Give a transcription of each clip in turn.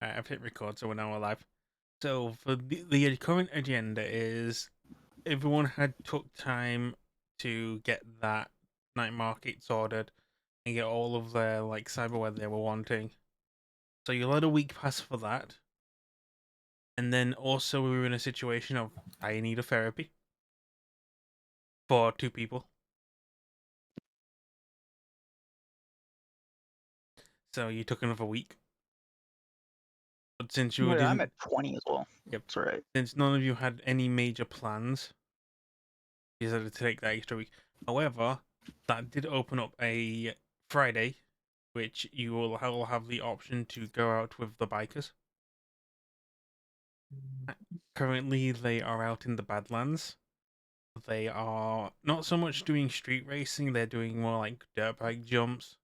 I've hit record, so we're now live. So for the current agenda is everyone had took time to get that night market sorted and get all of their like cyberware they were wanting. So you let a week pass for that, and then also we were in a situation of I need a therapy for 2 people. So you took another week. But since you Wait, I'm didn't, at 20 as well. yep, That's right. since none of you had any major plans, you decided to take that extra week. However, that did open up a Friday, which you will have the option to go out with the bikers. Currently, they are out in the Badlands. They are not so much doing street racing, they're doing more like dirt bike jumps.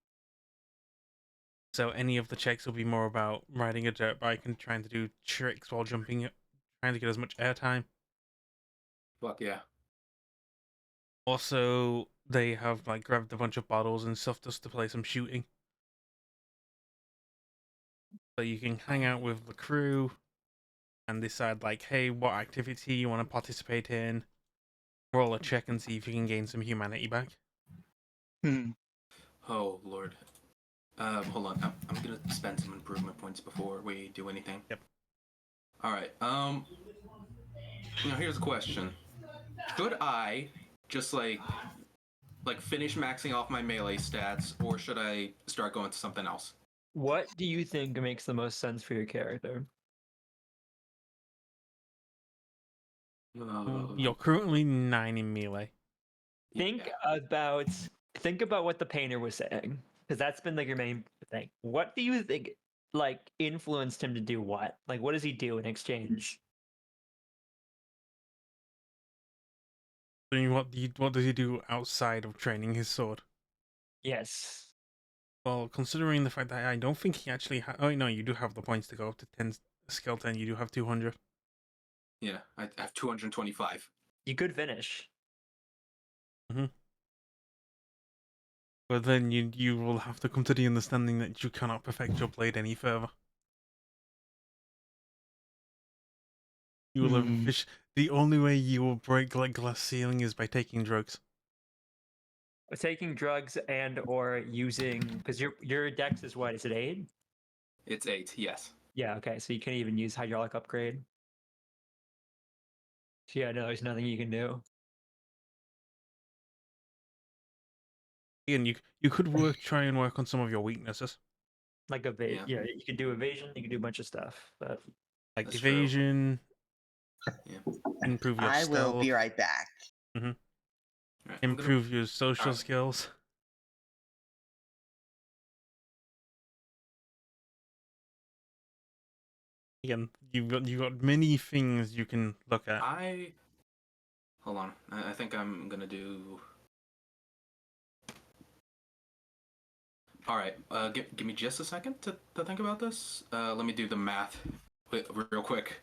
So any of the checks will be more about riding a dirt bike and trying to do tricks while jumping it, trying to get as much airtime. Fuck yeah. Also, they have like grabbed a bunch of bottles and stuff just to play some shooting. So you can hang out with the crew and decide like, hey, what activity you want to participate in. Roll a check and see if you can gain some humanity back. Oh lord. Hold on. I'm gonna spend some improvement points before we do anything. Yep. All right. Now here's a question: should I just like finish maxing off my melee stats, or should I start going to something else? What do you think makes the most sense for your character? You're currently 9 in melee. Think about what the painter was saying, because that's been like your main thing. What do you think like influenced him to do what? Like, what does he do in exchange? I mean, what does he do outside of training his sword? Yes. Well, considering the fact that I don't think he actually oh no, you do have the points to go up to 10 skill 10. You do have 200. Yeah, I have 225. You could finish. But then you will have to come to the understanding that you cannot perfect your blade any further. You will have the only way you will break like glass ceiling is by taking drugs. Taking drugs and or using, because your dex is what? Is it 8? It's 8. Yes. Yeah. Okay. So you can't even use hydraulic upgrade. So yeah, no, there's nothing you can do. Again, you could try and work on some of your weaknesses. Like yeah, you can do evasion, you can do a bunch of stuff, but like That's evasion. Yeah. Improve your I stealth. will be right back. Right, Improve your social skills. Again, you got many things you can look at. Hold on. I think I'm gonna do. All right. Give me just a second to think about this. Let me do the math real quick.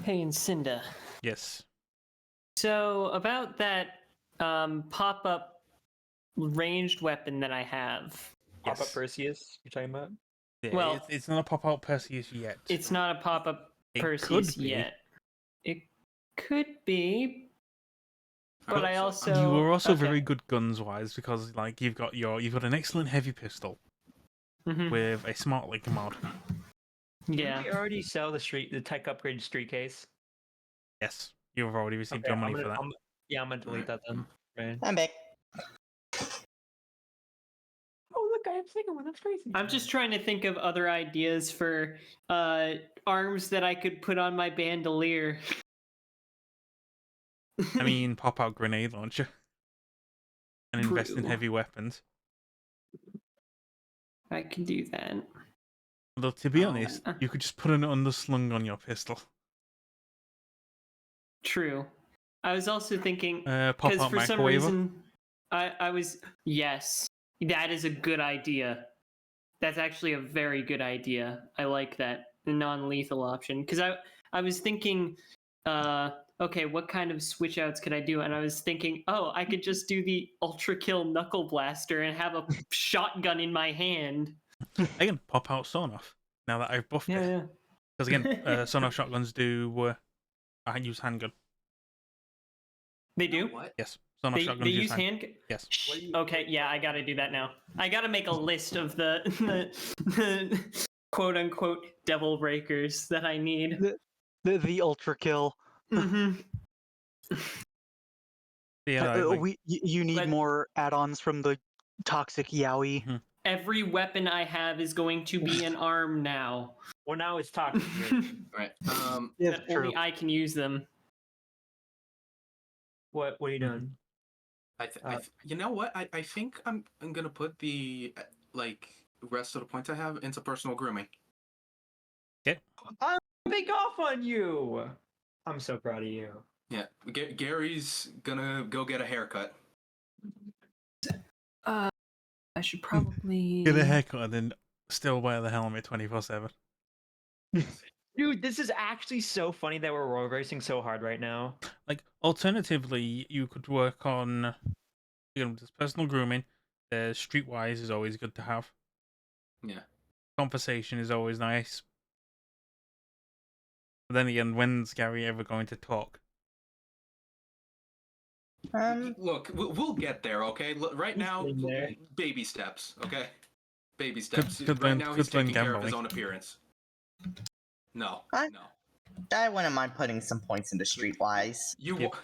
Hey, and Cinda. Yes. So about that pop-up ranged weapon that I have. Pop-up Perseus, you're talking about? Yeah, Well, it's not a pop-out Perseus yet. It's not a pop-up It Perseus could be. yet. It could be, but I also You are also very good guns-wise because like you've got an excellent heavy pistol with a smart link mod. Yeah. Did we already sell the tech upgraded street case? Yes, you've already received your money for that. I'm gonna delete that then. Right. I'm back. Oh look, I have single one. That's crazy. I'm just trying to think of other ideas for arms that I could put on my bandolier. I mean, pop-out grenade launcher. And invest in True. heavy weapons. I can do that. Although, to be honest, you could just put an underslung on your pistol. True. I was also thinking, pop-out for some microwaver. reason, yes, that is a good idea. That's actually a very good idea. I like that, the non-lethal option. Because I was thinking, okay, what kind of switch outs could I do? And I was thinking, oh, I could just do the Ultra Kill Knuckle Blaster and have a shotgun in my hand. I can pop out Sonoff now that I've buffed it. Yeah. Because again, Sonoff shotguns do I use handgun. They do? What? Yes, Sonoff They shotguns use hand. Yes. Okay, yeah, I gotta do that now. I gotta make a list of the quote unquote devil breakers that I need. The ultra kill. Hmm. Yeah, You need But- more add-ons from the toxic yaoi. Mhm. Every weapon I have is going to be an arm now. Well, now it's toxic. Right. Yeah, That true. only I can use them. What are you doing? You know what? I think I'm gonna put the like rest of the points I have into personal grooming. I'm big off on you. I'm so proud of you. Yeah, Gary's gonna go get a haircut. I should probably get a haircut and then still wear the helmet 24/7. Dude, this is actually so funny that we're road racing so hard right now. Like, alternatively, you could work on, there's personal grooming. There's streetwise is always good to have. Yeah. Conversation is always nice. But then again, when's Gary ever going to talk? Look, we'll get there, okay? Right now, getting there. baby steps, okay? Baby steps. Good right learn- now, good he's learn taking care of his gambling. own appearance. No, I- no. I wouldn't mind putting some points into Streetwise. You, Yep.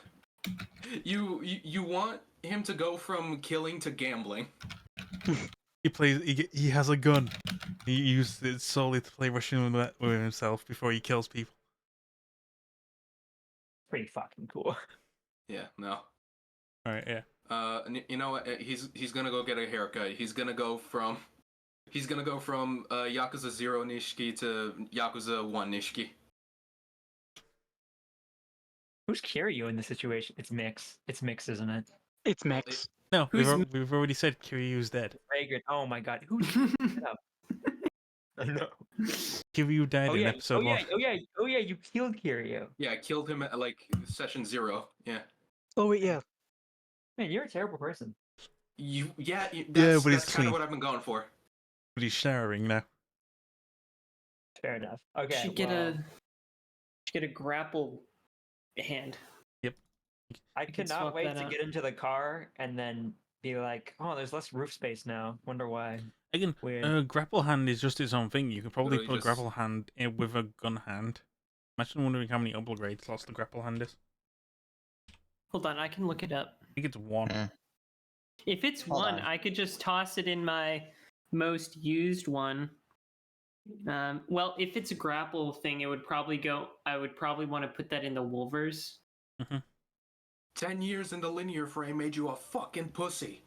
you want him to go from killing to gambling. He has a gun. He uses it solely to play Russian roulette with himself before he kills people. Pretty fucking cool. Yeah, no. Alright, yeah. You know what? He's gonna go get a haircut. He's gonna go from Yakuza 0 Nishiki to Yakuza 1 Nishiki. Who's Kiryu in this situation? It's Mix. It's Mix, isn't it? It's Mix. No, Who's we've already said Kiryu's dead. Vagrant. Oh my god. Who's I know. Kiryu died Oh in yeah. episode 1. Oh yeah, you killed Kiryu. Yeah, I killed him at like session 0. Yeah. Oh wait, yeah. Man, you're a terrible person. That's but he's kind clean. of what I've been going for. But he's showering now. Fair enough. Okay. should get a grapple hand. I can cannot swap wait that to out. get into the car and then be like, oh, there's less roof space now. Wonder why. Again, Weird. grapple hand is just its own thing. You could probably Literally put a just- grapple hand in with a gun hand. Imagine wondering how many upgrade slots the grapple hand is. Hold on, I can look it up. I think it's 1. Mm. If it's Hold one, on. I could just toss it in my most used one. Well, if it's a grapple thing, it would probably go. I would probably want to put that in the Wolvers. 10 years in the linear frame made you a fucking pussy.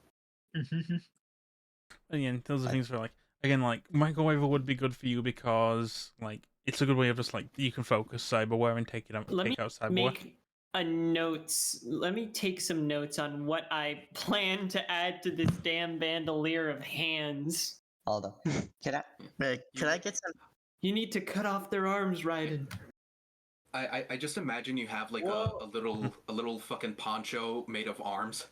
Again, those are things where, like, again, like, microwave would be good for you because, like, it's a good way of just, like, you can focus cyberware and take out cyberware. Make a notes. Let me take some notes on what I plan to add to this damn bandolier of hands. Hold on. Can I get some? You need to cut off their arms, Raiden. I just imagine you have like Whoa. a little fucking poncho made of arms.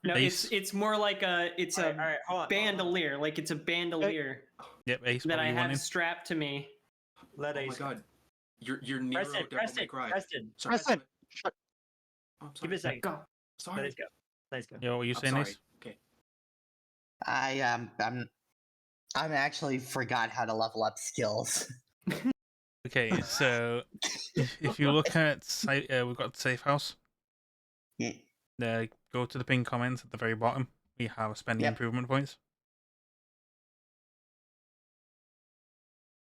No, Ace. it's more like a All right, hold on. bandolier. Like it's a bandolier Yep, Ace that I probably have wanted. strapped to me. Let Oh my Ace. god. You're Nero Preston, Devil May Preston, Cry. Preston. Sorry, Preston, shut. I'm Give it a sorry. second. Go. Let Sorry. Ace go. Let Ace go. Yo, what you I'm saying, sorry. Ace? Okay. I'm actually forgot how to level up skills. Okay, so if you look at we've got safe house. Yeah. Go to the pinned comments at the very bottom. We have spending Yep. improvement points.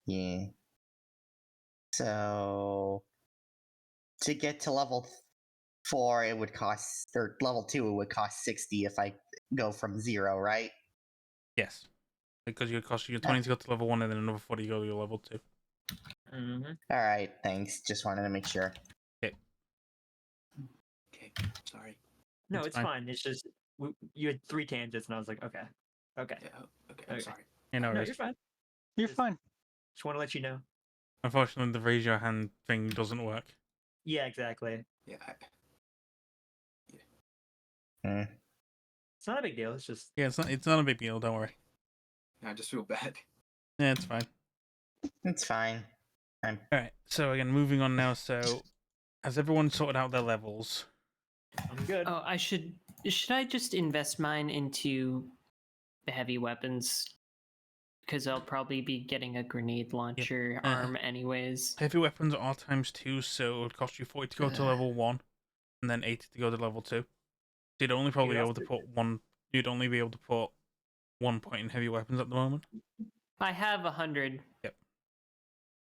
Yeah. So to get to level 4, it would cost, or level 2, it would cost 60 if I go from 0, right? Yes, because it costs you 20 to go to level 1, and then another 40 to go to your level 2. Mm-hmm. All right, thanks. Just wanted to make sure. Okay. Sorry. No, It's it's fine. fine. It's just you had 3 tangents, and I was like, okay. Yeah. Okay. I'm Okay. sorry. You know, No, you're fine. You're fine. Just want to let you know. unfortunately, the raise your hand thing doesn't work. Yeah, exactly. Yeah. Hmm. It's not a big deal. It's just Yeah, it's not a big deal. Don't worry. I just feel bad. Yeah, it's fine. It's fine. All right. So again, moving on now. So, has everyone sorted out their levels? I'm good. Oh, should I just invest mine into heavy weapons? Because I'll probably be getting a grenade launcher arm anyways. Heavy weapons are ×2, so it would cost you 40 to go to level 1, and then 80 to go to level 2. So you'd only probably be able to put one. You'd only be able to put 1 point in heavy weapons at the moment. I have 100. Yep.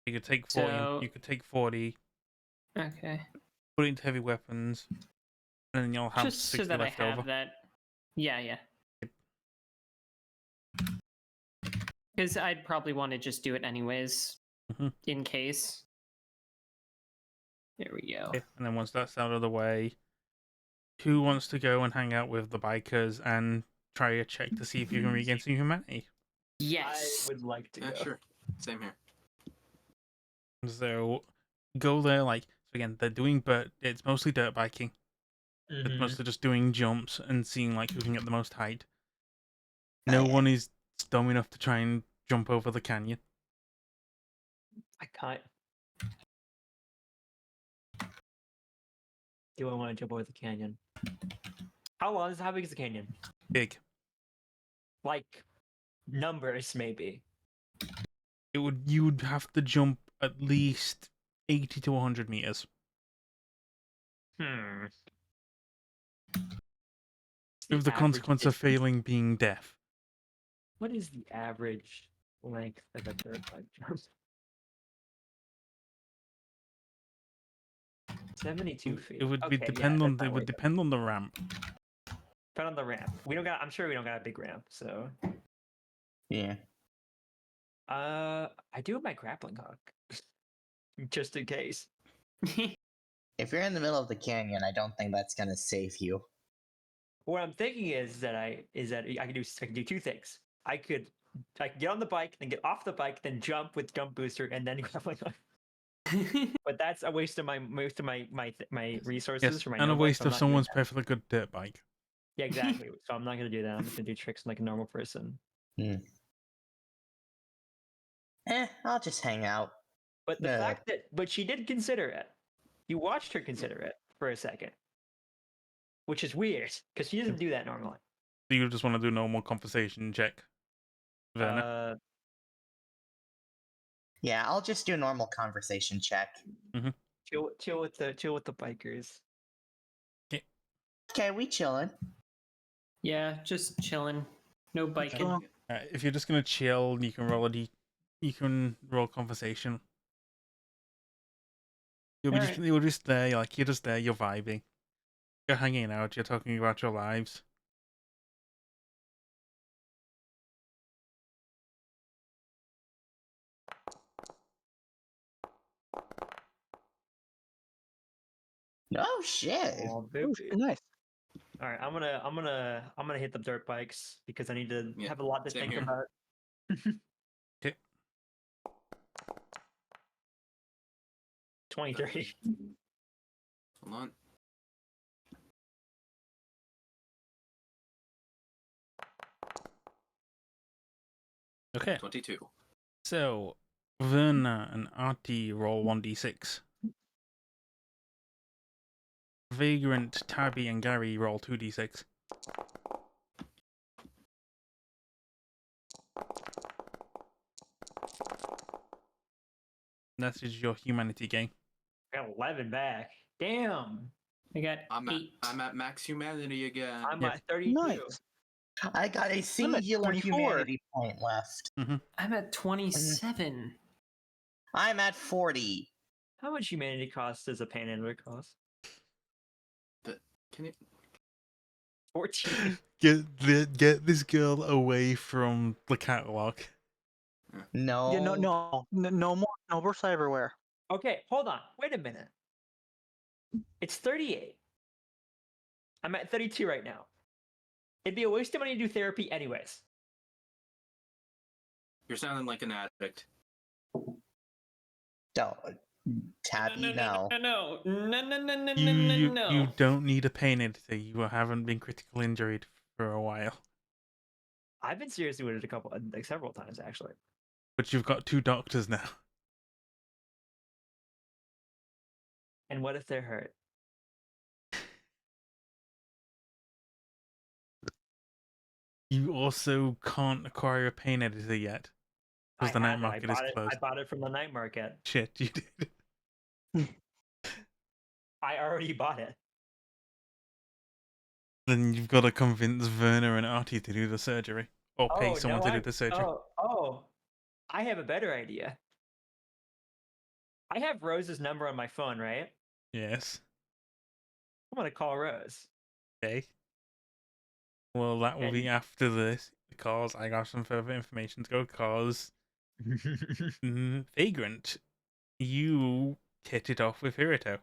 You could take 40. So- You could take 40, Okay. put it into heavy weapons, and then you'll have Just 60 so that I left have over. that. Yeah. Because I'd probably want to just do it anyways, Mhm. in case. There we go. Okay, and then once that's out of the way, who wants to go and hang out with the bikers and try a check to see if you can regain some humanity? Yes. I would like to Yeah, go. sure. Same here. So go there, like, so again, they're doing, but it's mostly dirt biking. It's Mhm. mostly just doing jumps and seeing like who can get the most height. No one is dumb enough to try and jump over the canyon. I can't. Do I want to jump over the canyon? How big is the canyon? Big. Like numbers, maybe. You'd have to jump at least 80 to 100 meters. Hmm. With the consequence of failing being deaf. What is the average length of a dirt bike jump? 72 feet. It would be Okay, depend yeah, on that's not it would worth it. depend on the ramp. Depend on the ramp. I'm sure we don't got a big ramp, so. Yeah. I do have my grappling hook, just in case. If you're in the middle of the canyon, I don't think that's gonna save you. What I'm thinking is that I can do two things. I could get on the bike, then get off the bike, then jump with jump booster, and then grappling hook. But that's a waste of my resources Yes, for my and a no bike, waste so I'm of not doing someone's that. perfectly good dirt bike. Yeah, exactly. So I'm not gonna do that. I'm just gonna do tricks like a normal person. I'll just hang out. But the fact that she did consider it. You watched her consider it for a second, which is weird because she doesn't do that normally. So you just want to do a normal conversation check, Werner? Yeah, I'll just do a normal conversation check. Chill with the bikers. Okay, we chilling. Yeah, just chilling. No biking. Oh. If you're just gonna chill, you can roll you can roll conversation. You're just there, you're just there, you're vibing. You're hanging out, you're talking about your lives. Oh shit! Oh, Oh, nice. All right, I'm gonna hit the dirt bikes because I need to Yeah, have a lot to same think here. about. Okay. 23. Hold on. Okay. 22. So Verna and Artie roll 1d6. Vagrant, Tabby, and Gary roll 2d6. That is your humanity gain. I got 11 back. Damn. I got I'm 8. at max humanity again. I'm Yeah. at 32. Nice. I got a singular 24. humanity point left. I'm at 27. I'm at 40. How much humanity cost does a panhandler cost? Can you? 14. Get this girl away from the catalog. No. Yeah, no more cyberware. Okay, hold on. Wait a minute. It's 38. I'm at 32 right now. It'd be a waste of money to do therapy anyways. You're sounding like an addict. Don't. Tabby, no, no. no, no, no, no, no, no, You, no, you, no. you don't need a pain editor. You haven't been critically injured for a while. I've been seriously wounded several times actually. But you've got 2 doctors now. And what if they're hurt? You also can't acquire a pain editor yet. Because the night market is I closed. bought it from the night market. Shit, you did. I already bought it. Then you've got to convince Werner and Artie to do the surgery. Or pay someone to do the surgery. I have a better idea. I have Rose's number on my phone, right? Yes. I'm gonna call Rose. Okay. Well, that will be And- after this, because I got some further information to go, because Vagrant, you hit it off with Hirito.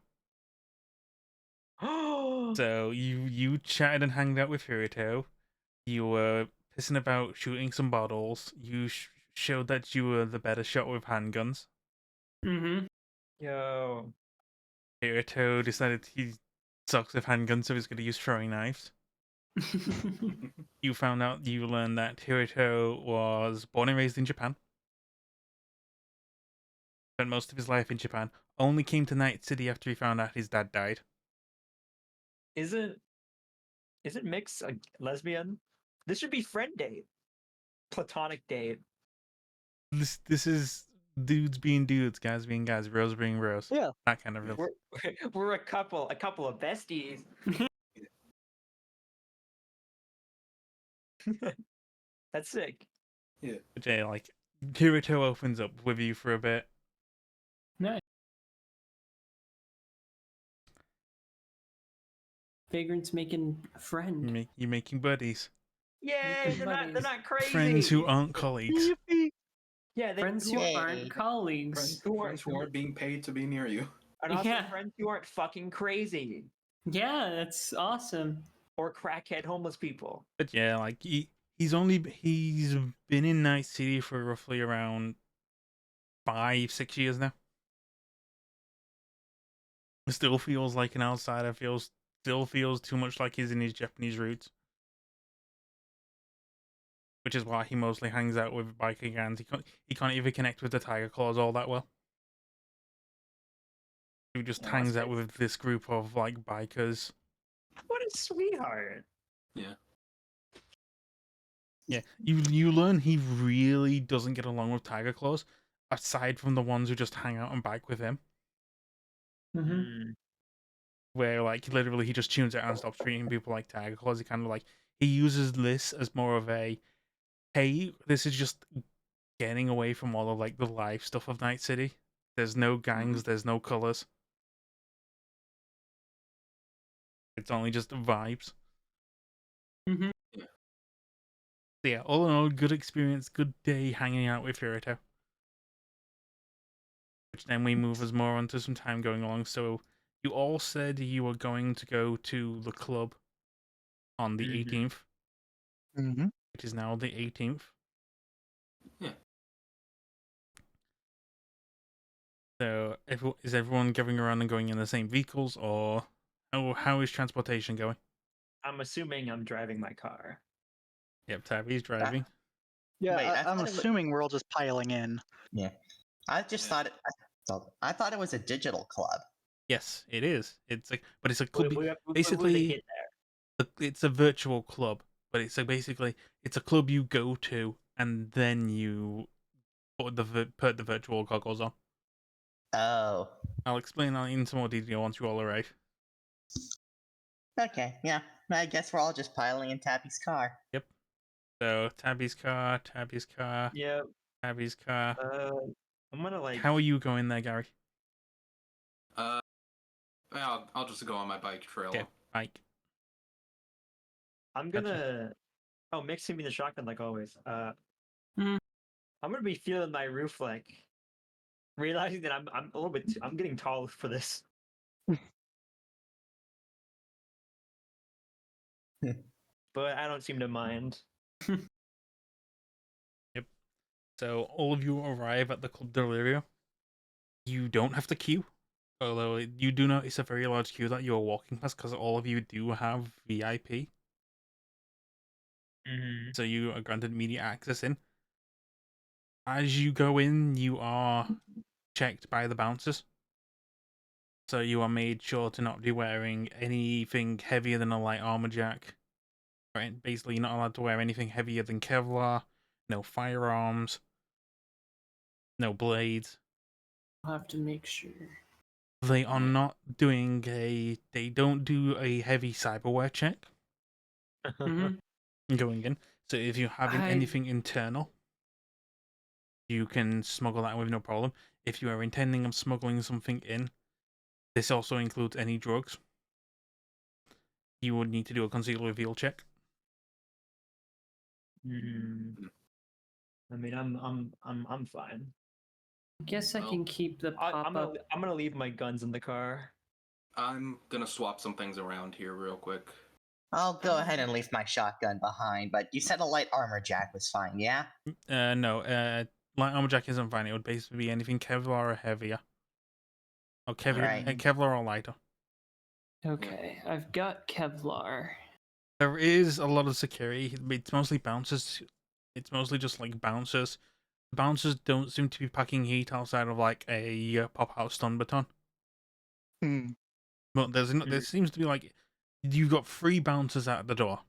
So you chatted and hanged out with Hirito. You were pissing about shooting some bottles. You showed that you were the better shot with handguns. Mm-hmm. Yo. Hirito decided he sucks with handguns, so he's going to use throwing knives. You learned that Hirito was born and raised in Japan. Spent most of his life in Japan. Only came to Night City after he found out his dad died. Isn't Mix a lesbian? This should be friend date. Platonic date. This is dudes being dudes, guys being guys, bros being bros. Yeah. That kind of real. We're a couple of besties. That's sick. But yeah, like Kirito opens up with you for a bit. Nice. Vagrant's making a friend. You're making buddies. Yay! They're not crazy. Friends who aren't colleagues. Yeah, Friends who Yay. aren't colleagues. Friends who aren't being paid to be near you. And also Yeah. friends who aren't fucking crazy Yeah, that's awesome. or crackhead homeless people. But yeah, like he's been in Night City for roughly around 5-6 years now. Still feels like an outsider. Still feels too much like he's in his Japanese roots. Which is why he mostly hangs out with biker gangs. He can't even connect with the Tiger Claws all that well. He just Yeah, hangs that's out nice. with this group of like bikers. What a sweetheart. Yeah. Yeah, you learn he really doesn't get along with Tiger Claws, aside from the ones who just hang out and bike with him. Mm-hmm. Where like literally he just tunes out and stops treating people like Tiger Claws. He kind of like he uses this as more of a, hey, this is just getting away from all of like the live stuff of Night City. There's no gangs, there's no colors. It's only just vibes. Mm-hmm. So yeah, all in all, good experience, good day hanging out with Hirito. Which then we move us more onto some time going along. So you all said you were going to go to the club on the 18th, Mm-hmm. which is now the 18th. Yeah. So is everyone going around and going in the same vehicles, or how is transportation going? I'm assuming I'm driving my car. Yep, Tabby's driving. Yeah, Wait, I I'm thought it was- assuming we're all just piling in. I just thought I thought it was a digital club. Yes, it is. It's like, but it's a club. We Basically, get there. it's a virtual club, but it's like basically it's a club you go to and then you put the virtual goggles on. Oh. I'll explain that in some more detail once you all arrive. Okay, yeah. I guess we're all just piling in Tabby's car. So Tabby's car, Yeah. Tabby's car. I'm gonna like. How are you going there, Gary? I'll just go on my bike trail. Okay, Mike. I'm Gotcha. gonna. Oh, mixing me the shotgun like always. Hmm. I'm gonna be feeling my roof like, realizing that I'm a little bit. I'm getting tall for this. But I don't seem to mind. So all of you arrive at the Club Delirio. You don't have to queue, although you do notice a very large queue that you're walking past because all of you do have VIP, Mm-hmm. so you are granted immediate access in. As you go in, you are checked by the bouncers. So you are made sure to not be wearing anything heavier than a light armor jack. Right? Basically, you're not allowed to wear anything heavier than Kevlar, no firearms, no blades. I'll have to make sure. They are not doing they don't do a heavy cyberware check Mhm. going in. So if you're having anything internal, you can smuggle that with no problem. If you are intending of smuggling something in, this also includes any drugs. You would need to do a conceal reveal check. I mean, I'm fine. I guess I Well, can keep the I'm pop-up. gonna leave my guns in the car. I'm gonna swap some things around here real quick. I'll go ahead and leave my shotgun behind, but you said a light armor jack was fine, yeah? No, light armor jack isn't fine. It would basically be anything Kevlar or heavier. Or Right. Kevlar or lighter. Okay, I've got Kevlar. There is a lot of security. It's mostly bouncers. It's mostly just like bouncers. Bouncers don't seem to be packing heat outside of like a pop-out stun baton. Hmm. But there seems to be like you've got 3 bouncers out the door.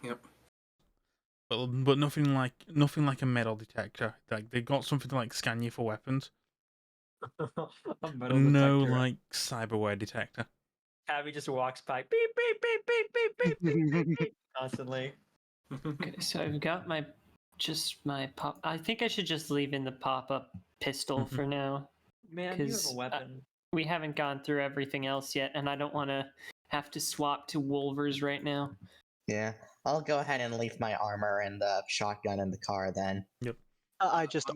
Yep. But nothing like a metal detector. Like they've got something to like scan you for weapons. A But metal no detector. like cyberware detector. Abby just walks by, beep beep beep beep beep beep beep beep, beep constantly. Okay, so I've got my pop. I think I should just leave in the pop-up pistol Mhm. for now. Man, you have a 'Cause, weapon. We haven't gone through everything else yet, and I don't want to have to swap to Wolvers right now. Yeah. I'll go ahead and leave my armor and the shotgun in the car then. I just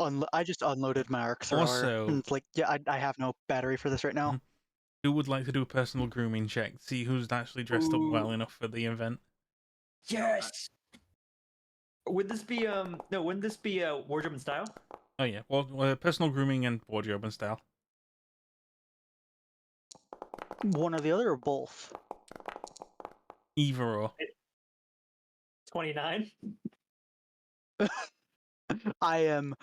unloaded my arc thrower. Also- and it's like, yeah, I have no battery for this right now. Who would like to do a personal grooming check? See who's actually dressed up well Ooh. enough for the event. Yes. Would this be no? Wouldn't this be wardrobe and style? Oh yeah, well, personal grooming and wardrobe and style. One or the other, or both? Either or. 29. I am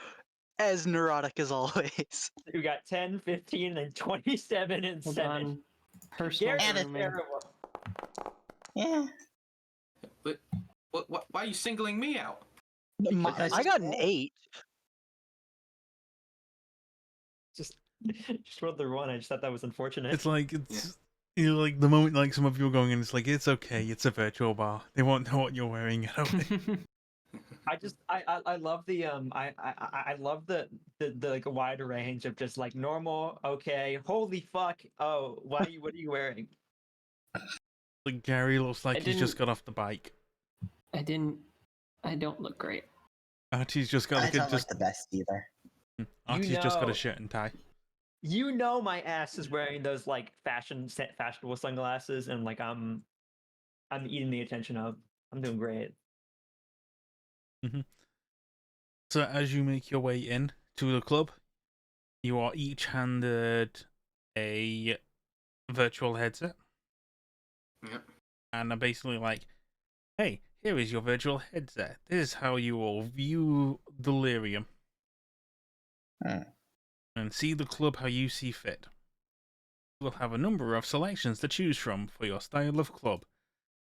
as neurotic as always. We got 10, 15, and 27 and Hold 7. on. Personal Gary's And it's grooming. terrible. Yeah. But why are you singling me out? I got an 8. Just rolled the one. I just thought that was unfortunate. It's like you know, like the moment like some of you are going in, it's like it's okay, it's a virtual bar. They won't know what you're wearing. You know? I love the I love the like a wide range of just like normal, okay, holy fuck, oh, what are you wearing? Like Gary looks like I he's just didn't- got off the bike. I don't look great. Artie's just got I like don't look the best either. Artie's just got know- a shirt and tie. You know my ass is wearing those like fashionable sunglasses, and like I'm eating the attention of. I'm doing great. So as you make your way in to the club, you are each handed a virtual headset. Yep. And are basically like, hey, here is your virtual headset. This is how you will view Delirium. And see the club how you see fit. You will have a number of selections to choose from for your style of club.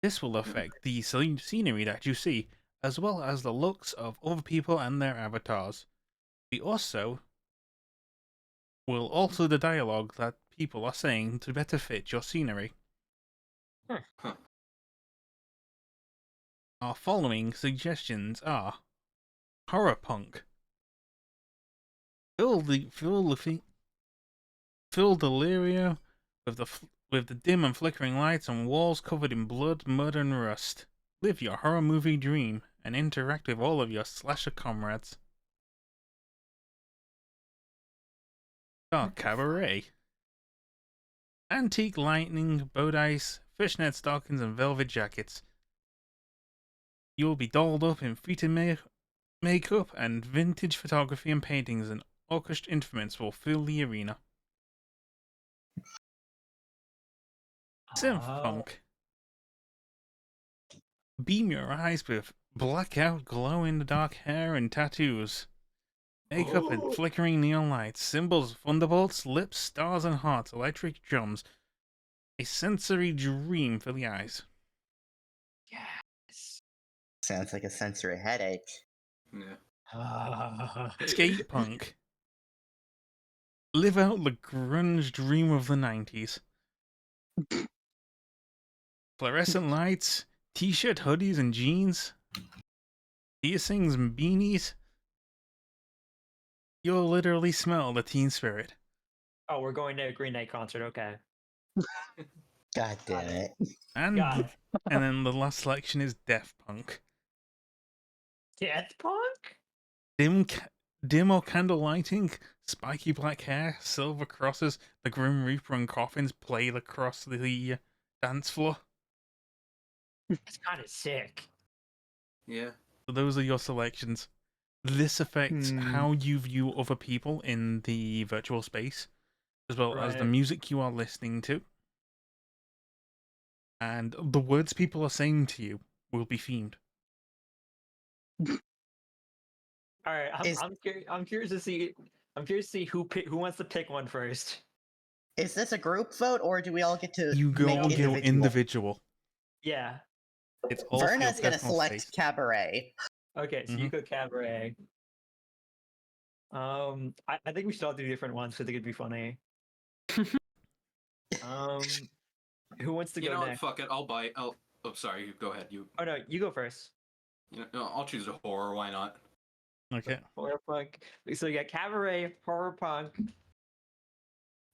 This will affect the scenery that you see, as well as the looks of other people and their avatars. We also will alter the dialogue that people are saying to better fit your scenery. Huh. Our following suggestions are horror punk. Fill Delirio with the dim and flickering lights and walls covered in blood, mud, and rust. Live your horror movie dream and interact with all of your slasher comrades. Dark Cabaret. Antique lightning, bow dice, fishnet stockings, and velvet jackets. You will be dolled up in fitted makeup and vintage photography and paintings, and orchestra instruments will fill the arena. Synthpunk. Beam your eyes with blackout, glow-in-the-dark hair and tattoos. Makeup and flickering neon lights, symbols, thunderbolts, lips, stars and hearts, electric drums. A sensory dream for the eyes. Yes. Sounds like a sensory headache. Yeah. Skate punk. Live out the grunge dream of the 90s. Fluorescent lights, t-shirt, hoodies and jeans. Piercings and beanies. You'll literally smell the teen spirit. Oh, we're going to a Green Day concert. Okay. God damn it. And Got it. and then the last selection is death punk. Death Punk? Dim or candle lighting, spiky black hair, silver crosses, the Grim Reaper and coffins played across the dance floor. That's kind of sick. Yeah. So those are your selections. This affects how you view other people in the virtual space, as well as the Right. music you are listening to. And the words people are saying to you will be themed. All right, Is- I'm curious to see. I'm curious to see who wants to pick one first. Is this a group vote, or do we all get to You make go individual? individual. Yeah. It's all for your Verna's gonna personal select space. Cabaret. Okay, so you go Cabaret. I think we should all do different ones because it could be funny. Who wants to You go know what? next? Fuck it. I'll buy. Oh, sorry. Go ahead. You. Oh no, you go first. You know, no, I'll choose a horror. Why not? Okay. Horror punk. So you got Cabaret, horror punk.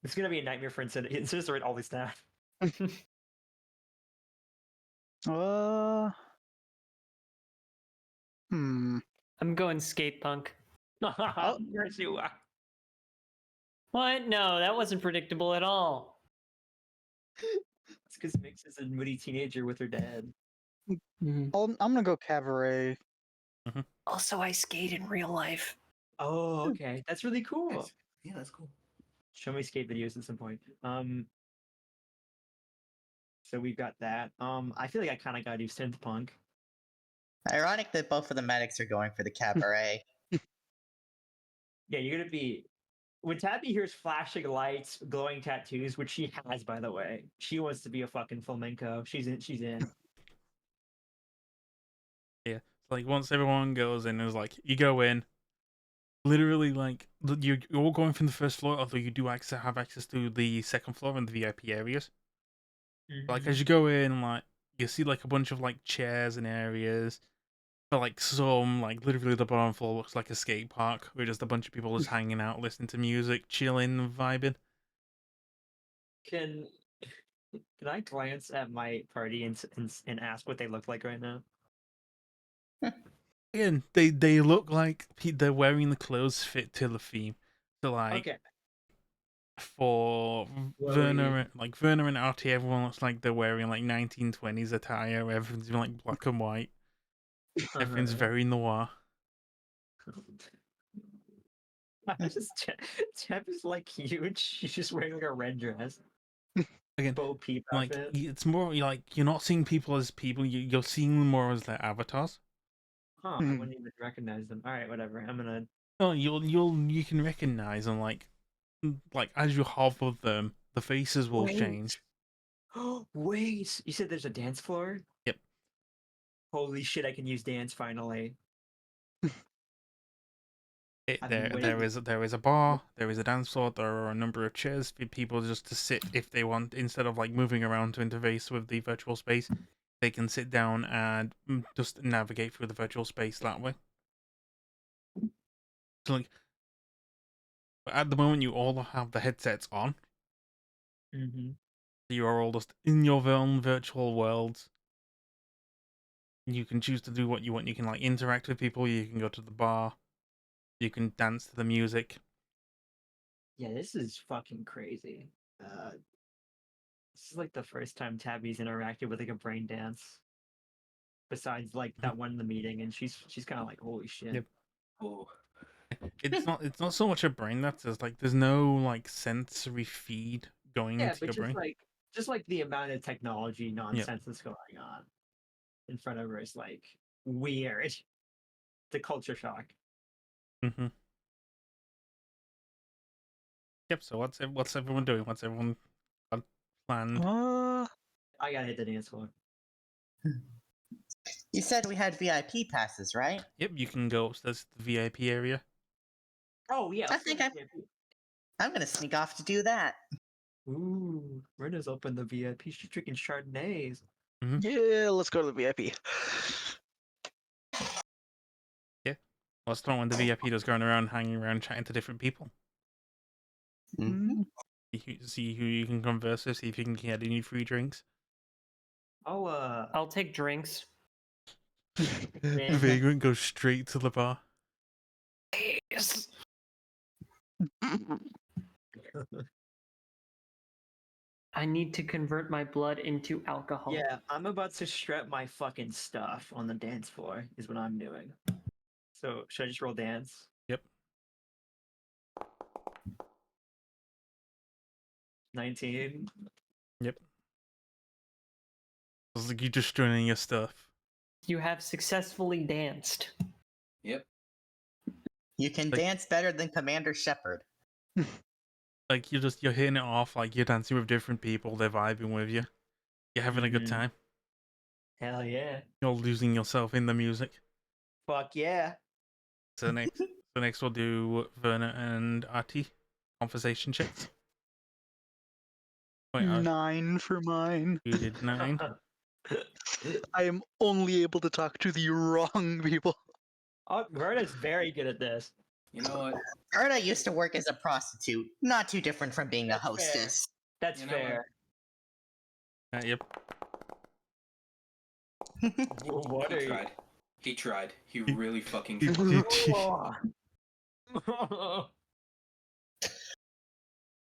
It's gonna be a nightmare for Insidious. Insidious to write all these down. I'm going skate punk. Yes, you are. What? No, that wasn't predictable at all. It's because Mix is a moody teenager with her dad. I'm gonna go Cabaret. Also, I skate in real life. Oh, okay. That's really cool. Nice. Yeah, that's cool. Show me skate videos at some point. So we've got that. I feel like I kind of gotta do synth punk. Ironic that both of the medics are going for the Cabaret. Yeah, you're gonna be. When Tabby hears flashing lights, glowing tattoos, which she has, by the way, she wants to be a fucking flamenco. She's in. She's in. Yeah. Like once everyone goes in, it's like you go in. Literally, like you're all going from the first floor, although you do have access to the second floor and the VIP areas. Like as you go in, like you see like a bunch of like chairs and areas. But like some, like literally the bottom floor looks like a skate park where just a bunch of people just hanging out, listening to music, chilling, vibing. Can I glance at my party and ask what they look like right now? Again, they look like they're wearing the clothes fit to the theme. So like Okay. for Werner and Artie, everyone looks like they're wearing like 1920s attire. Everything's like black and white. Everything's very noir. Tab is like huge. She's just wearing like a red dress. Again, Bo Peep like outfit. it's more like you're not seeing people as people. You're seeing them more as their avatars. Huh, I wouldn't even recognize them. All right, whatever. I'm gonna. No, you can recognize them like as you hover them, the faces will Wait. change. Oh wait! You said there's a dance floor? Yep. Holy shit! I can use dance finally. I've been There is a bar, there is a dance floor, there are a number of chairs for people just to sit if they want, instead of like moving around to interface with the virtual space. They can sit down and just navigate through the virtual space that way. So like, at the moment, you all have the headsets on. Mm-hmm. You are all just in your own virtual worlds. You can choose to do what you want. You can like interact with people. You can go to the bar. You can dance to the music. Yeah, this is fucking crazy. This is like the first time Tabby's interacted with like a brain dance. Besides like that one in the meeting, and she's kind of like, holy shit. Yep. Oh. It's not so much a brain that's there's no like sensory feed going Yeah, into but your brain. just like the amount of technology Yeah. nonsense that's going on in front of her is like weird. The culture shock. Mm-hmm. Yep. So what's everyone doing? What's everyone got planned? I gotta hit the dance floor. You said we had VIP passes, right? Yep. You can go upstairs to the VIP area. Oh yeah, I think upstairs VIP. I'm gonna sneak off to do that. Ooh, Rena's opened the VIP. She's drinking Chardonnays. Yeah, let's go to the VIP. Yeah. What's the one when the VIP does going around, hanging around, chatting to different people? Mhm. See who you can converse with. See if you can get any free drinks. I'll take drinks. Vagrant goes straight to the bar. Yes. I need to convert my blood into alcohol. Yeah, I'm about to strap my fucking stuff on the dance floor, is what I'm doing. So, should I just roll dance? Yep. 19. Yep. It's like you just joining your stuff. You have successfully danced. Yep. You can Like- dance better than Commander Shepard. Like you're hitting it off. Like you're dancing with different people. They're vibing with you. You're having a good Mhm. time. Hell yeah. You're losing yourself in the music. Fuck yeah. So next we'll do Verna and Artie conversation checks. Wait, 9 for mine. you did 9. I am only able to talk to the wrong people. Oh, Verna's very good at this. You know what? Erna used to work as a prostitute, not too different from being a That's fair. hostess. That's You know what? fair. Yep. What He are you? tried. He tried. He really fucking He tried. did. Oh.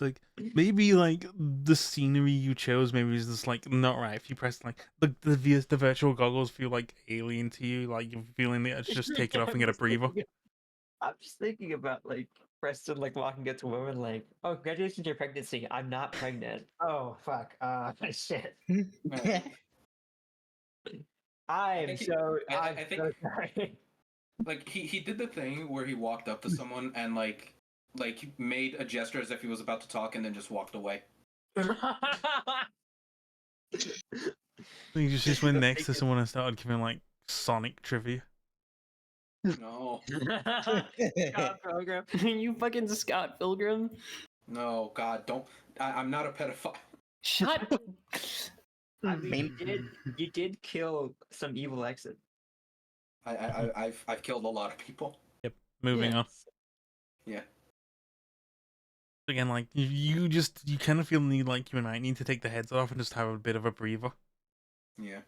Like maybe like the scenery you chose maybe is just like not right. If you press like the virtual goggles feel like alien to you, like you're feeling the urge to just take it off and get a breather. I'm just thinking about like Preston like walking up to a woman like, "Oh, congratulations on your pregnancy. I'm not pregnant. Oh fuck. Shit. I'm think he- so I I'm think- so sorry." Like he did the thing where he walked up to someone and like he made a gesture as if he was about to talk and then just walked away. You just went next to someone and started giving like Sonic trivia. No, Scott Pilgrim. You fucking Scott Pilgrim. no, God, don't. I'm not a pedophile. Shut. I mean, you did kill some evil exit. I've killed a lot of people. Yep. Moving on. Yeah. Again, like you kind of feel the need like you might need to take the heads off and just have a bit of a breather. Yeah.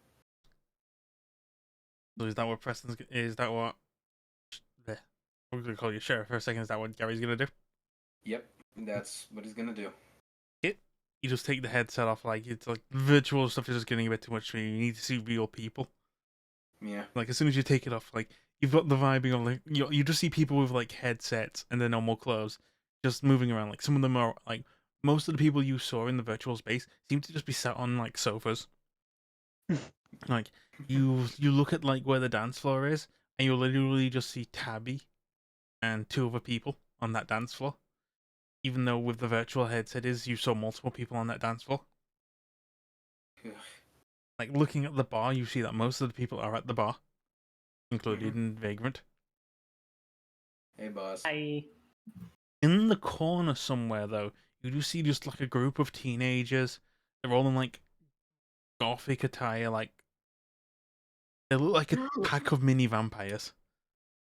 So is that what Preston's? Is that what? Bleh. We're gonna call you sheriff for a second. Is that what Gary's gonna do? Yep. That's what he's gonna do. You just take the headset off. Like it's like virtual stuff is just getting a bit too much for you. You need to see real people. Yeah. Like as soon as you take it off, like you've got the vibing of like you just see people with like headsets and their normal clothes just moving around. Like some of them are like most of the people you saw in the virtual space seem to just be sat on like sofas. Like you look at like where the dance floor is, and you'll literally just see Tabby and 2 other people on that dance floor. Even though with the virtual headset is you saw multiple people on that dance floor. Like looking at the bar, you see that most of the people are at the bar, included in Vagrant. Hey, boss. In the corner somewhere, though, you do see just like a group of teenagers. They're all in like gothic attire, like they look like a pack of mini vampires.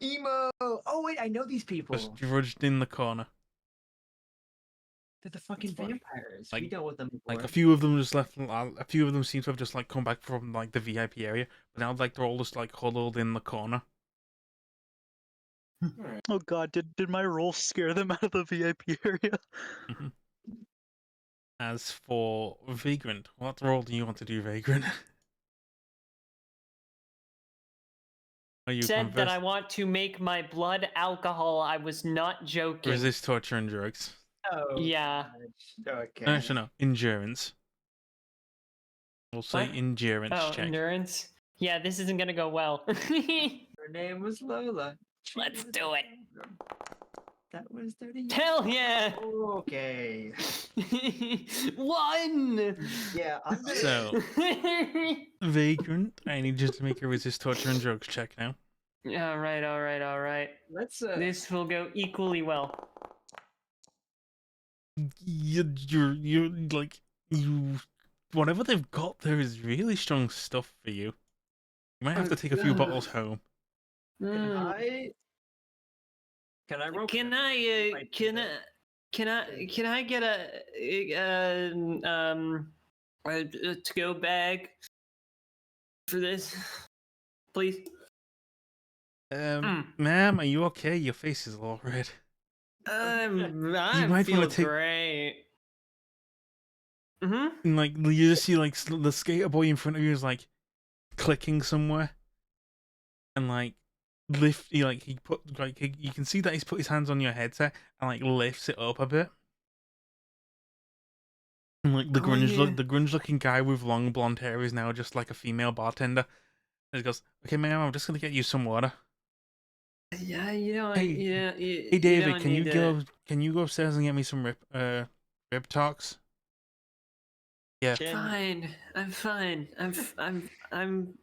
Emo. Oh wait, I know these people. Just drudged in the corner. They're the fucking That's funny. vampires. Like- we dealt with them before. Like a few of them just left. A few of them seem to have just like come back from like the VIP area, but now like they're all just like huddled in the corner. Alright. Oh god, did my roll scare them out of the VIP area? As for Vagrant, what role do you want to do, Vagrant? Are you said that I convinced? want to make my blood alcohol. I was not joking. Resist torture and drugs. Oh, Yeah. gosh. Okay. Actually, no. Endurance. We'll say What? endurance Oh, check. endurance. Yeah, this isn't gonna go well. Her name was Lola. She Let's was do it. That was 30. Hell yeah! Okay. 1. Yeah, I'm gonna. So, Vagrant, I need you to make a resist torture and drugs check now. all right, all right, all right. Let's. This will go equally well. You're like, whatever they've got there is really strong stuff for you. You might have to take a few bottles home. Can Mm. I roll? Can I get a to-go bag for this, please? Ma'am, are you okay? Your face is all red. I might feel wanna take- great. Mm-hmm. And like you just see like the skater boy in front of you is like clicking somewhere, and like you can see that he's put his hands on your headset and like lifts it up a bit. And like the grunge looking guy with long blonde hair is now just like a female bartender. And he goes, "Okay, ma'am, I'm just gonna get you some water." Yeah, you know, Hey, you Hey David, don't can you need to- go upstairs and get me some rib talks? Yeah. Fine, I'm fine. I'm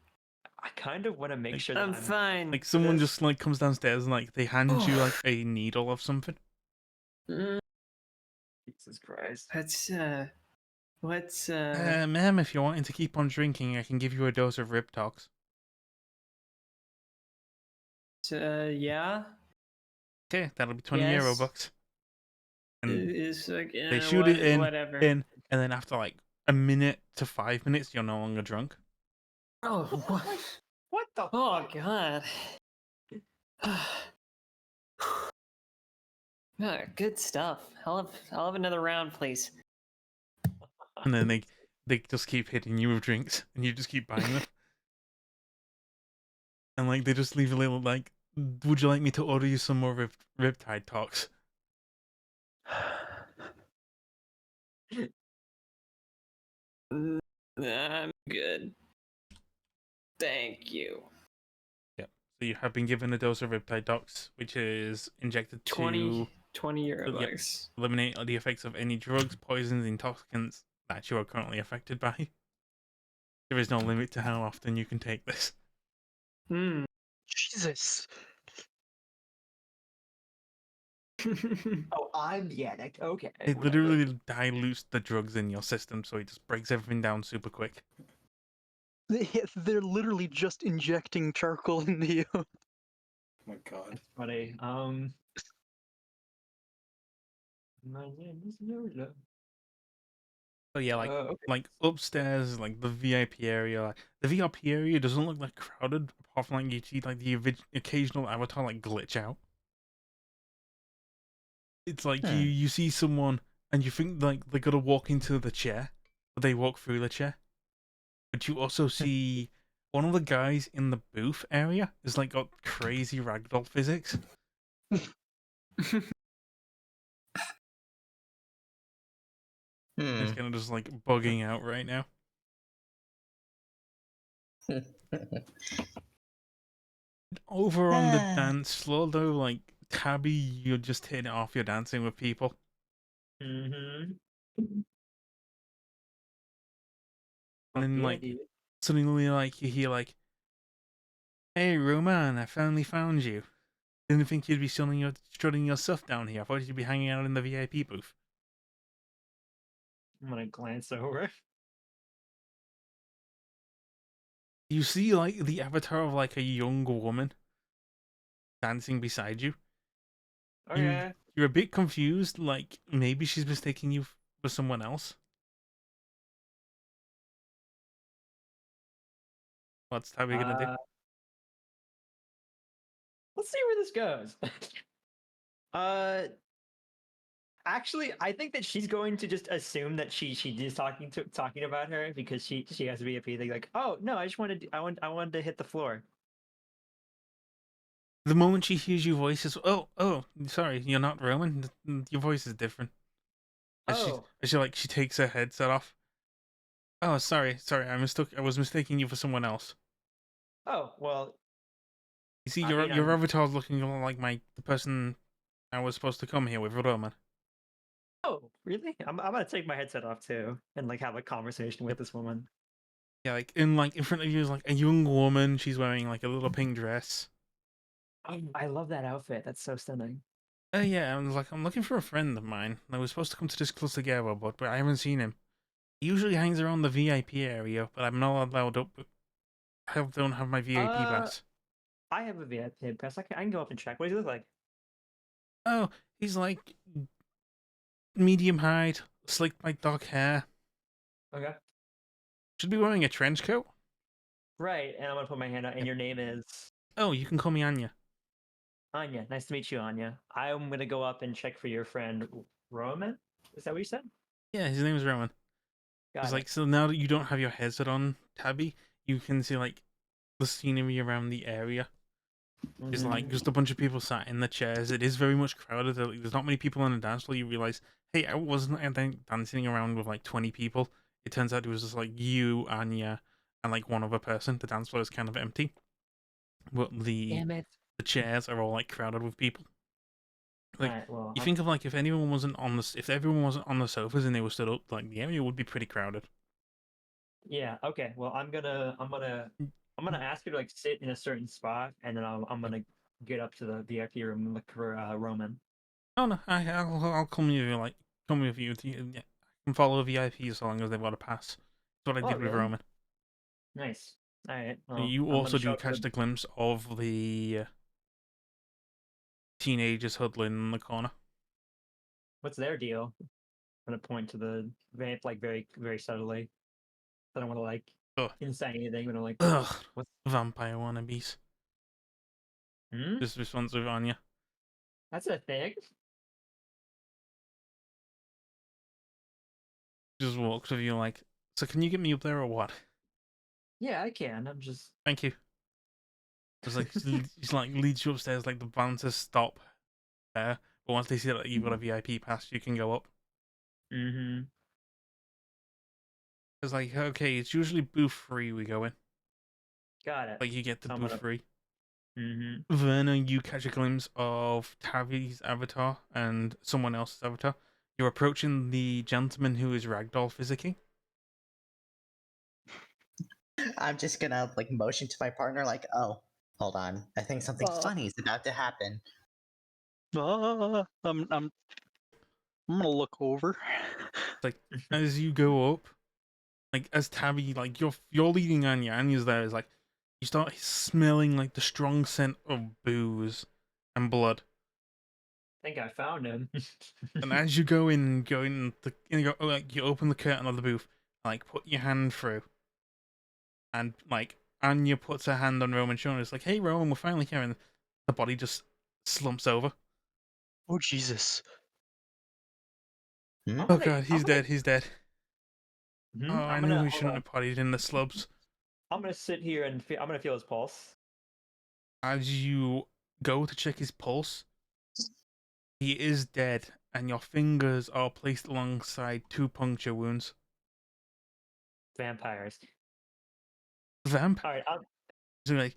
I kind of want to make sure that I'm fine. Like someone this. just like comes downstairs and like they hand you like a needle of something. Jesus Christ. What's Ma'am, if you're wanting to keep on drinking, I can give you a dose of rib talks. yeah. Okay, that'll be 20 euro Yes. bucks. And It's like, they shoot it in, whatever. and then after like a minute to 5 minutes, you're no longer drunk. Oh, what? What the? Oh god. Good stuff. I'll have another round, please. And then they just keep hitting you with drinks, and you just keep buying them. And like they just leave a little like, would you like me to order you some more riptide talks? I'm good. Thank you. Yep. So you have been given a dose of riptide talks, which is injected to 20 euro Yep. bucks. eliminate the effects of any drugs, poisons, intoxicants that you are currently affected by. There is no limit to how often you can take this. Hmm. Jesus. Oh, I'm the addict. Okay. It whatever. literally dilutes the drugs in your system, so it just breaks everything down super quick. They're literally just injecting charcoal into you. Oh my god. Funny. My name is Lola. So yeah, Okay. like upstairs, like the VIP area, like, the VIP area doesn't look like crowded, apart from like you see like the occasional avatar like glitch out. It's like you see someone and you think like they're gonna walk into the chair, but they walk through the chair. But you also see one of the guys in the booth area is like got crazy ragdoll physics. It's kind of just like bugging out right now. Over on the dance floor though, like Tabby, you're just hitting it off. You're dancing with people. Mm-hmm. And then like suddenly like you hear like, "Hey Roman, I finally found you. Didn't think you'd be strutting your stuff down here. I thought you'd be hanging out in the VIP booth." I'm gonna glance over. You see like the avatar of like a young woman dancing beside you. Okay. You're a bit confused, like maybe she's mistaking you for someone else. What's Tabby gonna do? Let's see where this goes. Actually, I think that she's going to just assume that she is talking about her because she has to be a thing like, oh no, I wanted to hit the floor. The moment she hears your voice, is oh, sorry, you're not Roman. Your voice is different. And Oh, she takes her headset off. Oh, sorry, I was mistaking you for someone else. oh, well, You see, I your mean, your I'm. avatar's looking like the person I was supposed to come here with, Roman. Oh, really? I'm gonna take my headset off too and like have a conversation with this woman. Yeah, in front of you is like a young woman. She's wearing like a little pink dress. I love that outfit. That's so stunning. Yeah, I'm looking for a friend of mine. I was supposed to come to this club together, but I haven't seen him. He usually hangs around the VIP area, but I'm not allowed up. Don't have my VIP Uh, pass. I have a VIP pass. I can go up and check. What does he look like? Oh, he's like medium height, slicked like dark hair. Okay. Should be wearing a trench coat. Right, and I'm gonna put my hand out, and your name is Oh, you can call me Anya. Anya. Nice to meet you, Anya. I'm gonna go up and check for your friend Roman. Is that what you said? Yeah, his name is Rowan. Got It's it. like, so now that you don't have your headset on, Tabby, you can see like the scenery around the area. It's like Mhm. just a bunch of people sat in the chairs. It is very much crowded. There's not many people on the dance floor. You realize, hey, I wasn't dancing around with like 20 people. It turns out it was just like you, Anya, and like one other person. The dance floor is kind of empty, but Damn it. the chairs are all like crowded with people. Like, Alright, well, you think of like if anyone wasn't on the if everyone wasn't on the sofas and they were stood up, like the area would be pretty crowded. yeah, okay. Well, I'm gonna ask you to like sit in a certain spot, and then I'm gonna get up to the VIP room and look for Roman. Oh no, I'll come with you. Like, come with you. Yeah, I can follow VIP as long as they've got a pass. That's what I Oh, did with really? Roman. Nice. All right. Well, You I'm also gonna show do up to catch the. the glimpse of the teenagers huddling in the corner. What's their deal? I'm gonna point to the vamp like very very subtly. I don't want to like Ugh, didn't say anything, but I'm like, ugh, what's vampire wannabes. hmm? Just responds with Anya. That's a thing. Just walks with you like, so can you get me up there or what? Yeah, I can. I'm just. Thank you. It's like he's like leads you upstairs like the bouncers stop there, but once they see that you've got a VIP pass, you can go up. Mm-hmm. It's like, okay, it's usually booth 3 we go in. Got it. Like, you get to So I'm booth gonna. 3. Mm-hmm. Then you catch a glimpse of Tavi's avatar and someone else's avatar. You're approaching the gentleman who is ragdoll physicking. I'm just gonna like motion to my partner, like, oh, hold on, I think something Uh. funny is about to happen. I'm gonna look over. Like, as you go up, like, as Tavi, like, you're leading Anya. Anya's there. Is like, you start smelling, like, the strong scent of booze and blood. I think I found him. And as you go in, like, you open the curtain of the booth, like, put your hand through. And, like, Anya puts her hand on Roman's shoulder. It's like, hey, Roman, we're finally here. And the body just slumps over. Oh Jesus! Hmm? Oh, God, he's dead. Mhm. Oh, I I'm knew gonna we hold shouldn't on. have partied in the slubs. I'm gonna sit here and I'm gonna feel his pulse. As you go to check his pulse, he is dead, and your fingers are placed alongside 2 puncture wounds. Vampires. Vamp? All right. So, like,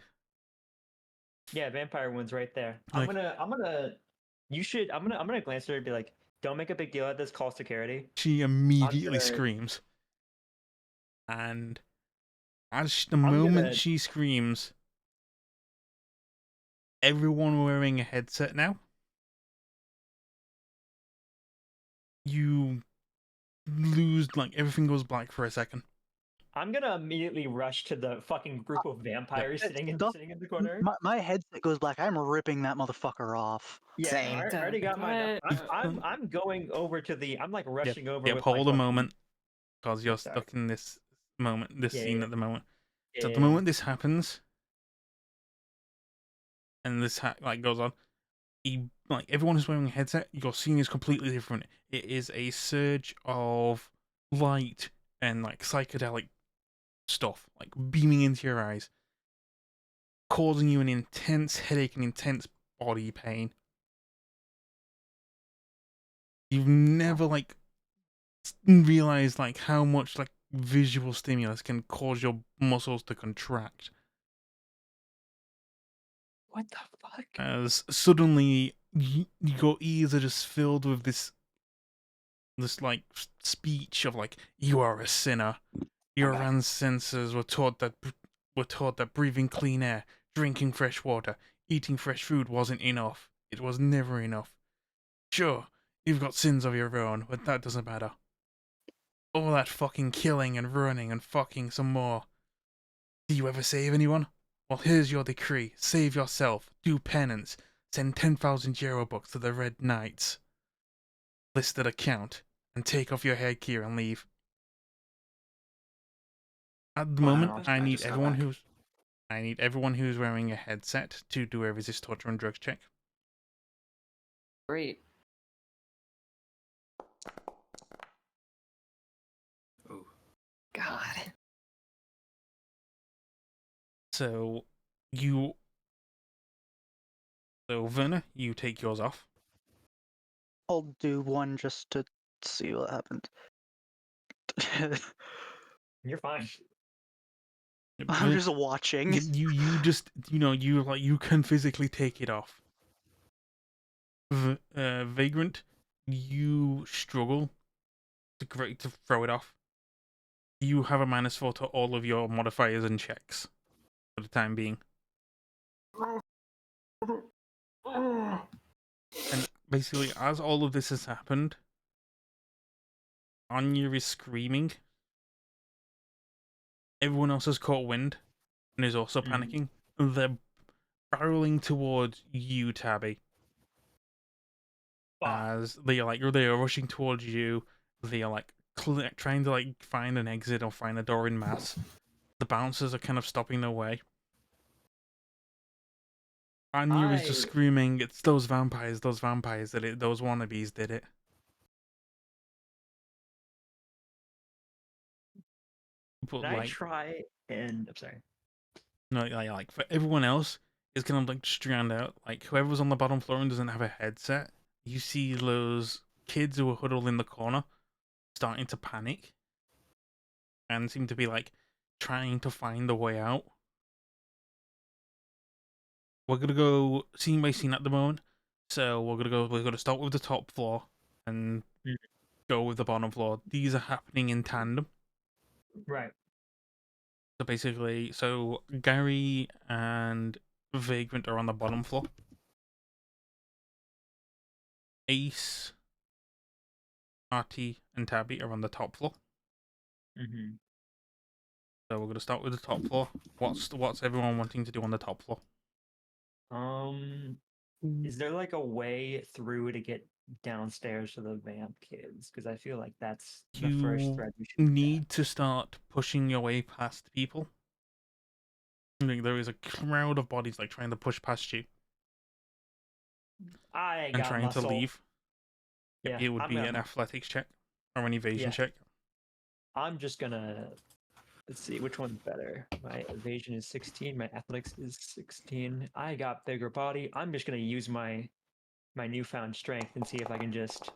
Yeah, vampire wounds right there. Like- I'm gonna. You should. I'm gonna glance at her and be like, "Don't make a big deal out of this. Call security." she immediately gonna- screams. And the I'm moment gonna. she screams, everyone wearing a headset now, you lose, like, everything goes black for a second. I'm gonna immediately rush to the fucking group of vampires sitting in the corner. My headset goes black. I'm ripping that motherfucker off. Yeah, Same. I already got mine. What? I'm going over to the. I'm like rushing over. Yep, with my hold a fucking- moment, because you're Sorry. stuck in this moment, this Yeah, scene yeah. at the moment. So at Yeah. the moment this happens, and this like goes on, like everyone is wearing a headset. Your scene is completely different. It is a surge of light and like psychedelic stuff, like beaming into your eyes. causing you an intense headache and intense body pain. You've never like realized like how much like visual stimulus can cause your muscles to contract. What the fuck? As suddenly your ears are just filled with this like speech of like, you are a sinner. Your ancestors were taught that breathing clean air, drinking fresh water, eating fresh food wasn't enough. It was never enough. Sure, you've got sins of your own, but that doesn't matter. All that fucking killing and running and fucking some more. Do you ever save anyone? Well, here's your decree. Save yourself. Do penance. Send 10,000 euro bucks to the Red Knights. Listed account. And take off your headgear and leave. At the Wow, moment, I need just got everyone who's wearing a headset to do a resist torture and drugs check. Great. Oh. God. So Werner, you take yours off. I'll do one just to see what happened. You're fine. I'm just watching. You just you can physically take it off. Vagrant, you struggle to throw it off. You have a -4 to all of your modifiers and checks for the time being. And basically, as all of this has happened, Anya is screaming. Everyone else has caught wind and is also panicking. They're barreling towards you, Tabby. As they are rushing towards you. They are like trying to like find an exit or find a door in mass. The bouncers are kind of stopping their way. Anya is just screaming, "It's those vampires those wannabes did it." But Can I like, try and I'm sorry. no, like for everyone else, it's kind of like strand out. Like whoever's on the bottom floor and doesn't have a headset, you see those kids who are huddled in the corner starting to panic and seem to be like trying to find a way out. We're gonna go scene by scene at the moment. So we're gonna start with the top floor and go with the bottom floor. These are happening in tandem. Right. So basically, Gary and Vagrant are on the bottom floor. Ace, Artie, and Tabby are on the top floor. Mm-hmm. So we're gonna start with the top floor. What's everyone wanting to do on the top floor? Is there like a way through to get downstairs to the vamp kids? Because I feel like that's the first You thread we should need to start pushing your way past people. Like, there is a crowd of bodies like trying to push past you I and got trying muscle. to leave. Yeah, It would I'm be gonna- an athletics check or an evasion Yeah. check. I'm just gonna let's see which one's better. My evasion is 16. My athletics is 16. I got bigger body. I'm just gonna use my newfound strength and see if I can just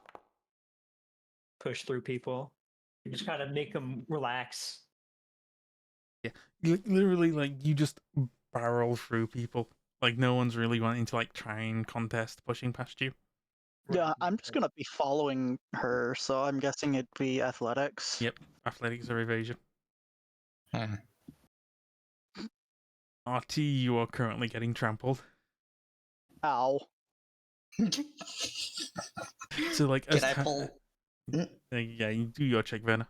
push through people and just kind of make them relax. Yeah, literally, like you just barrel through people. Like no one's really wanting to like try and contest pushing past you. Yeah, I'm just gonna be following her, so I'm guessing it'd be athletics. Yep, athletics or evasion. Hmm. RT, you are currently getting trampled. Ow. So like, Can I pull? yeah, you do your check, Venna.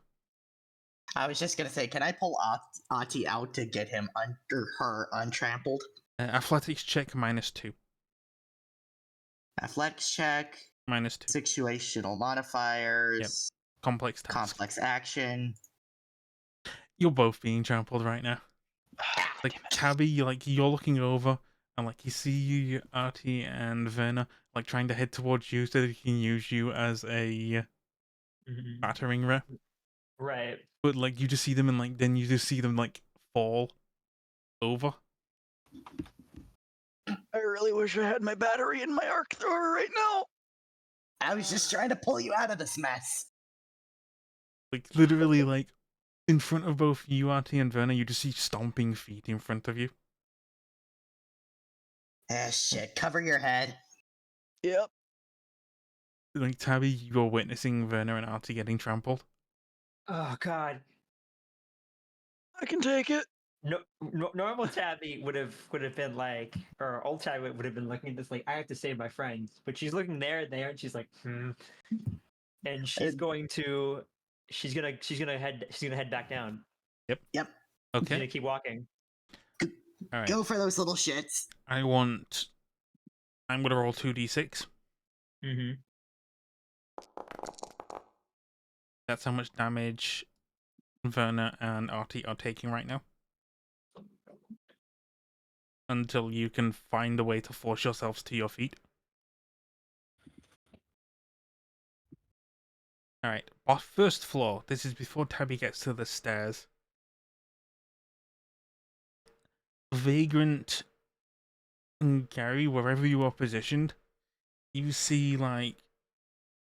I was just gonna say, can I pull Ati out to get him under her untrampled? Athletics check -2. Athletics check, -2. situational modifiers, Complex task. complex action. You're both being trampled right now. Like Tabby, you're looking over and like you see Artie and Verna like trying to head towards you so they can use you as a battering ram. Right. But like you just see them and like then you just see them like fall over. I really wish I had my battery in my arc thrower right now. I was just trying to pull you out of this mess. Like literally, like in front of both you, Artie, and Verna, you just see stomping feet in front of you. Ah, shit. Cover your head. Yep. Like Tabby, you're witnessing Verna and Artie getting trampled. Oh God. I can take it. Normal Tabby would have been like, or old Tabby would have been looking at this like, I have to save my friends, but she's looking there, and she's like, and she's gonna head back down. Yep. She's Okay. gonna keep walking. All right. Go for those little shits. I'm gonna roll 2d6. Mm-hmm. That's how much damage Verna and Artie are taking right now. Until you can find a way to force yourselves to your feet. Alright, first floor. This is before Tabby gets to the stairs. Vagrant and Gary, wherever you are positioned, you see like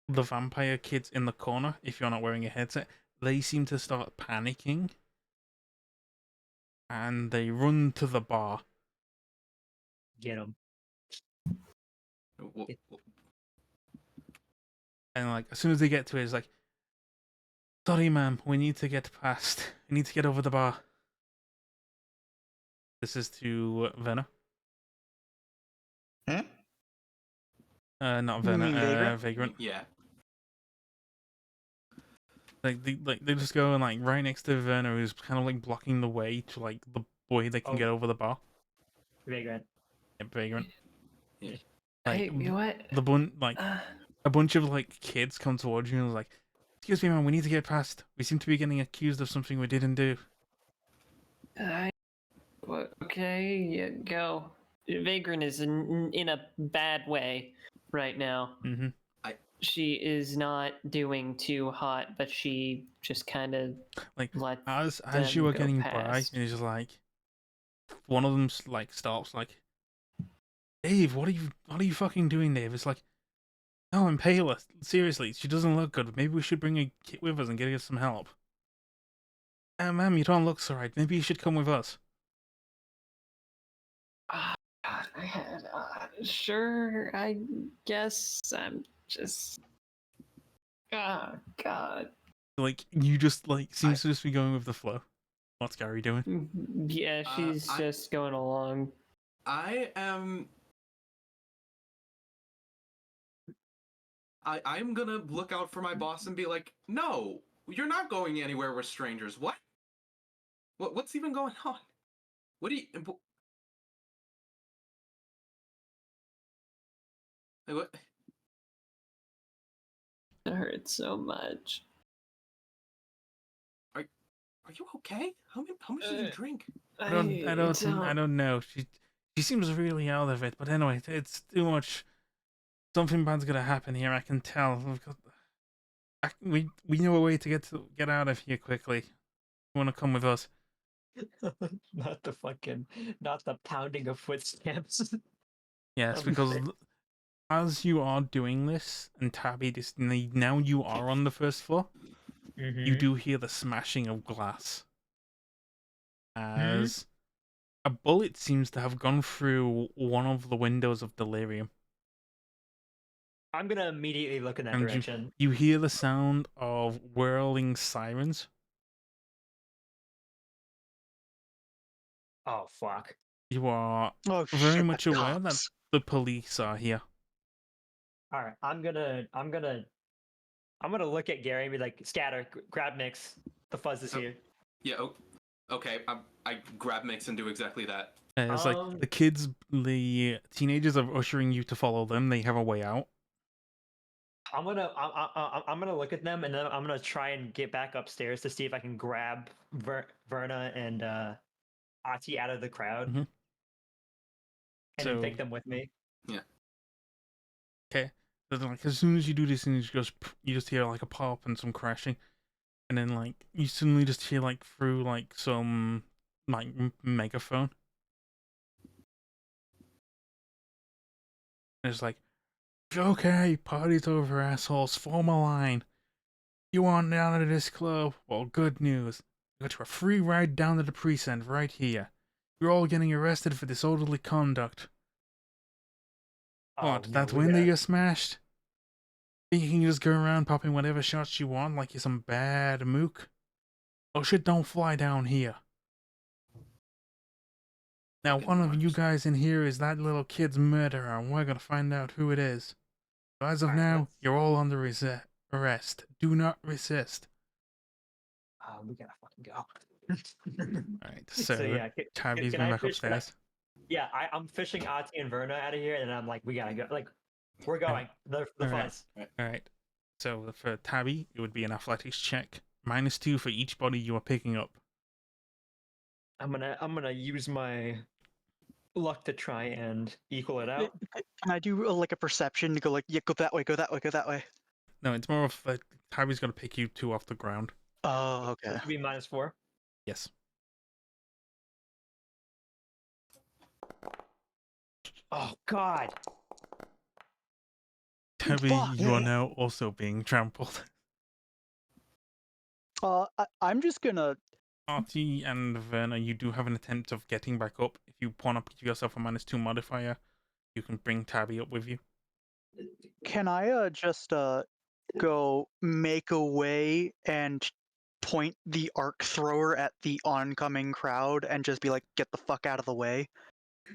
the vampire kids in the corner, if you're not wearing a headset. They seem to start panicking. And they run to the bar. Get him. And like as soon as they get to it, it's like, sorry ma'am, we need to get past. We need to get over the bar. This is to Venna. Hmm? Not You Venna, mean Vagrant? Vagrant. Yeah. Like they just go and like right next to Verna, who's kind of like blocking the way to like the way they can get over the bar. Vagrant. Yeah, Vagrant. Yeah. Like Hey, what? A bunch of like kids come towards you and is like, "Excuse me, man, we need to get past. We seem to be getting accused of something we didn't do." Okay, yeah, go. Vagrant is in a bad way right now. Mm-hmm. She is not doing too hot, but she just kind of Like let as them you are go getting by, past. and it's just like one of them like stops, like, "Dave, what are you fucking doing, Dave?" It's like, "No, I'm Paler. Seriously, she doesn't look good. Maybe we should bring a kid with us and get her some help." Ma'am, you don't look so right. Maybe you should come with us." Sure, I guess I'm just. Oh, God. Like you just like seems to just be going with the flow. What's Gary doing? Yeah, she's just going along. I'm gonna look out for my boss and be like, no, you're not going anywhere with strangers. What's even going on? What do you? What? It hurts so much. Are you okay? How much did you drink? I don't know. She seems really out of it. But anyway, it's too much. Something bad's gonna happen here. I can tell. We know a way to get out of here quickly. You wanna come with us? not the pounding of footsteps. Yes, because as you are doing this, and Tabby, now you are on the first floor. You do hear the smashing of glass as a bullet seems to have gone through one of the windows of Delirium. I'm gonna immediately look in that And direction. you hear the sound of whirling sirens. Oh fuck! You are Oh, very shit, much the aware that cops. the police are here. All right, I'm gonna look at Gary and be like, "Scatter, grab mix. The fuzz is here." Yeah. Okay. I grab Mix and do exactly that. It's like the teenagers are ushering you to follow them. They have a way out. I'm gonna look at them and then I'm gonna try and get back upstairs to see if I can grab Verna and Ati out of the crowd and then take them with me. Yeah. Okay. So then, like as soon as you do this, and you just hear like a pop and some crashing, and then like you suddenly just hear like through like some like megaphone. And it's like, okay, party's over, assholes. Form a line. You want down to this club? Well, good news. I got you a free ride down to the precinct right here. You're all getting arrested for disorderly conduct. What, no, that we window gotta- you smashed? Think you can just go around popping whatever shots you want like you're some bad mook? Oh shit, don't fly down here. Now, Fucking one of you monsters. guys in here is that little kid's murderer, and we're gonna find out who it is. So as of Alright, now, let's- you're all under arrest. Do not resist. We gotta fucking go. Alright, so, yeah, Tabby's can going I back fish- can I- upstairs. Yeah, I'm fishing Ati and Verna out of here, and I'm like, we gotta go. Like, we're going. The Alright. fuzz. Alright, so for Tabby, it would be an athletics check. -2 for each body you are picking up. I'm gonna use my luck to try and equal it out. Can I do like a perception to go like, yeah, go that way, go that way, go that way? No, it's more of like Tabby's gonna pick you 2 off the ground. Oh, okay. It should be -4. Yes. Oh God. Tabby, Fuck. you are now also being trampled. I'm just gonna. Artie and Verna, you do have an attempt of getting back up. If you want to give yourself a -2 modifier, you can bring Tabby up with you. Can I just go make a way and point the arc thrower at the oncoming crowd and just be like, get the fuck out of the way?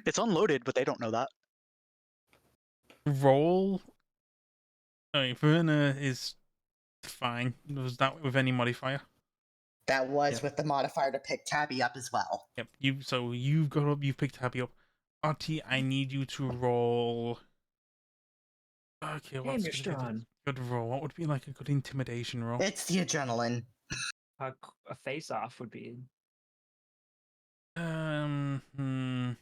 It's unloaded, but they don't know that. Roll. Verna is fine. Was that with any modifier? That was Yeah. with the modifier to pick Tabby up as well. Yep. You've got up. You've picked Tabby up. Artie, I need you to roll. Okay, Damn, what's you're gonna be strong. the good roll? What would be like a good intimidation roll? It's the adrenaline. A face off would be Hmm.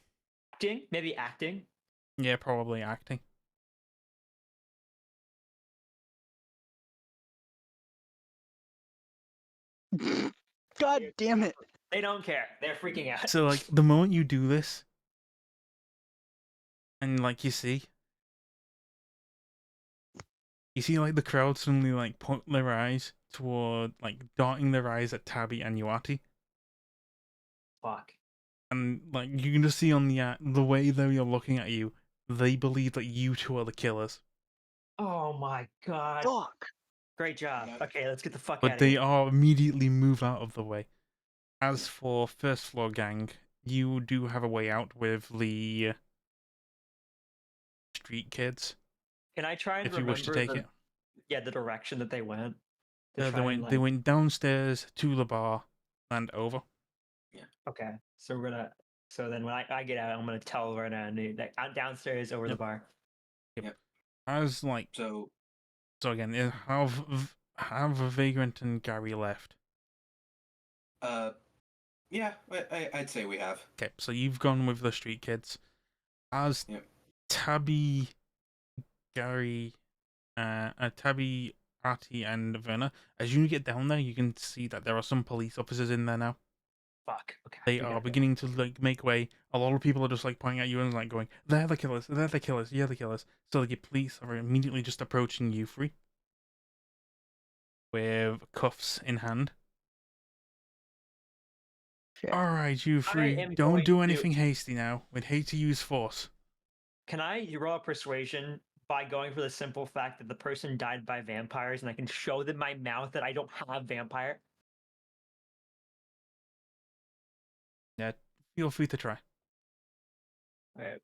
acting. Maybe acting. Yeah, probably acting. God damn it. They don't care. They're freaking out. So like the moment you do this, and like you see like the crowd suddenly like point their eyes toward like darting their eyes at Tabby and Yuati, Fuck. and like you can just see on the way they're looking at you, they believe that you two are the killers, Oh my God. Fuck. Great job. Okay, let's get the fuck out but of they here. are immediately move out of the way. As for first floor gang, you do have a way out with the street kids Can I try and if you wish to take remember it. Yeah, the direction that they went. To They try and, they like- went downstairs to the bar and over. Okay, so we're gonna. So then when I get out, I'm gonna tell Verna and like I'm downstairs over the Yep. bar. As like So so again, have Vagrant and Gary left. yeah, I'd say we have. Okay, so you've gone with the street kids. As Yep. Tabby, Gary, Tabby, Artie, and Verna, as you get down there, you can see that there are some police officers in there now. Fuck. Okay. They we gotta are go. beginning to like make way. A lot of people are just like pointing at you and like going, "They're the killers! They're the killers! You're the killers!" So the police are immediately just approaching you three with cuffs in hand. Okay. All right, you I three, am don't going do to- anything hasty now. We'd hate to use force. Can I roll a persuasion by going for the simple fact that the person died by vampires, and I can show them my mouth that I don't have vampire? Yeah, feel free to try. Alright.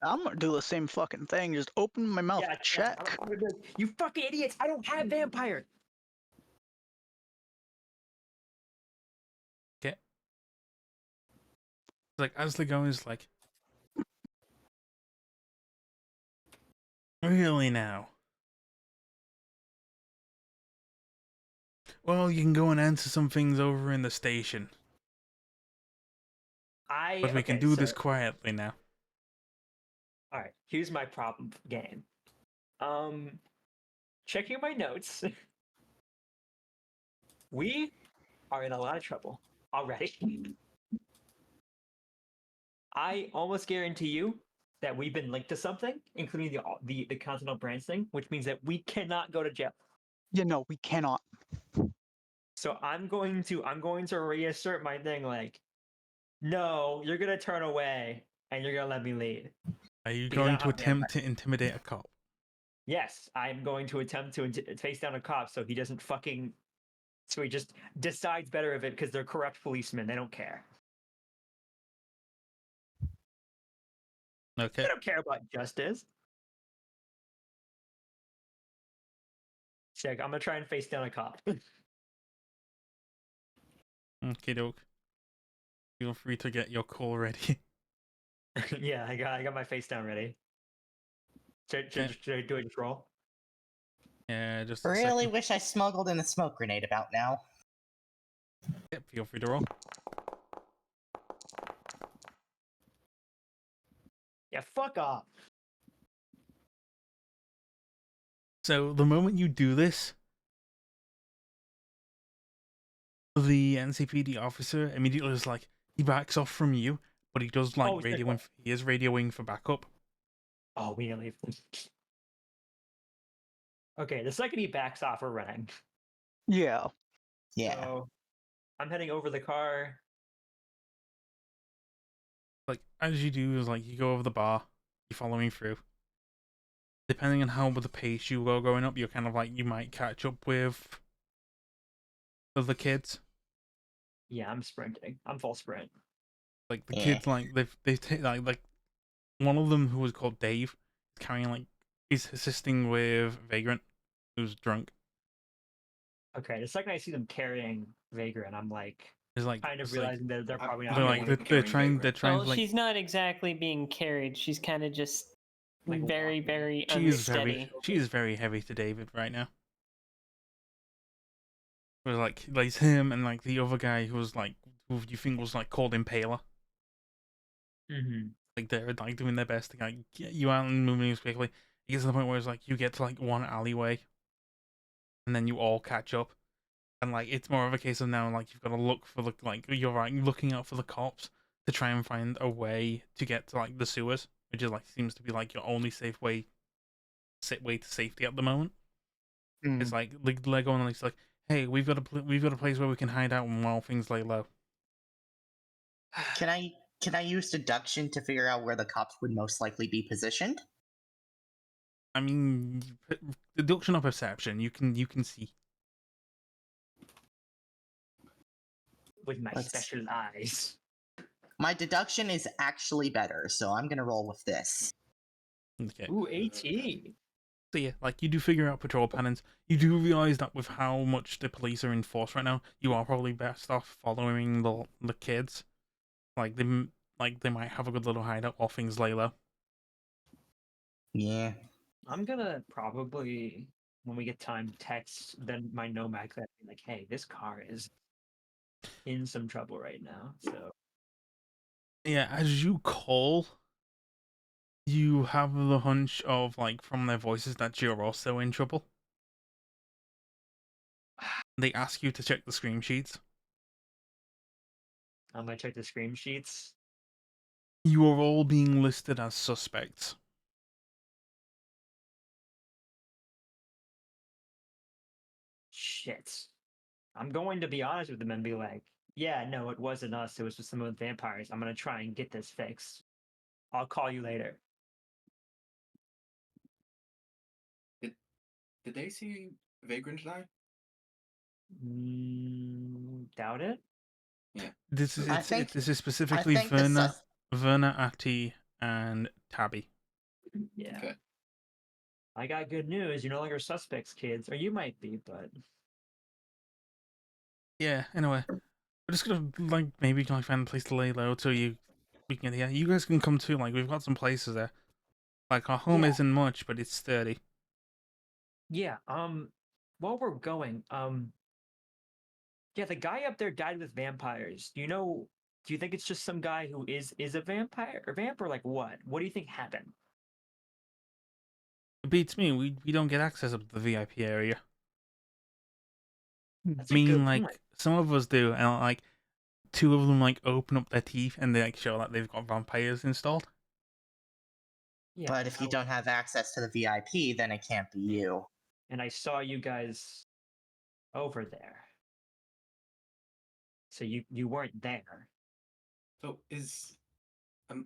I'm gonna do the same fucking thing. Just open my mouth, Yeah, check. I'm gonna be like, you fucking idiots! I don't have vampire. Like as they're going, it's like, really now? Well, you can go and answer some things over in the station, but we can do this quietly now. All right, here's my problem game. Checking my notes. We are in a lot of trouble already. I almost guarantee you that we've been linked to something, including the Continental Branch thing, which means that we cannot go to jail. Yeah, no, we cannot. So I'm going to reassert my thing like, no, you're gonna turn away and you're gonna let me lead. Are you Because I going don't to have the attempt to intimidate a cop? Yes, I'm going to attempt to face down a cop so he doesn't fucking. So he just decides better of it because they're corrupt policemen. They don't care. Okay. They don't care about justice. Check. I'm gonna try and face down a cop. Okay, doke. Feel free to get your call ready. Yeah, I got my face down ready. Should I do it? Just roll. Yeah, just a Really second. wish I smuggled in a smoke grenade about now. Yep, feel free to roll. Yeah, fuck off. So the moment you do this, the NCPD officer immediately is like, he backs off from you, but he does like Oh, shit. he is radioing for backup. Oh, we need to leave. Okay, the second he backs off, we're running. Yeah. Yeah. So I'm heading over the car. Like, as you do is like, you go over the bar, you're following through. Depending on how with the pace you go going up, you're kind of like, you might catch up with other kids. Yeah, I'm sprinting. I'm full sprint. Like the Yeah. kids, like they take like one of them who was called Dave, is carrying like he's assisting with Vagrant, who's drunk. Okay, the second I see them carrying Vagrant, I'm like He's like kind of it's like- realizing that they're probably not. they're I'm like the one carrying they're Vagrant. trying Well, to like she's not exactly being carried. She's kind of just Like very, walking. very she is unsteady. very heavy to David right now. It was like it's him and like the other guy who was like who you think was like called Impaler. Mm-hmm. Like they're like doing their best to like get you out and moving as quickly. It gets to the point where it's like you get to like one alleyway, and then you all catch up, and like it's more of a case of now like you've got to look for the like you're right looking out for the cops to try and find a way to get to like the sewers, which is like seems to be like your only safe way to safety at the moment. Mm. It's like Lego and it's like, hey, we've got a place where we can hide out while things lay low. Can I use deduction to figure out where the cops would most likely be positioned? I mean, deduction or perception, you can see. With my Let's- special eyes. My deduction is actually better, so I'm gonna roll with this. Okay. Ooh, 18. So yeah, like you do figure out patrol patterns. You do realize that with how much the police are in force right now, you are probably best off following the kids. Like they might have a good little hideout while things lay low. Yeah. I'm gonna probably, when we get time, text then my Nomad class, be like, hey, this car is in some trouble right now. So Yeah, as you call, you have the hunch of like from their voices that you're also in trouble. They ask you to check the scream sheets. I'm gonna check the scream sheets. You are all being listed as suspects. Shit. I'm going to be honest with them and be like, yeah, no, it wasn't us. It was just some of the vampires. I'm gonna try and get this fixed. I'll call you later. Did they see Vagrant die? Doubt it. This is specifically think the Verna, Ati, and Tabby. Yeah. Okay. I got good news. You're no longer suspects, kids. Or you might be, but Yeah. Anyway, we're just gonna like maybe like find a place to lay low till we can. Yeah, you guys can come too. Like we've got some places there. Like our home Yeah. isn't much, but it's sturdy. yeah. While we're going, yeah, the guy up there died with vampires. Do you think it's just some guy who is a vampire or vamp or like what? What do you think happened? It beats me. We don't get access up to the VIP area. That's I a good mean, like point. some of us do, and like two of them like open up their teeth and they like show that they've got vampires installed. Yeah, But if you don't have access to the VIP, then it can't be you. and I saw you guys over there. So you weren't there. So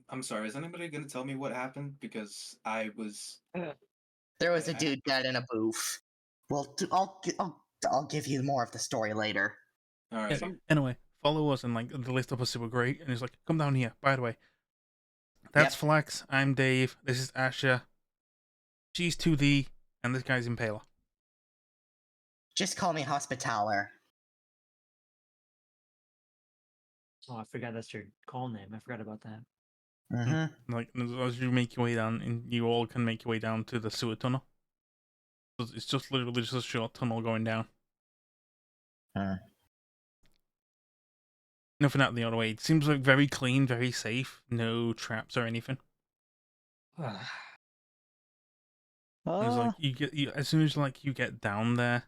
I'm sorry. Is anybody gonna tell me what happened? Because I was. There was a I- dude dead in a booth. Well, I'll give you more of the story later. All Yeah, right. anyway, follow us, and like the list up was super great. And he's like, "Come down here." By the way, that's Yep. Flax. I'm Dave. This is Asher. She's 2D, and this guy's Impaler. Just call me Hospitaler. Oh, I forgot that's your call name. I forgot about that. Mm-hmm. Like as you make your way down, and you all can make your way down to the sewer tunnel. It's just literally just a short tunnel going down. Nothing out the other way. It seems like very clean, very safe. No traps or anything. And it's like as soon as like you get down there,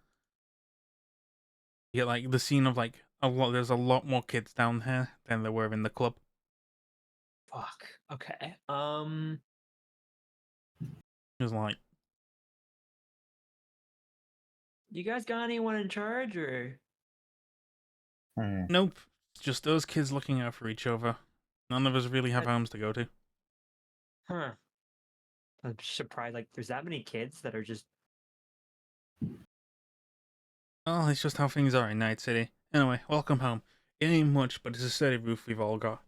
you get like the scene of like a lot. There's a lot more kids down here than there were in the club. Fuck. Okay. It's like, You guys got anyone in charge or? nope, it's just those kids looking out for each other. None of us really have homes to go to. Huh. I'm surprised. Like, there's that many kids that are just. Oh, it's just how things are in Night City. Anyway, welcome home. It ain't much, but it's a steady roof we've all got.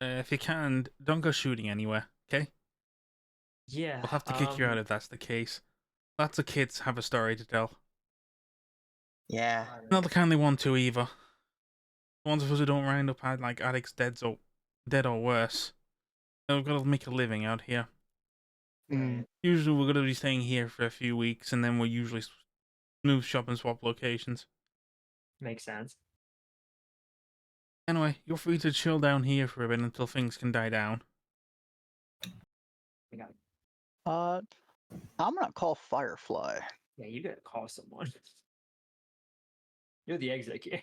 If you can, don't go shooting anywhere, okay? Yeah. We'll have to kick you out if that's the case. Lots of kids have a story to tell. Yeah. Not the kind they want to either. The ones of us who don't wind up like addicts, dead or worse. So we've got to make a living out here. Mm. Usually we're going to be staying here for a few weeks, and then we'll usually move shop and swap locations. Makes sense. Anyway, you're free to chill down here for a bit until things can die down. I got. I'm gonna call Firefly. Yeah, you gotta call someone. You're the exec here.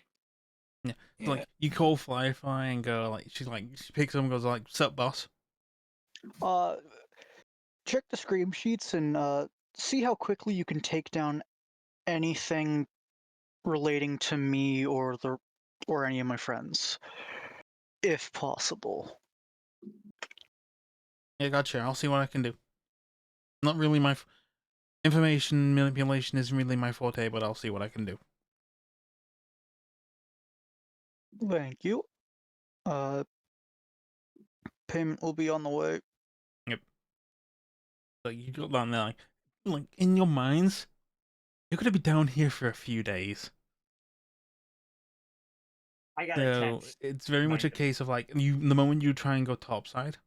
Yeah. Yeah. Like, you call Firefly and go, like, she picks up and goes, like, sup, boss? Check the scream sheets and see how quickly you can take down anything relating to me or any of my friends, if possible. Yeah, gotcha. I'll see what I can do. Not really my... Information manipulation isn't really my forte, but I'll see what I can do. Thank you. Payment will be on the way. Like, you got that there, like, in your minds, you're going to be down here for a few days. I got a So, text. it's very much a Mind. case of, like, the moment you try and go topside,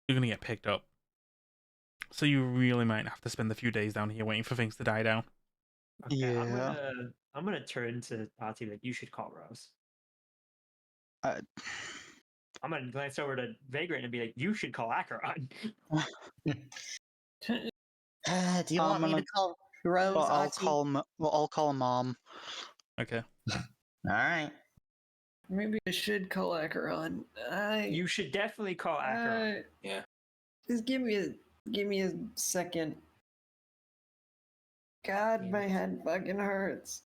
you're going to get picked up. So you really might have to spend a few days down here waiting for things to die down. Okay, Yeah. I'm gonna turn to Tati like you should call Rose. I- I'm gonna glance over to Vagrant and be like, you should call Acheron. Do you I'm want me to gonna- call Rose? Well, Ati? I'll call Mom. Okay. All right. Maybe I should call Acheron. You should definitely call Acheron. Yeah. Just give me a second. God, my head fucking hurts.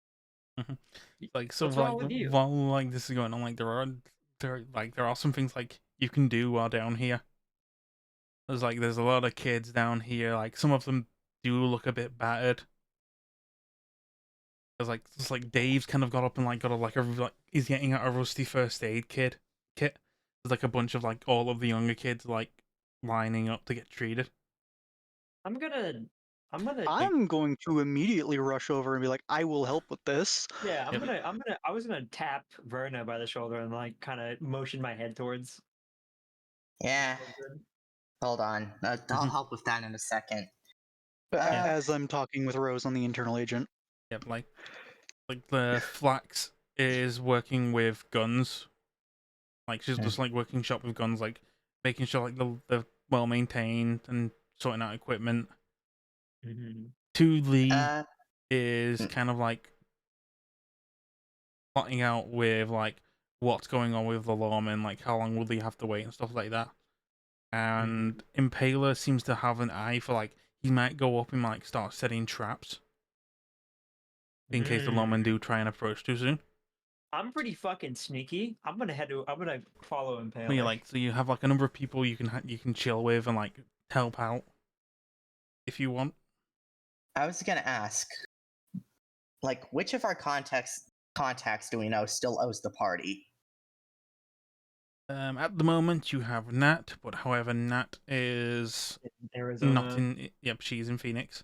Like, so What's like wrong with you? while like this is going on, like there are some things like you can do while down here. There's a lot of kids down here, like some of them do look a bit battered. It's like Dave's kind of got up and like got a he's getting out a rusty first aid kit. There's like a bunch of like all of the younger kids like lining up to get treated. I'm gonna I'm going to immediately rush over and be like, I will help with this. yeah, Yep. I was gonna tap Verna by the shoulder and like kind of motion my head towards. Yeah. Hold on. I'll help with that in a second. As I'm talking with Rose on the internal agent. Yep, like the Flax is working with guns. Like she's just like working shop with guns, like making sure like they're well maintained and sorting out equipment. Mm-hmm. 2D is kind of like plotting out with like what's going on with the lawman, like how long will they have to wait and stuff like that. and Impaler seems to have an eye for like he might go up and like start setting traps in case the lawmen do try and approach too soon. I'm pretty fucking sneaky. I'm gonna follow Impaler. So, so you have like a number of people you can chill with and like help out if you want. I was gonna ask, like, which of our contacts do we know still owes the party? At the moment, you have Nat, but however, Nat is Arizona. not in. Yep, she's in Phoenix.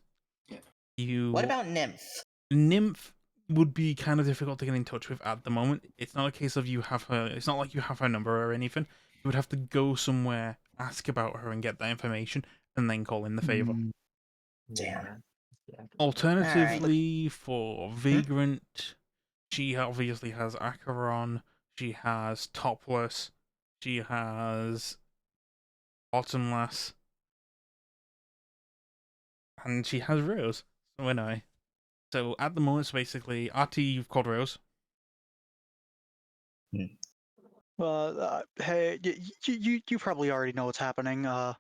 Yeah. What about Nymph? Nymph would be kind of difficult to get in touch with at the moment. It's not a case of you have her. It's not like you have her number or anything. You would have to go somewhere, ask about her, and get that information, and then call in the favor. Damn. Alternatively, for Vagrant, she obviously has Acheron. She has Topless. She has Autumn Lass. And she has Rose. So anyway. So at the moment, it's basically, RT, you've called Rose. Hey, you probably already know what's happening. Why?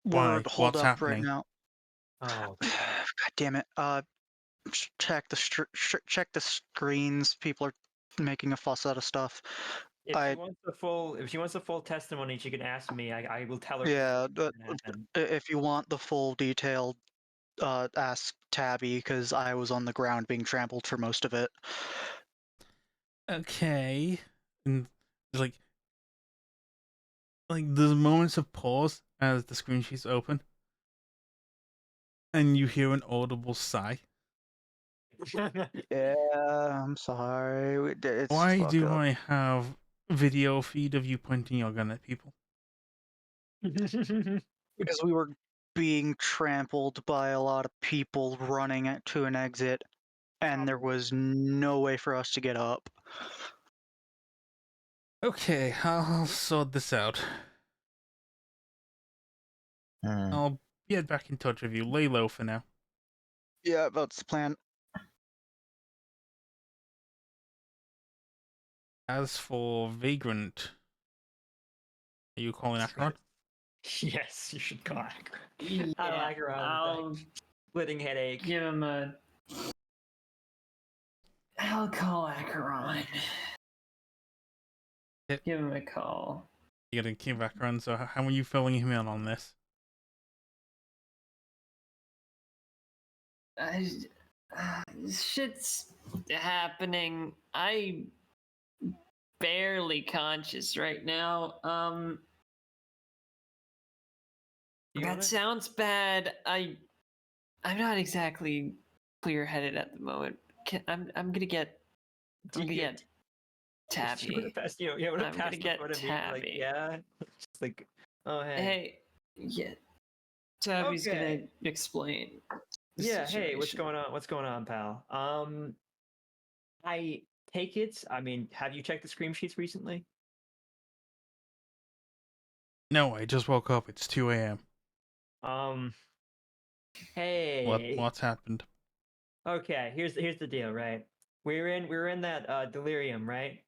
We're holed What's up happening? right now. Oh, God damn it. Check the screens. People are making a fuss out of stuff. if she wants the full testimony, she can ask me. I will tell her. Yeah, what happened. if you want the full detail, ask Tabby, because I was on the ground being trampled for most of it. Okay. And like there's moments of pause as the screen sheets open. And you hear an audible sigh. Yeah, I'm sorry. It's Why fucked do up. I have video feed of you pointing your gun at people? Because we were being trampled by a lot of people running to an exit, and there was no way for us to get up. Okay, I'll sort this out. I'll get back in touch with you. Lay low for now. Yeah, that's the plan. As for Vagrant, are you calling Acheron? Yes, you should call Acheron. Yeah, I like her on I'll splitting headache. give him a. I'll call Acheron. Yep. Give him a call. You gotta keep Acheron, so how are you filling him in on this? Shit's happening. I barely conscious right now. That sounds bad. I'm not exactly clear-headed at the moment. I'm gonna get Tabby. I'm gonna get Tabby. Like, yeah. It's like, oh hey. Hey, yeah. Tabby's gonna explain. Yeah, hey, what's going on? What's going on, pal? I take it. I mean, have you checked the scream sheets recently? No, I just woke up. It's 2 a.m. Hey. What's happened? Okay, here's the deal, right? We were in that delirium, right?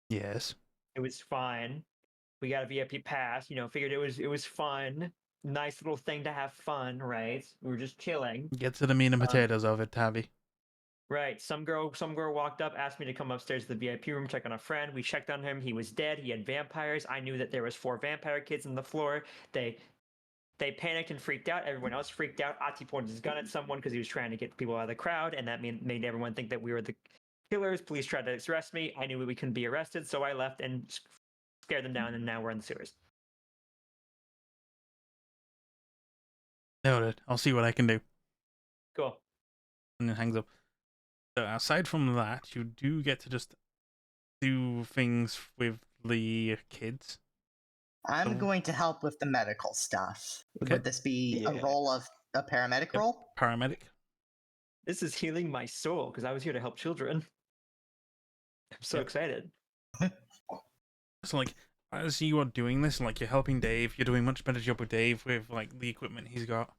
Yes. It was fine. We got a VIP pass, figured it was fun. Nice little thing to have fun, right? We were just chilling. Get to the meat and potatoes of it, Tabby. Right. Some girl walked up, asked me to come upstairs to the VIP room, check on a friend. We checked on him. He was dead. He had vampires. I knew that there was 4 vampire kids on the floor. They panicked and freaked out. Everyone else freaked out. Ati pointed his gun at someone because he was trying to get people out of the crowd, and that made everyone think that we were the killers. Police tried to arrest me. I knew we couldn't be arrested, so I left and scared them down, and now we're in the sewers. Noted. I'll see what I can do. Cool. And then hangs up. So aside from that, you do get to just do things with the kids. I'm going to help with the medical stuff. Okay. Would this be a role of a paramedic role? Paramedic. This is healing my soul because I was here to help children. I'm so excited. So as you are doing this, you're helping Dave, you're doing a much better job with Dave with the equipment he's got.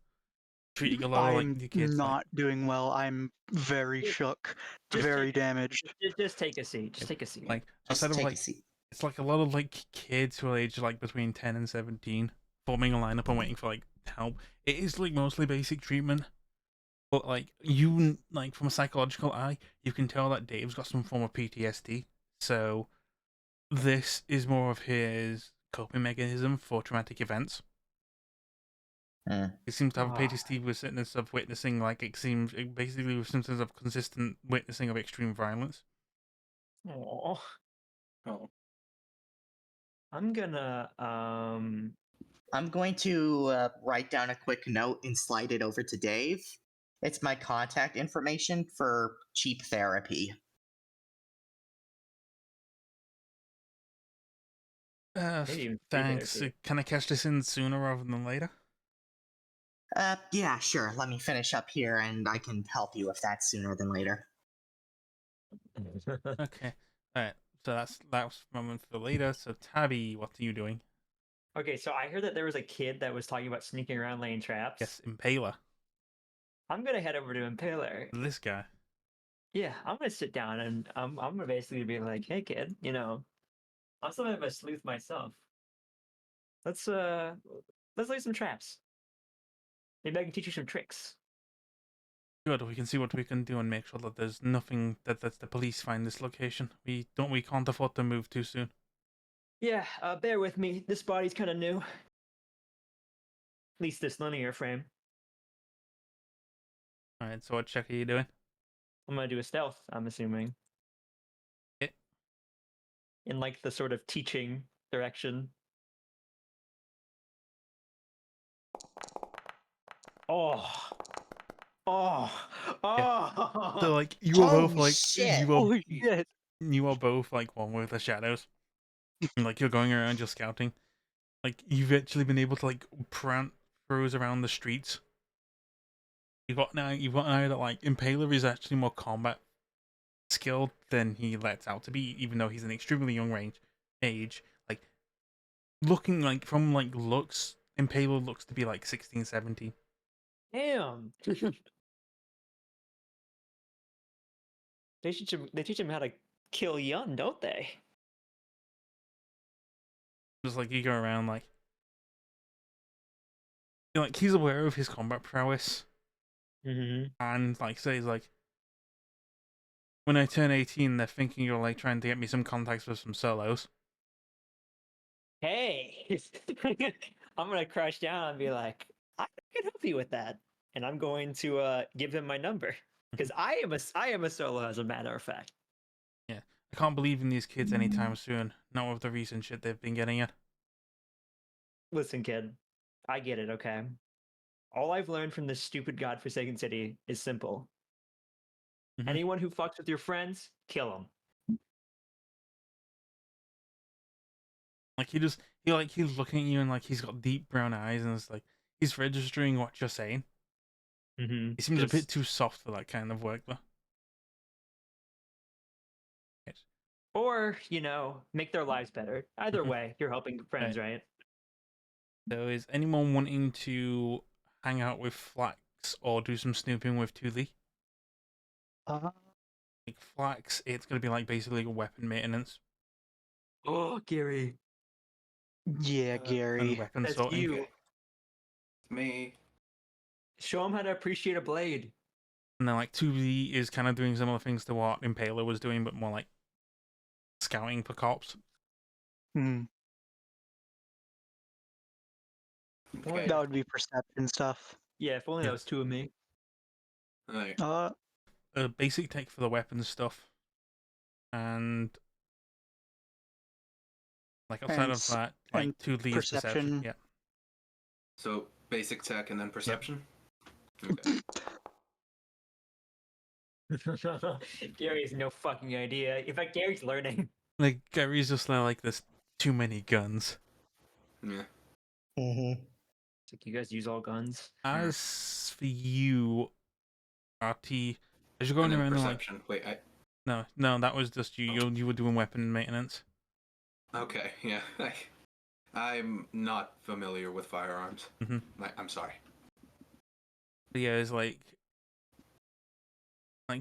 Treating a lot of the kids. I'm not doing well. I'm very shook, very damaged. Just take a seat. Just take a seat. Aside of it's like a lot of like kids who are aged like between 10 and 17 forming a lineup and waiting for like help. It is like mostly basic treatment, but like you like from a psychological eye, you can tell that Dave's got some form of PTSD. So this is more of his coping mechanism for traumatic events. It seems to have a PTSD with symptoms of witnessing, like it basically with symptoms of consistent witnessing of extreme violence. Oh, Oh. I'm gonna I'm going to write down a quick note and slide it over to Dave. It's my contact information for cheap therapy. maybe even free Thanks. therapy. Can I catch this in sooner rather than later? Yeah, sure. Let me finish up here and I can help you with that sooner than later. Okay. Alright. So that's moment for later. So Tabby, what are you doing? Okay, so I heard that there was a kid that was talking about sneaking around laying traps. Yes, Impaler. I'm gonna head over to Impaler. This guy. Yeah, I'm gonna sit down and I'm gonna basically be like, hey kid, I'm something of a sleuth myself. Let's lay some traps. Maybe I can teach you some tricks. Good. We can see what we can do and make sure that there's nothing that the police find this location. We can't afford to move too soon. Yeah, bear with me. This body's kind of new. At least this linear frame. Alright, so what check are you doing? I'm gonna do a stealth, I'm assuming. Okay. In like the sort of teaching direction. Oh. Oh. Oh. So like you are both Holy like shit! Holy shit! you are both like one with the shadows. And, like you're going around, you're scouting. Like you've actually been able to like prant throws around the streets. You've got now that like Impaler is actually more combat skilled than he lets out to be, even though he's an extremely young age. Like looking like from like looks, Impaler looks to be like 16, 17. Damn. They teach him how to kill young, don't they? Just like you go around like he's aware of his combat prowess. Mm-hmm. And like says like when I turn 18 they're thinking you're like trying to get me some contacts with some solos. Hey, I'm gonna crouch down and be like, I can help you with that, and I'm going to give him my number because I am a solo, as a matter of fact. Yeah, I can't believe in these kids anytime soon, not with the recent shit they've been getting at. Listen, kid, I get it. Okay, all I've learned from this stupid godforsaken city is simple. Mhm. Anyone who fucks with your friends, kill them. Like he's looking at you and like he's got deep brown eyes and it's like he's registering what you're saying. Mm-hmm. He seems a bit too soft for that kind of work though. Right. Or make their lives better. Either Mhm. way, you're helping friends, right? So is anyone wanting to hang out with Flax or do some snooping with Thule? Like Flax, it's gonna be like basically weapon maintenance Oh, Gary, Yeah, and Gary. weapon that's sorting. you. Me. Show him how to appreciate a blade. And then like 2B is kind of doing similar things to what Impaler was doing, but more like scouting for cops. Hmm. Okay. That would be perception stuff. Yeah, if only Yeah. that was two of me. Alright. Basic tech for the weapons stuff, and like outside And of that, like and 2D is perception. perception. Yeah. So basic tech and then perception. Okay. Gary has no fucking idea. In fact, Gary's learning. Like Gary's just like there's too many guns. Yeah. Mm-hmm. It's like, you guys use all guns. As for you, RT, as you're going And then around and, like perception. Wait, no, that was just you. You were doing weapon maintenance. okay, yeah. I'm not familiar with firearms. Mhm. I'm sorry. But yeah, it's like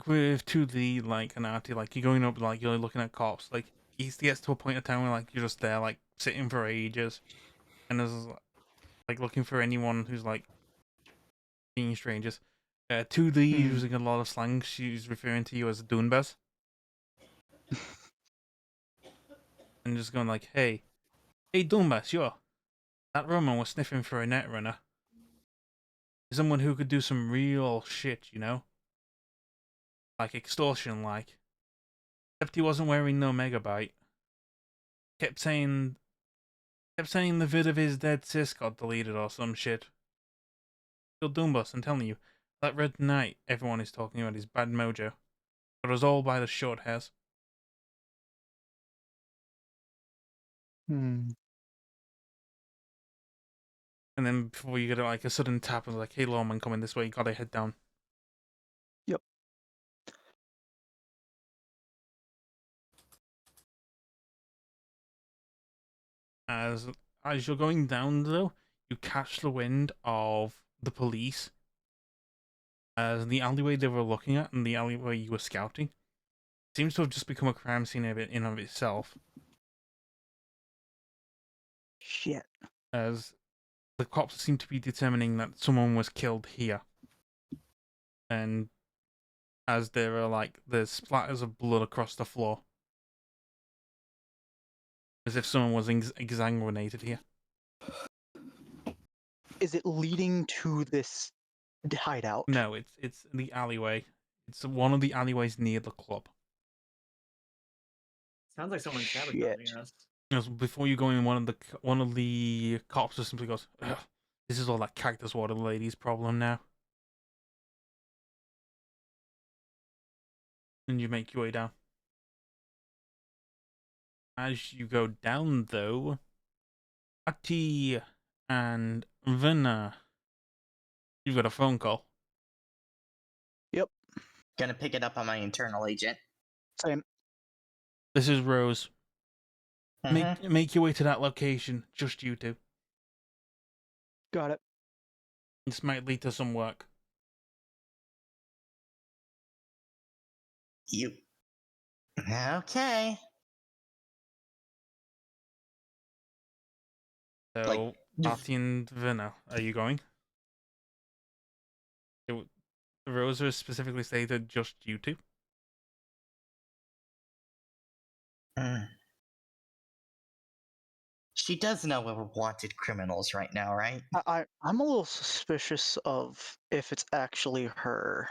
with 2D like an RT, like you're going up, like you're looking at cops, like it gets to a point of time where like you're just there like sitting for ages, and there's like looking for anyone who's like seeing strangers. 2D using a lot of slang. She's referring to you as Dunbas, and just going like, hey Dunbas, you're that Roman was sniffing for a netrunner. Someone who could do some real shit, you know, like extortion, like. Except he wasn't wearing no megabyte. Kept saying the vid of his dead sis got deleted or some shit. Still Doombus, I'm telling you. That Red Knight everyone is talking about is bad mojo. But it was all by the short hairs. Hmm. And then before you get like a sudden tap and like, hey lawman coming this way, you gotta head down. Yep. As you're going down though, you catch the wind of the police. As the alleyway they were looking at and the alleyway you were scouting seems to have just become a crime scene of it in of itself. Shit. As the cops seem to be determining that someone was killed here. And as there are like there's splatters of blood across the floor. As if someone was exsanguinated here. Is it leading to this hideout? No, it's the alleyway. It's one of the alleyways near the club. Sounds like someone's Shit. sabotaging us. As before you go in, one of the cops just simply goes, "Ugh, this is all that cactus water lady's problem now." And you make your way down. As you go down, though, Ati and Vina, you've got a phone call. Gonna pick it up on my internal agent. Same. This is Rose. Mhm. Make your way to that location, just you two. Got it. This might lead to some work. You. Okay. So, Like, Ati and Vina, are you going? Rosa specifically stated just you two. Mm. She does know we're wanted criminals right now, right? I'm a little suspicious of if it's actually her.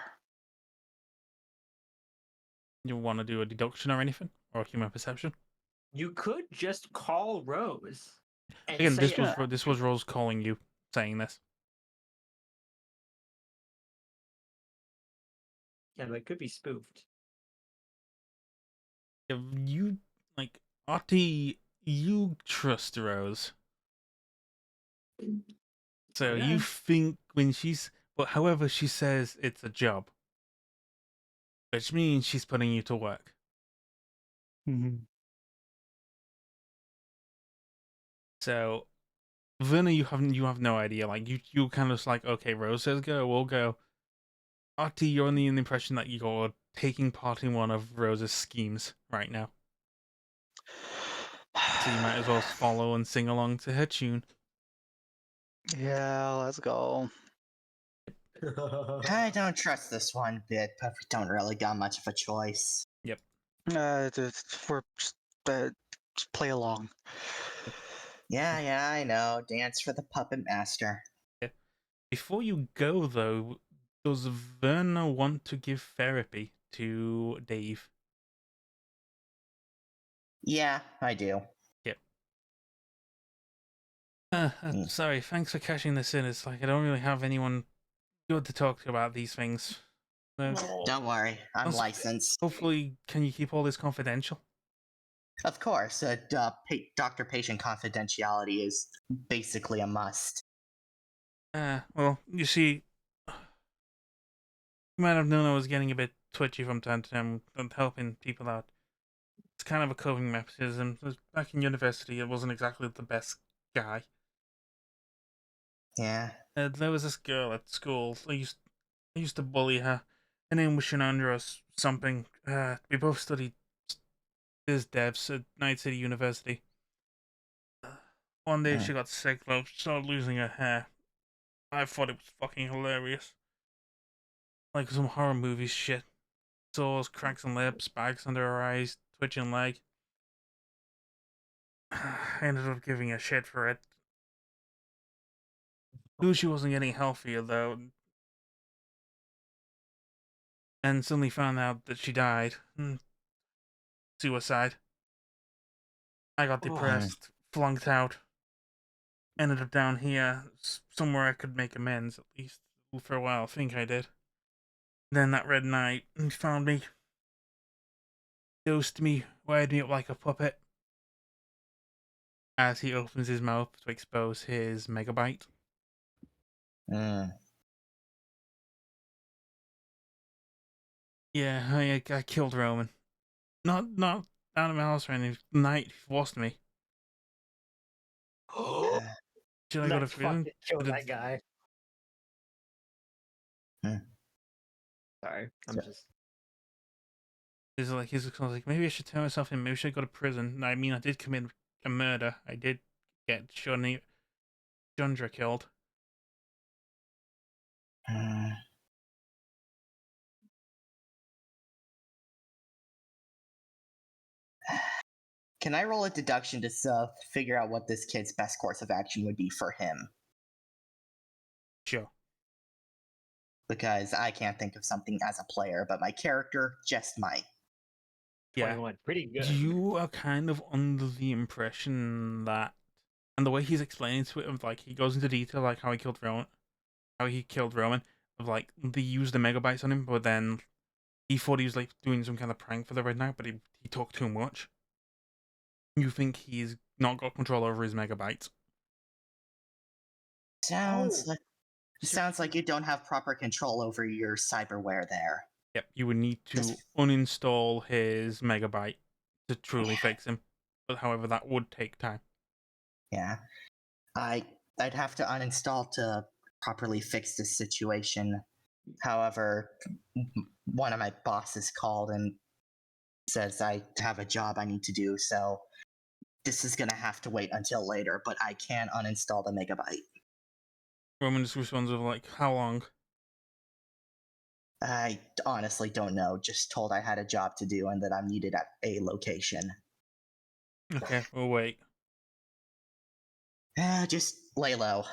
You want to do a deduction or anything? Or a human perception? You could just call Rose. And Again, say, this was Rose calling you, saying this. Yeah, but it could be spoofed. If you, like, Ati, you trust Rose. So Yeah. you think when but however she says it's a job. Which means she's putting you to work. Mm-hmm. So, Verna, you have no idea. Like you kind of just like, okay, Rose says go, we'll go. Ati, you're under the impression that you're taking part in one of Rose's schemes right now. So you might as well follow and sing along to her tune. Yeah, let's go. I don't trust this one bit, but we don't really got much of a choice. We're just play along. Yeah, I know. Dance for the puppet master. Before you go, though, does Verna want to give therapy to Dave? Yeah, I do. Yep. Mm. Sorry, thanks for catching this in. It's like I don't really have anyone good to talk to about these things. Don't worry, I'm Also, licensed. hopefully, can you keep all this confidential? Of course, doctor-patient confidentiality is basically a must. Well, you see, you might have known I was getting a bit twitchy from time to time and helping people out. It's kind of a coping mechanism. Back in university, I wasn't exactly the best guy. Yeah. There was this girl at school. I used to bully her. Her name was Shenandra or something. We both studied There's devs at Night City University. One day she got sick, though. She started losing her hair. I thought it was fucking hilarious. Like some horror movie shit. Sores, cracks in lips, bags under her eyes, twitching leg. I ended up giving her shit for it. Knew she wasn't getting healthier, though. And suddenly found out that she died. Suicide. I got depressed, flunked out. Ended up down here, somewhere I could make amends, at least for a while. I think I did. Then that red knight, he found me. Dosed me, wired me up like a puppet. As he opens his mouth to expose his megabyte. Yeah, I killed Roman. Not out of my house or anything. The night he forced me. Should I go to Let's prison? fucking kill that guy. Sorry, I'm just. He's like, maybe I should turn myself in. Maybe I should go to prison. I mean, I did commit a murder. I did get Chandra killed. Can I roll a deduction to figure out what this kid's best course of action would be for him? Sure. Because I can't think of something as a player, but my character just might. Yeah. 21. Pretty good. You are kind of under the impression that, and the way he's explaining to it, of like he goes into detail, like how he killed Roman, of like they used the megabytes on him, but then he thought he was like doing some kind of prank for the Red Knight, but he talked too much. You think he's not got control over his megabytes? Sounds like you don't have proper control over your cyberware there. Yep, you would need to uninstall his megabyte to truly fix him. But however, that would take time. Yeah. I'd have to uninstall to properly fix this situation. However, one of my bosses called and says I have a job I need to do, so this is gonna have to wait until later, but I can uninstall the megabyte. Roman just responds with like, how long? I honestly don't know. Just told I had a job to do and that I'm needed at a location. Okay, we'll wait. Just lay low.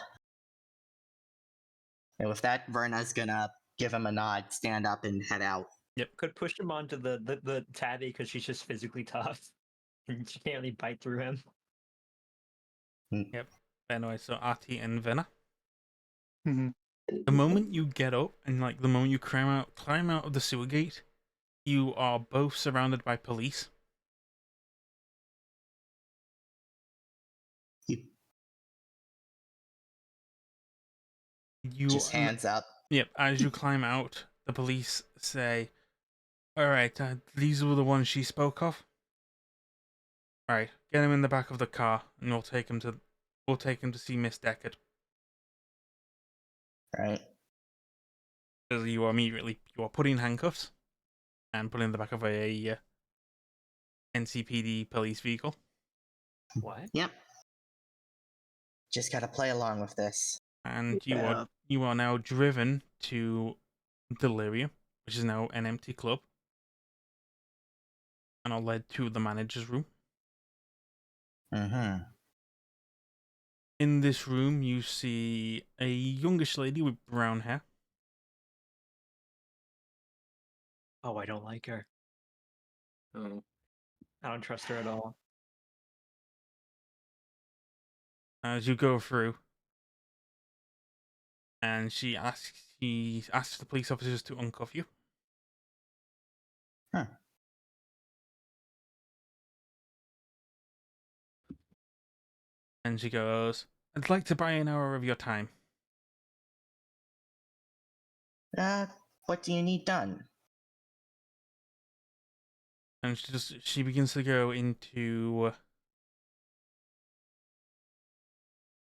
And with that, Verna's gonna give him a nod, stand up, and head out. Yep. Could push him onto the tabby because she's just physically tough. And she can't really bite through him. Yep. Anyway, so Artie and Venna. Mhm. The moment you get up and like the moment you climb out of the sewer gate, you are both surrounded by police. You just hands up. Yep. As you climb out, the police say, "All right, these were the ones she spoke of. All right, get him in the back of the car, and we'll take him to see Miss Deckard." Right. Because you are put in handcuffs and put in the back of a NCPD police vehicle. What? Yep. Just gotta play along with this. And you are now driven to Delirium, which is now an empty club, and are led to the manager's room. In this room, you see a youngish lady with brown hair. Oh, I don't like her. Oh. I don't trust her at all. As you go through, and she asks the police officers to uncuff you. Huh. And she goes, "I'd like to buy an hour of your time." What do you need done? And she begins to go into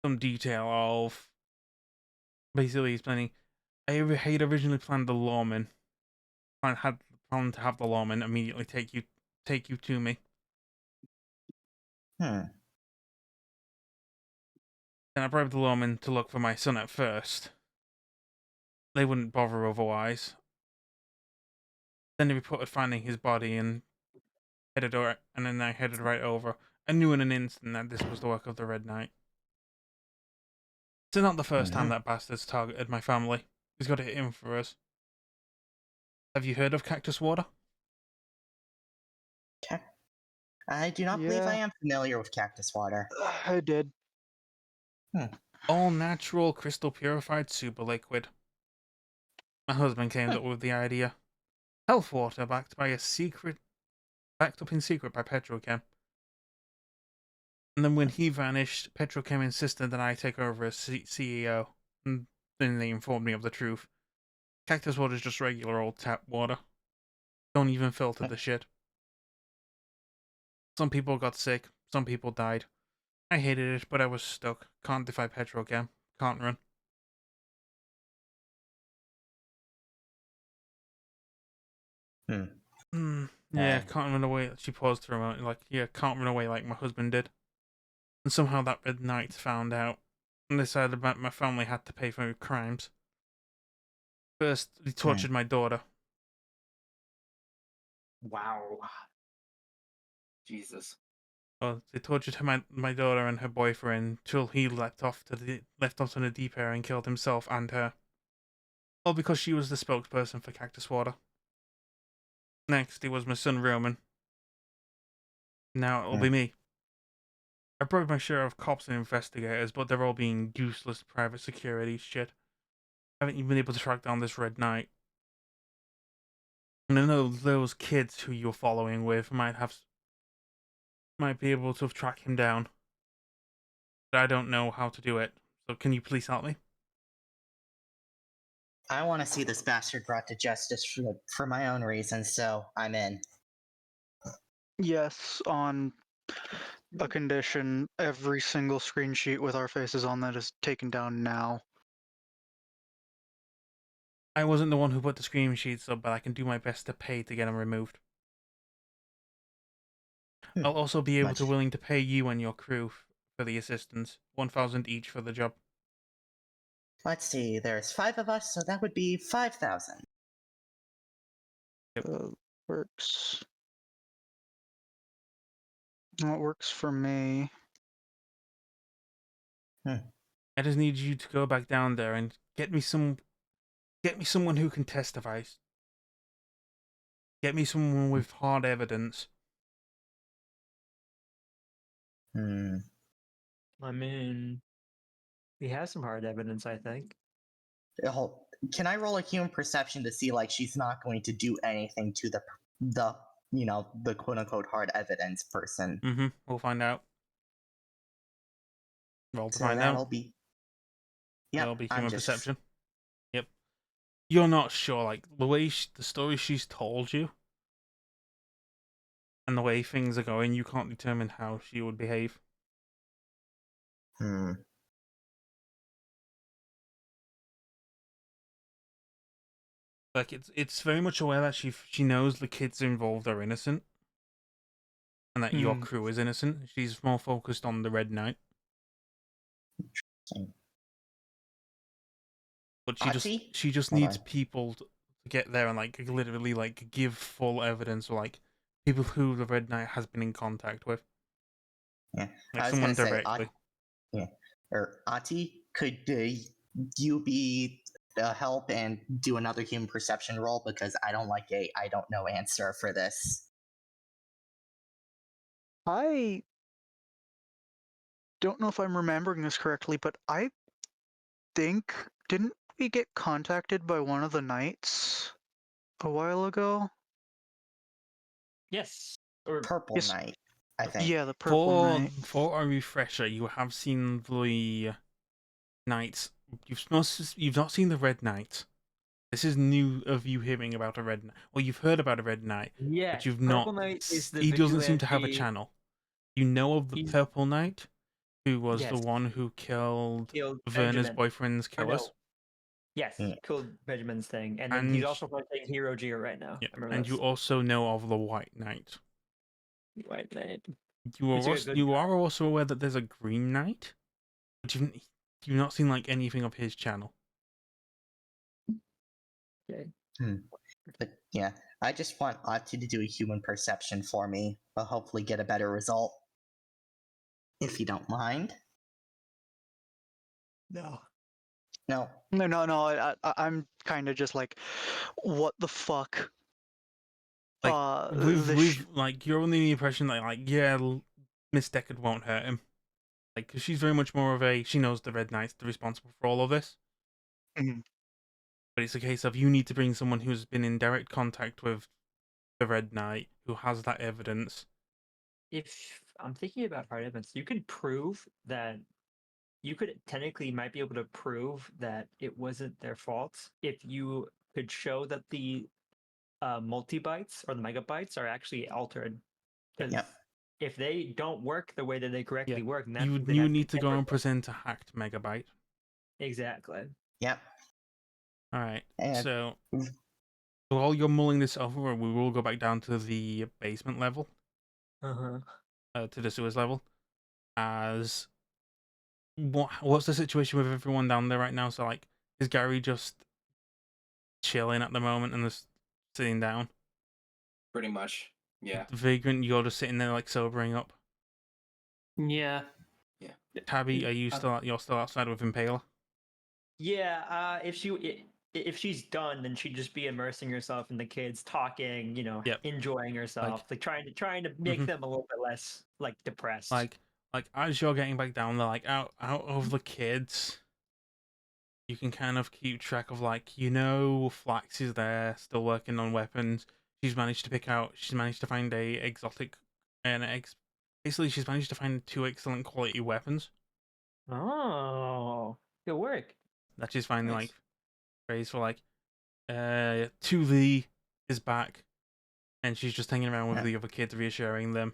some detail of basically explaining, I had originally planned the lawman. I had planned to have the lawman immediately take you to me Hmm. And I bribed the lawman to look for my son at first. They wouldn't bother otherwise. Then they reported finding his body and then I headed right over. I knew in an instant that this was the work of the Red Knight. It's not the first time that bastard's targeted my family. He's got it in for us. Have you heard of Cactus Water? I do not believe I Yeah. am familiar with cactus water. I did. All natural, crystal purified super liquid. My husband came up with the idea. Health water backed up in secret by Petrochem. And then when he vanished, Petrochem insisted that I take over as CEO. And then they informed me of the truth. Cactus water is just regular old tap water. Don't even filter the shit. Some people got sick, some people died. I hated it, but I was stuck. Can't defy Petrochem. Can't run. Yeah, can't run away. She paused for a moment, like, yeah, can't run away like my husband did. And somehow that Red Knight found out, and decided that my family had to pay for my crimes. First, he tortured my daughter. Wow. Jesus. Well, they tortured my daughter and her boyfriend till he leapt off to the deep air and killed himself and her. All because she was the spokesperson for Cactus Water. Next, it was my son Roman. Now it'll be me. I broke my share of cops and investigators, but they're all being useless private security shit. I haven't even been able to track down this Red Knight. And I know those kids who you're following with might be able to track him down. But I don't know how to do it. So can you please help me? I want to see this bastard brought to justice for my own reasons, so I'm in. Yes, on a condition, every single screen sheet with our faces on that is taken down now. I wasn't the one who put the screen sheets up, but I can do my best to pay to get them removed. I'll also be able to willing to pay you and your crew for the assistance. 1,000 each for the job. Let's see, there's 5 of us, so that would be 5,000. Works. That works for me. I just need you to go back down there and get me someone who can testify. Get me someone with hard evidence. I mean, we have some hard evidence, I think. Can I roll a human perception to see, like, she's not going to do anything to the the quote-unquote hard evidence person? We'll find out. Roll to So find that'll out. be... That'll be human perception. Yep. You're not sure, like, the way the story she's told you and the way things are going, you can't determine how she would behave. Like, it's very much aware that she knows the kids involved are innocent, and that your crew is innocent. She's more focused on the Red Knight. But she just needs people to get there and, like, literally, like, give full evidence, or, like, people who the Red Knight has been in contact with. Yeah, like someone directly. Or Ati, could you be help and do another human perception roll, because I don't like I don't know answer for this. I don't know if I'm remembering this correctly, but I think, didn't we get contacted by one of the knights a while ago? Yes. Or Purple Knight, I think. Yeah, the Purple Knight. For a refresher, you have seen the Knights. You've not seen the Red Knight. This is new of you hearing about a Red Knight. Well, you've heard about a Red Knight, yeah, but you've Purple not. Knight is the He doesn't seem to have a vigilante- channel. You know of the Purple Knight, who was the Yes. one who killed Werner's Benjamin. boyfriend's Or no. killers. Yes, Yeah. killed Benjamin's thing, and then he's also playing Hero Geo right now. Yeah, I remember and this. you also know of the White Knight. White Knight. He's a good you guy. are also aware that there's a Green Knight, but you've not seen like anything of his channel. Okay. But yeah, I just want Atu to do a human perception for me. I'll hopefully get a better result. If you don't mind. No. No. I'm kind of just like, what the fuck? Like This like you're under the impression that like Miss Deckard won't hurt him, like 'cause she's very much more of a she knows the Red Knight's responsible for all of this. Mhm. But it's a case of you need to bring someone who's been in direct contact with the Red Knight, who has that evidence. If I'm thinking about hard evidence, you could prove that you could technically might be able to prove that it wasn't their fault if you could show that the multibytes or the megabytes are actually altered. Because Yep. if they don't work the way that they correctly work, then You then that's need to go and integral. present a hacked megabyte. Exactly. Yep. All right. And So while you're mulling this over, we will go back down to the basement level, Uh-huh. to the sewers level. As what's the situation with everyone down there right now? So like, is Gary just chilling at the moment and just sitting down? Pretty much. Yeah. Vagrant, you're just sitting there like sobering up. Yeah. Tabby, are you you're still outside with Impaler? Yeah, if she's done, then she'd just be immersing herself in the kids, talking, enjoying herself, like trying to make them a little bit less like depressed. Like as you're getting back down there, like out of the kids, you can kind of keep track of like Flax is there still working on weapons. She's managed to find a exotic basically she's managed to find 2 excellent quality weapons. Oh, good work. That she's finding Nice. like praise for like 2V is back and she's just hanging around with the other kids, reassuring them.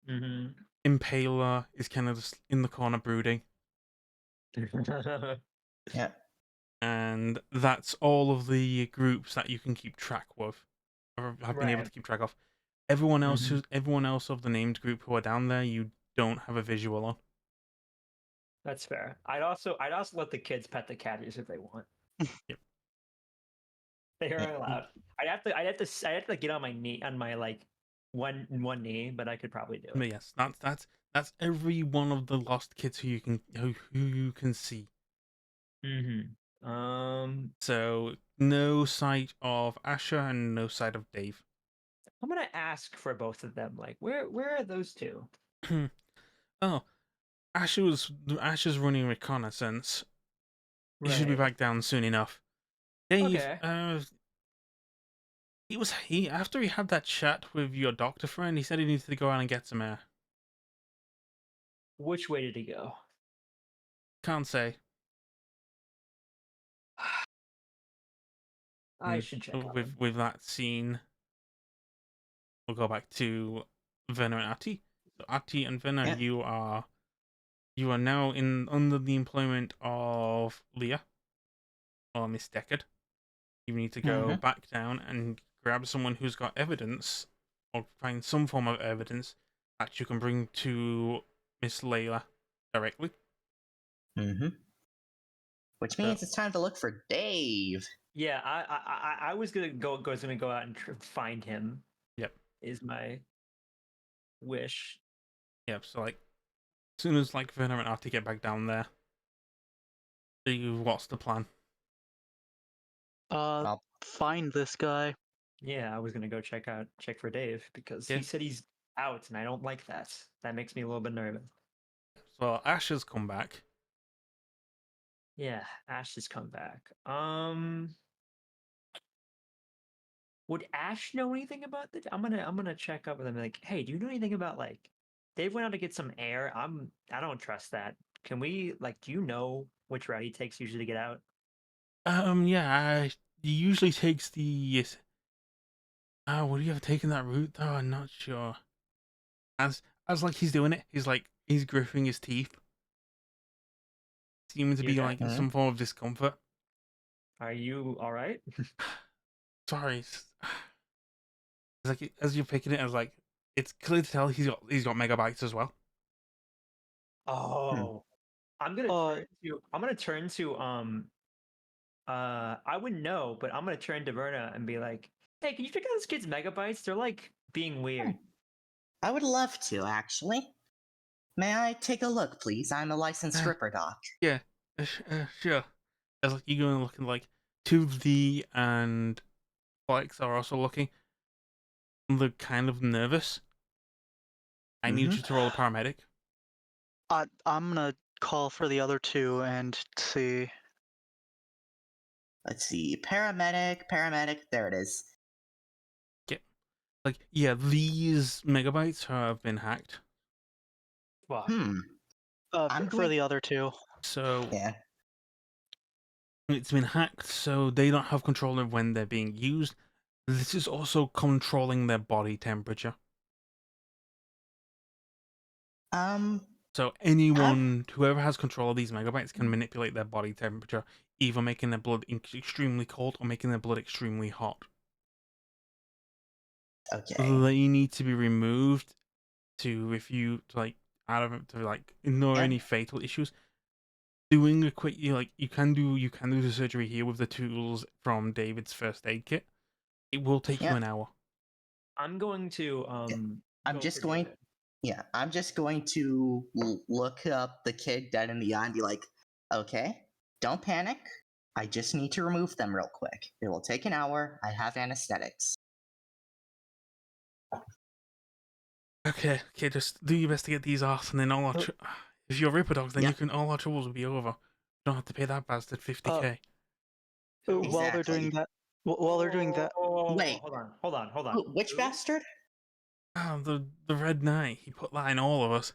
Mm-hmm. Impaler is kind of just in the corner brooding. yeah. And that's all of the groups that you can keep track with, or have been able to keep track of. Everyone else of the named group who are down there, you don't have a visual on. That's fair. I'd also let the kids pet the caddies if they want. Yep. They are allowed. I'd have to get on my like one knee, but I could probably do it. But yes, that's every one of the lost kids who you can see. Mm-hmm. So no sight of Asher and no sight of Dave. I'm gonna ask for both of them. Like, where are those two? Oh, Asher's running reconnaissance. He should be back down soon enough. Dave, Okay. After he had that chat with your doctor friend, he said he needed to go out and get some air. Which way did he go? Can't say. I should check on him. With that scene, we'll go back to Venna and Ati. So Ati and Venna, you are now under the employment of Leah or Miss Deckard. You need to go back down and grab someone who's got evidence, or find some form of evidence that you can bring to Miss Layla directly. Which means it's time to look for Dave. Yeah, I was gonna go out and find him. Yep, is my wish. Yep. So like, as soon as like Venna and Ati get back down there, what's the plan? Find this guy. Yeah, I was gonna go check for Dave because he said he's out, and I don't like that. That makes me a little bit nervous. So Ash has come back. Yeah, Ash has come back. Would Ash know anything about this? I'm gonna check up with him. Like, hey, do you know anything about like Dave went out to get some air? I don't trust that. Can we do you know which route he takes usually to get out? Yeah, he usually takes the. Would he have taken that route though? I'm not sure. As like he's doing it, he's gripping his teeth. Seeming to be like in some form of discomfort. Are you all right? Sorry. It's like as you're picking it, I was like, it's clear to tell he's got megabytes as well. Oh, I'm gonna Uh, turn to I wouldn't know, but I'm gonna turn to Verna and be like, "Hey, can you check out this kid's megabytes? They're like being weird." I would love to, actually. May I take a look, please? I'm a licensed Uh, Ripper Doc. Yeah, sure. As like you go and look, and like 2D and Flex are also looking. They're kind of nervous. I need you to roll a paramedic. I'm gonna call for the other two and see. Let's see. Paramedic. There it is. Like, yeah, these megabytes have been hacked. Fuck. I'm For going- the other two. So Yeah. it's been hacked, so they don't have control of when they're being used. This is also controlling their body temperature. So anyone, whoever has control of these megabytes, can manipulate their body temperature, either making their blood extremely cold or making their blood extremely hot. Okay. They need to be removed to ignore Yeah. any fatal issues. Doing a quick, you can do the surgery here with the tools from David's first aid kit. It will take you Yeah. an hour. I'm going to I'm go just for going. David. Yeah, I'm just going to look up the kid dead in the eye and be like, okay, don't panic. I just need to remove them real quick. It will take an hour. I have anesthetics. Okay, just do your best to get these off, and then if you're Ripper Dogs, then Yeah. all our troubles will be over. You don't have to pay that bastard 50k. While they're doing Exactly. that, while they're doing that, Wait. Hold on. Oh, which Who? bastard? Oh, the Red Knight, he put that in all of us.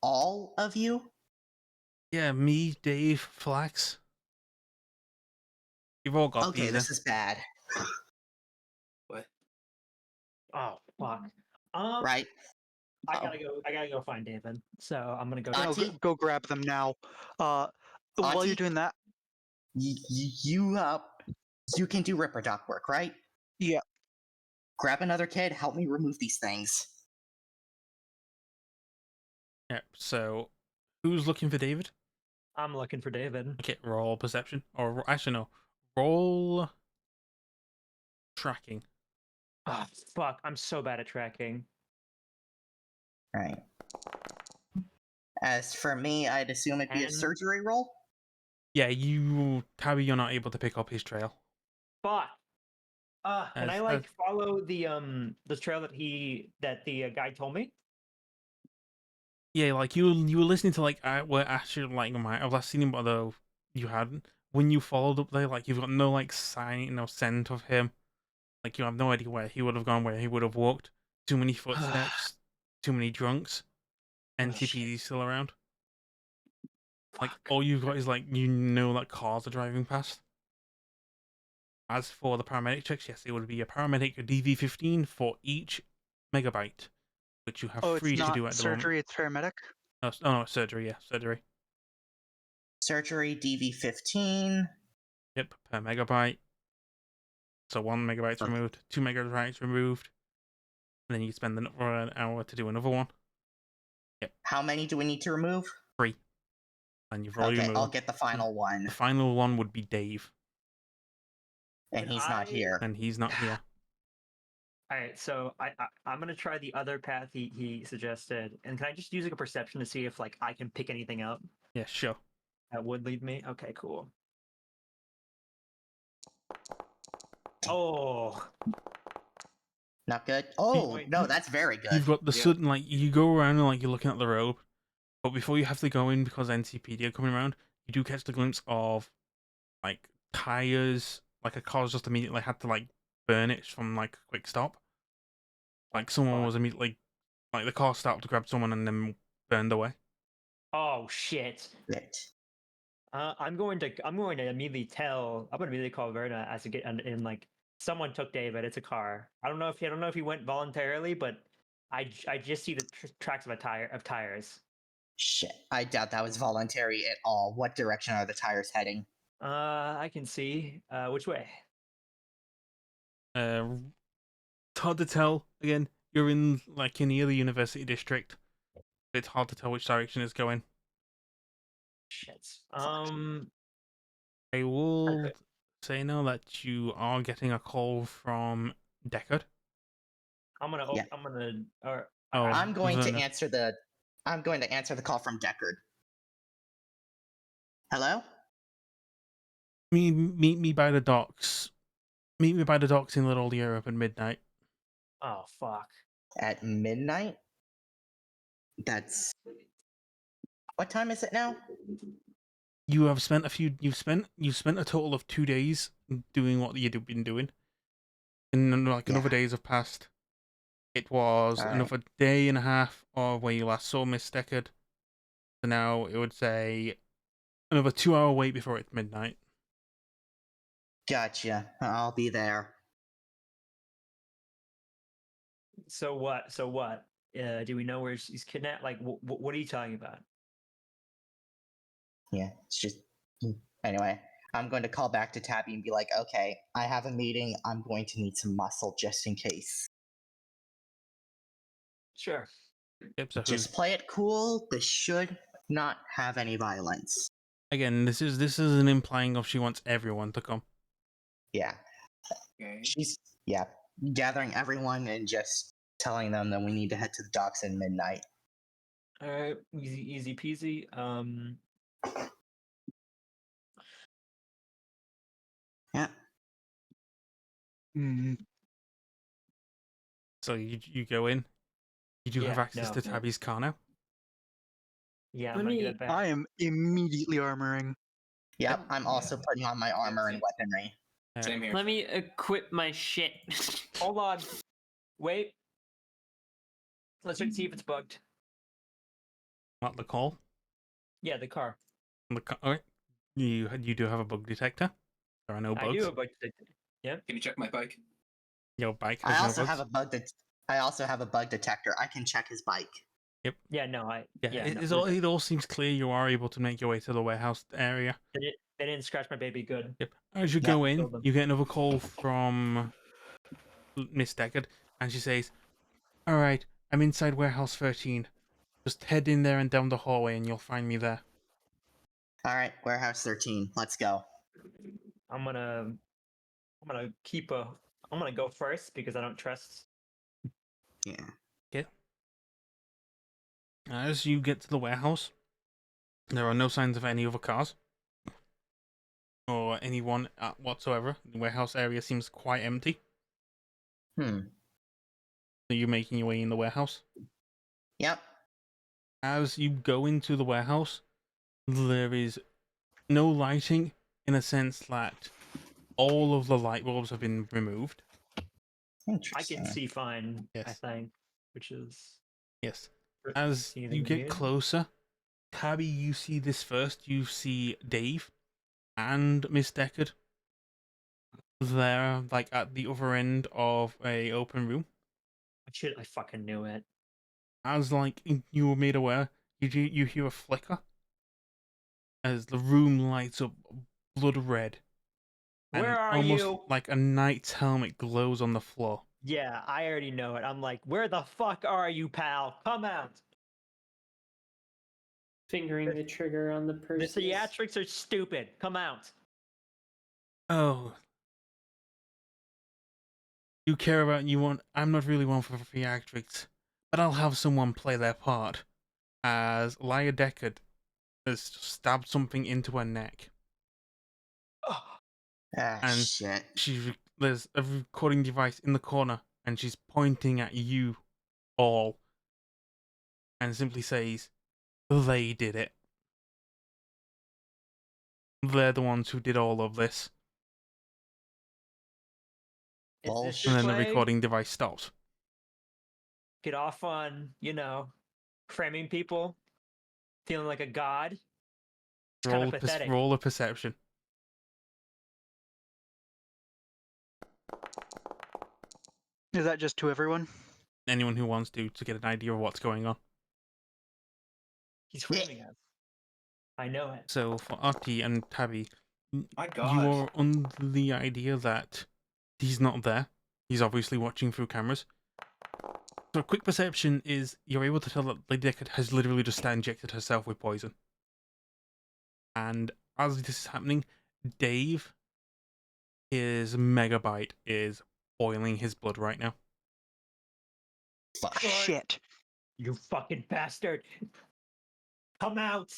All of you? Yeah, me, Dave, Flax. You've all got Okay, these. this is bad. What? Oh fuck. Right? I gotta go find David. So I'm gonna go. no, Auntie? go grab them now. While Auntie? you're doing that, You can do Ripper Doc work, right? Yeah. Grab another kid. Help me remove these things. Yep. So, who's looking for David? I'm looking for David. Okay, roll perception, or actually no, roll tracking. Oh fuck! I'm so bad at tracking. Right. As for me, I'd assume it'd be a And- surgery roll. Yeah, you're not able to pick up his trail. Fuck. Can I As- follow the trail that the guy told me? Yeah, like you were listening to well, actually I've last seen him, although you hadn't. When you followed up there, like you've got no sign, no scent of him. Like you have no idea where he would have gone, where he would have walked. Too many footsteps, too many drunks. NTPD still around. Like all you've got is that cars are driving past. As for the paramedic checks, yes, it would be a paramedic DV15 for each megabyte, which you have oh, free it's to not do at the moment. surgery, it's paramedic. No, surgery, yeah, surgery. Surgery DV15. Yep, per megabyte. So 1 megabyte's Okay. removed, 2 megabytes removed, and then you spend an hour to do another one. How many do we need to remove? 3. And you've already Okay, removed. I'll get the final one. The final one would be Dave, And he's not here. and he's not here. All right, so I'm gonna try the other path he suggested, and can I just use a perception to see if I can pick anything up Yeah, sure. that would lead me? Okay, cool. Oh, Not good? Oh, wait, no, that's very good. You've got the Yeah. sudden, you go around and you're looking at the road, but before you have to go in because NCPD are coming around, you do catch the glimpse of tires, a car's just immediately had to burn it from a quick stop. Someone was immediately the car stopped to grab someone and then burned away. oh shit. Shit. I'm going to immediately call Verna as to get in someone took David. It's a car. I don't know if he went voluntarily, but I just see the tracks of tires. Shit. I doubt that was voluntary at all. What direction are the tires heading? I can see. Which way? It's hard to tell. Again, you're in like near the university district. It's hard to tell which direction it's going. Shit. I will say now that you are getting a call from Deckard. I'm gonna. Yeah. I'm gonna. Or Oh, I'm going to Verna. answer the call from Deckard. Hello? Meet me by the docks. Meet me by the docks in Little Europe at midnight. oh fuck. At midnight? That's what time is it now? You have spent you've spent a total of 2 days doing what you've been doing. And like another Yeah. days have passed. It was Alright. another day and a half of where you last saw Miss Deckard. So now it would say another 2 hour wait before it's midnight. Gotcha. I'll be there. So what? So what? Do we know where he's kidnapped? Like, what are you talking about? Yeah, it's just anyway. I'm going to call back to Tabby and be like, okay, I have a meeting. I'm going to need some muscle just in case. Sure. Yep, so Just play it cool. This should not have any violence. again, this is an implying of she wants everyone to come. Yeah. Okay. She's gathering everyone and just telling them that we need to head to the docks at midnight. All right. Easy peasy. Yeah. So you go in. You do have Yeah, access no. to Tabby's car now. Yeah. Let I'm gonna me- get it back. I am immediately armoring. Yep, I'm also putting on my armor and same. weaponry. Same here. Let me equip my shit. Hold on. Wait. Let's see if it's bugged. Not the call. Yeah, the car. Alright. You do have a bug detector. There are no bugs. I do have bug detector. Can you check my bike? Your bike I has also no bugs. have a bug I also have a bug detector. I can check his bike. Yeah. No. It all seems clear. You are able to make your way to the warehouse area. They didn't scratch my baby. Good. Yep. As you Yeah, go in, killed them. you get another call from Miss Deckard, and she says, "All right, I'm inside warehouse 13. Just head in there and down the hallway, and you'll find me there." All right, warehouse 13. Let's go. I'm gonna keep a. I'm gonna go first because I don't trust. Yeah. As you get to the warehouse, there are no signs of any other cars or anyone whatsoever. The warehouse area seems quite empty. Hmm. So you're making your way in the warehouse. Yep. As you go into the warehouse, there is no lighting in a sense that all of the light bulbs have been removed. I Interesting. can see fine. I Yes. think, which is. Yes. As See you anything get weird? closer, Tabby, you see this first. You see Dave and Miss Deckard there, like at the other end of a open room. I fucking knew it. As like you were made aware, you hear a flicker as the room lights up blood red. And Where are almost you? like a knight's helmet glows on the floor. Yeah, I already know it. I'm like, where the fuck are you, pal? Come out. Fingering the trigger on the The person. theatrics are stupid. Come out. Oh. You care about you want. I'm not really one for theatrics, but I'll have someone play their part. As Lyra Deckard has stabbed something into her neck. Ah, And shit. there's a recording device in the corner, and she's pointing at you all, and simply says, "They did it. They're the ones who did all of this." Is this Bullshit. your And then the play? recording device stops. Get off on, framing people, feeling like a god. It's kind of pathetic. Roll a perception. Is that just to everyone? Anyone who wants to get an idea of what's going on. He's framing us. I know it. So for Artie and Tabby, My you God. are under the idea that he's not there. He's obviously watching through cameras. So a quick perception is you're able to tell that Lady Deckard has literally just injected herself with poison. And as this is happening, Dave, his megabyte is boiling his blood right now. Fuck. Shit. You fucking bastard! Come out!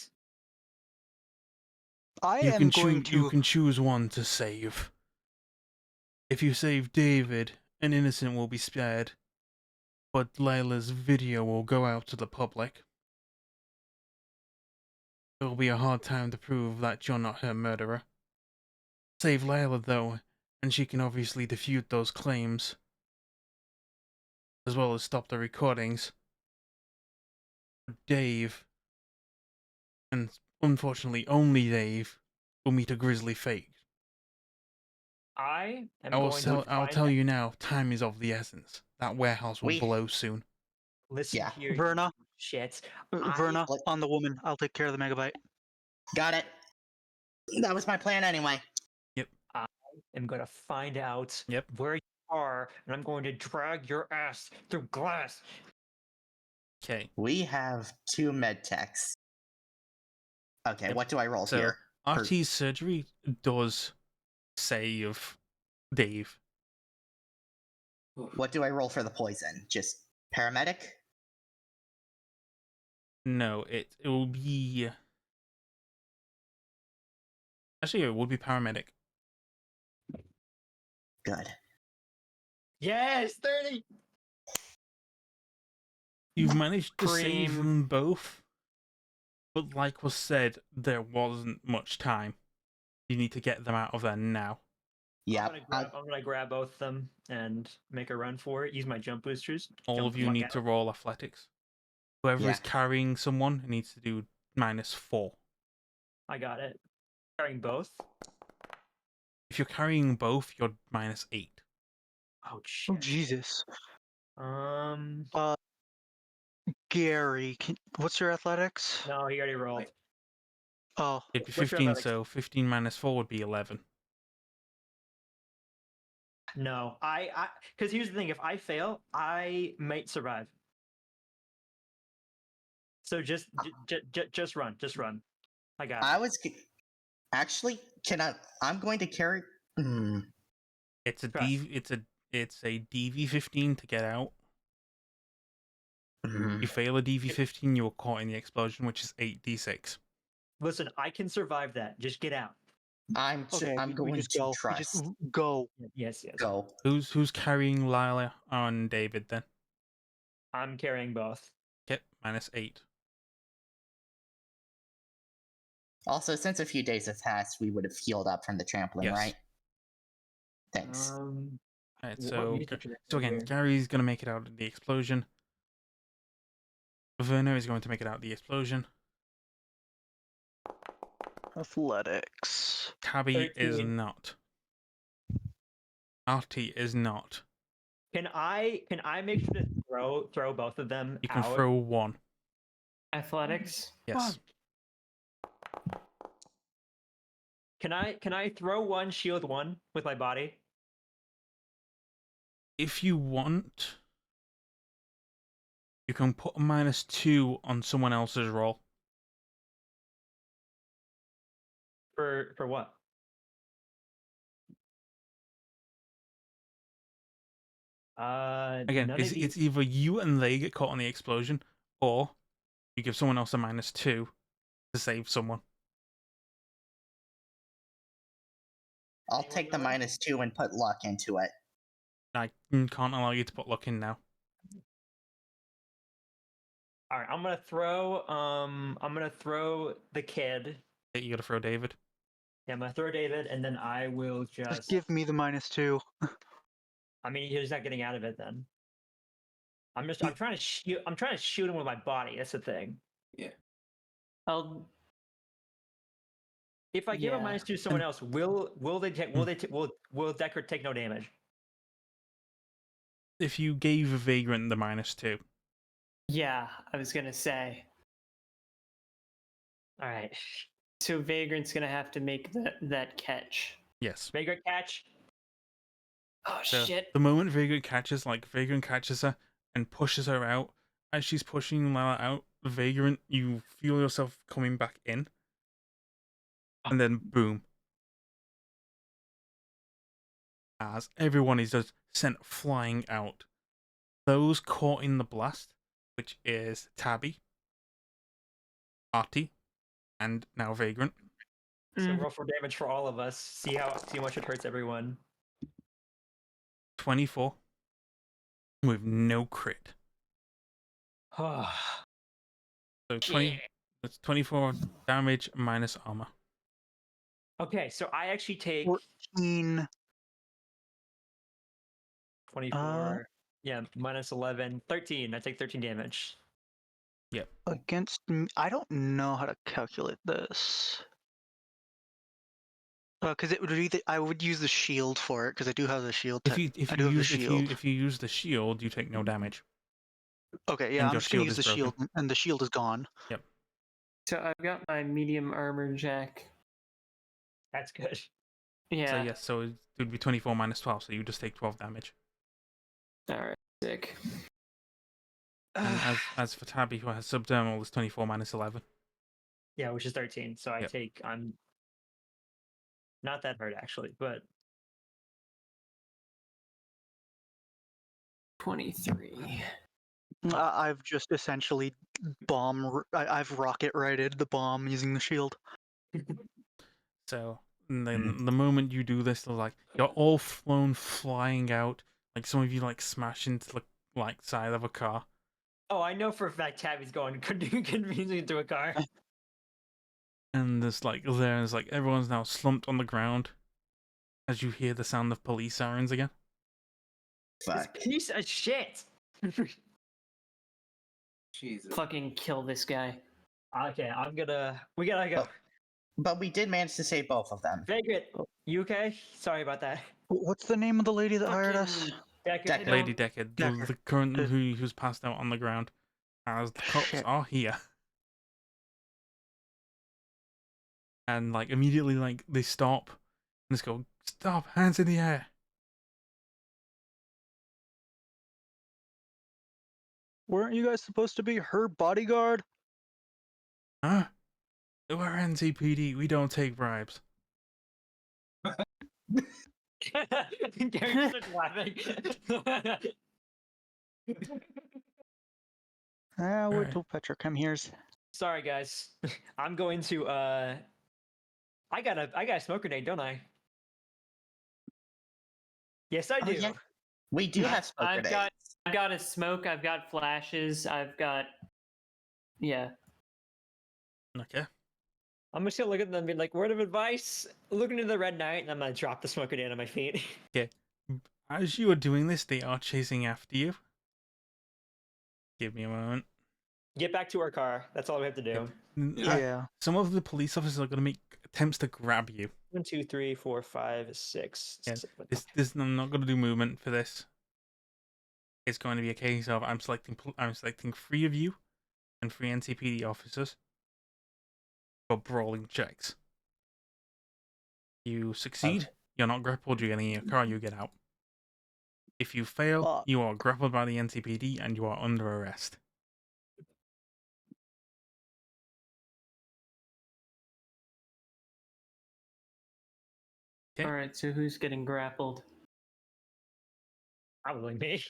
I You am can going choose. You to. can choose one to save. If you save David, an innocent will be spared, but Layla's video will go out to the public. It'll be a hard time to prove that you're not her murderer. Save Layla though, and she can obviously defute those claims, as well as stop the recordings. Dave, and unfortunately only Dave, will meet a grisly fate. I am I'll going to tell you now, time is of the essence. That warehouse will We- blow soon. Listen Yeah. here, Verna. you shits. Verna, Like- on the woman. I'll take care of the megabyte. Got it. That was my plan anyway. I'm gonna find out Yep. where you are, and I'm going to drag your ass through glass. Okay, We have 2 med techs. Okay, Yep. what do I roll so here? RT's surgery does save Dave. What do I roll for the poison? Just paramedic? No, it will be. Actually, it would be paramedic. Good. Yes, 30. You've managed to save Cream. them both, but like was said, there wasn't much time. You need to get them out of there now. Yep. I'm gonna grab both of them and make a run for it. Use my jump boosters. All jump of the you fuck need out. to roll athletics. Whoever Yeah. is carrying someone needs to do -4. I got it. Carrying both. If you're carrying both, you're -8. Oh Oh, shit. Jesus. Um. Gary, what's your athletics? No, he already rolled. Oh, It'd be What's your 15, athletics? so 15 -4 would be 11. No, because here's the thing: if I fail, I might survive. So just run, just run. I got it. I was actually I'm going to carry It's a Trust. it's a DV15 to get out. mm, You fail a DV15, you are caught in the explosion, which is 8d6. Listen, I can survive that. Just get out. I'm okay. I'm we going just to go. We trust. just go. Yes. Go. Who's carrying Lila and David then? I'm carrying both. Okay, -8. Also, since a few days have passed, we would have healed up from the trampling, Yes. right? Thanks. Alright, What so music should I so play again, here? Gary's gonna make it out of the explosion. Werner is going to make it out of the explosion. Athletics. Tabby is 13. not. Artie is not. Can I make sure to throw both of them You can out? throw one. Athletics. Yes. Can I throw one, shield one with my body? If you want, you can put a -2 on someone else's roll. For what? Again, None of it's either you and they get caught in the explosion, or you give someone else a -2 to save someone. I'll take the -2 and put luck into it. I can't allow you to put luck in now. All right, I'm gonna throw the kid. Okay, you gotta throw David. Yeah, I'm gonna throw David, and then I will Just give me the -2. I mean, he's not getting out of it then. I'm trying to shoot. I'm trying to shoot him with my body. That's the thing. I'll. If I give a Yeah. -2 to someone else, will Deckard take no damage? If you gave a Vagrant the -2, Yeah, I was gonna say. All right. So Vagrant's gonna have to make that catch. yes. Vagrant catch. Oh So shit. the moment Vagrant catches her and pushes her out, as she's pushing Lala out, Vagrant, you feel yourself coming back in, and then boom, as everyone is just sent flying out. Those caught in the blast, which is Tabby, Artie, and now Vagrant. So roll for damage for all of us. See how much it hurts everyone. 24 with no crit. So 20. That's 24 damage minus armor. Okay, so I actually take 14. 24. Yeah, minus 11. 13. I take 13 damage. Against me, I don't know how to calculate this. Because it would be I would use the shield for it because I do have the shield. If you I do have the use shield. if you use the shield, you take no damage. Okay, yeah, and I'm your just gonna shield use is the shield, broken. and the shield is gone. Yep. So I've got my medium armor jack. That's good. Yeah. So yes, so it would be 24 minus 12, so you just take 12 damage. Alright, sick. And as for Tabby, who has subdermal, it's 24 minus 11. Yeah, which is 13. So I Yep. take. I'm not that hurt actually, but 23. I've just essentially I've rocket righted the bomb using the shield. So and then the moment you do this, like you're all flown flying out. Like some of you like smash into the like side of a car. oh, I know for a fact Tabby's going conveniently into a car. And there's like everyone's now slumped on the ground as you hear the sound of police sirens again. This Fuck. piece of shit. Jesus. Fucking kill this guy. Okay, we gotta go. But we did manage to save both of them. Vagrant, you okay? Sorry about that. What's the name of the lady that hired us? Fucking- Decker. Decker. Lady Decker, Decker. the current who's passed out on the ground, as the cops Shit. are here. And like immediately, like they stop and just go, "Stop! Hands in the air!" Weren't you guys supposed to be her bodyguard? Huh? We're NCPD. We don't take bribes. Gary's just laughing. Wait Alright. till Petrochem hears. Sorry, guys. I'm going to. I got a smoke grenade, don't I? Yes, I Oh, do. yeah. We do have smoke I've grenades. got a smoke, I've got flashes, I've got yeah. Okay. I'm just gonna look at them and be like, word of advice, look into the red knight, and I'm gonna drop the smoke grenade on my feet. As you are doing this, they are chasing after you. Give me a moment. Get back to our car. That's all we have to do. Yeah. Some of the police officers are going to make attempts to grab you. 1, 2, 3, 4, 5, 6. Yeah, 7. I'm not going to do movement for this. It's going to be a case of I'm selecting 3 of you and 3 NCPD officers for brawling checks. You succeed, you're not grappled, you get in your car, you get out. If you fail, you are grappled by the NCPD and you are under arrest. Okay. Alright, so who's getting grappled? Probably me.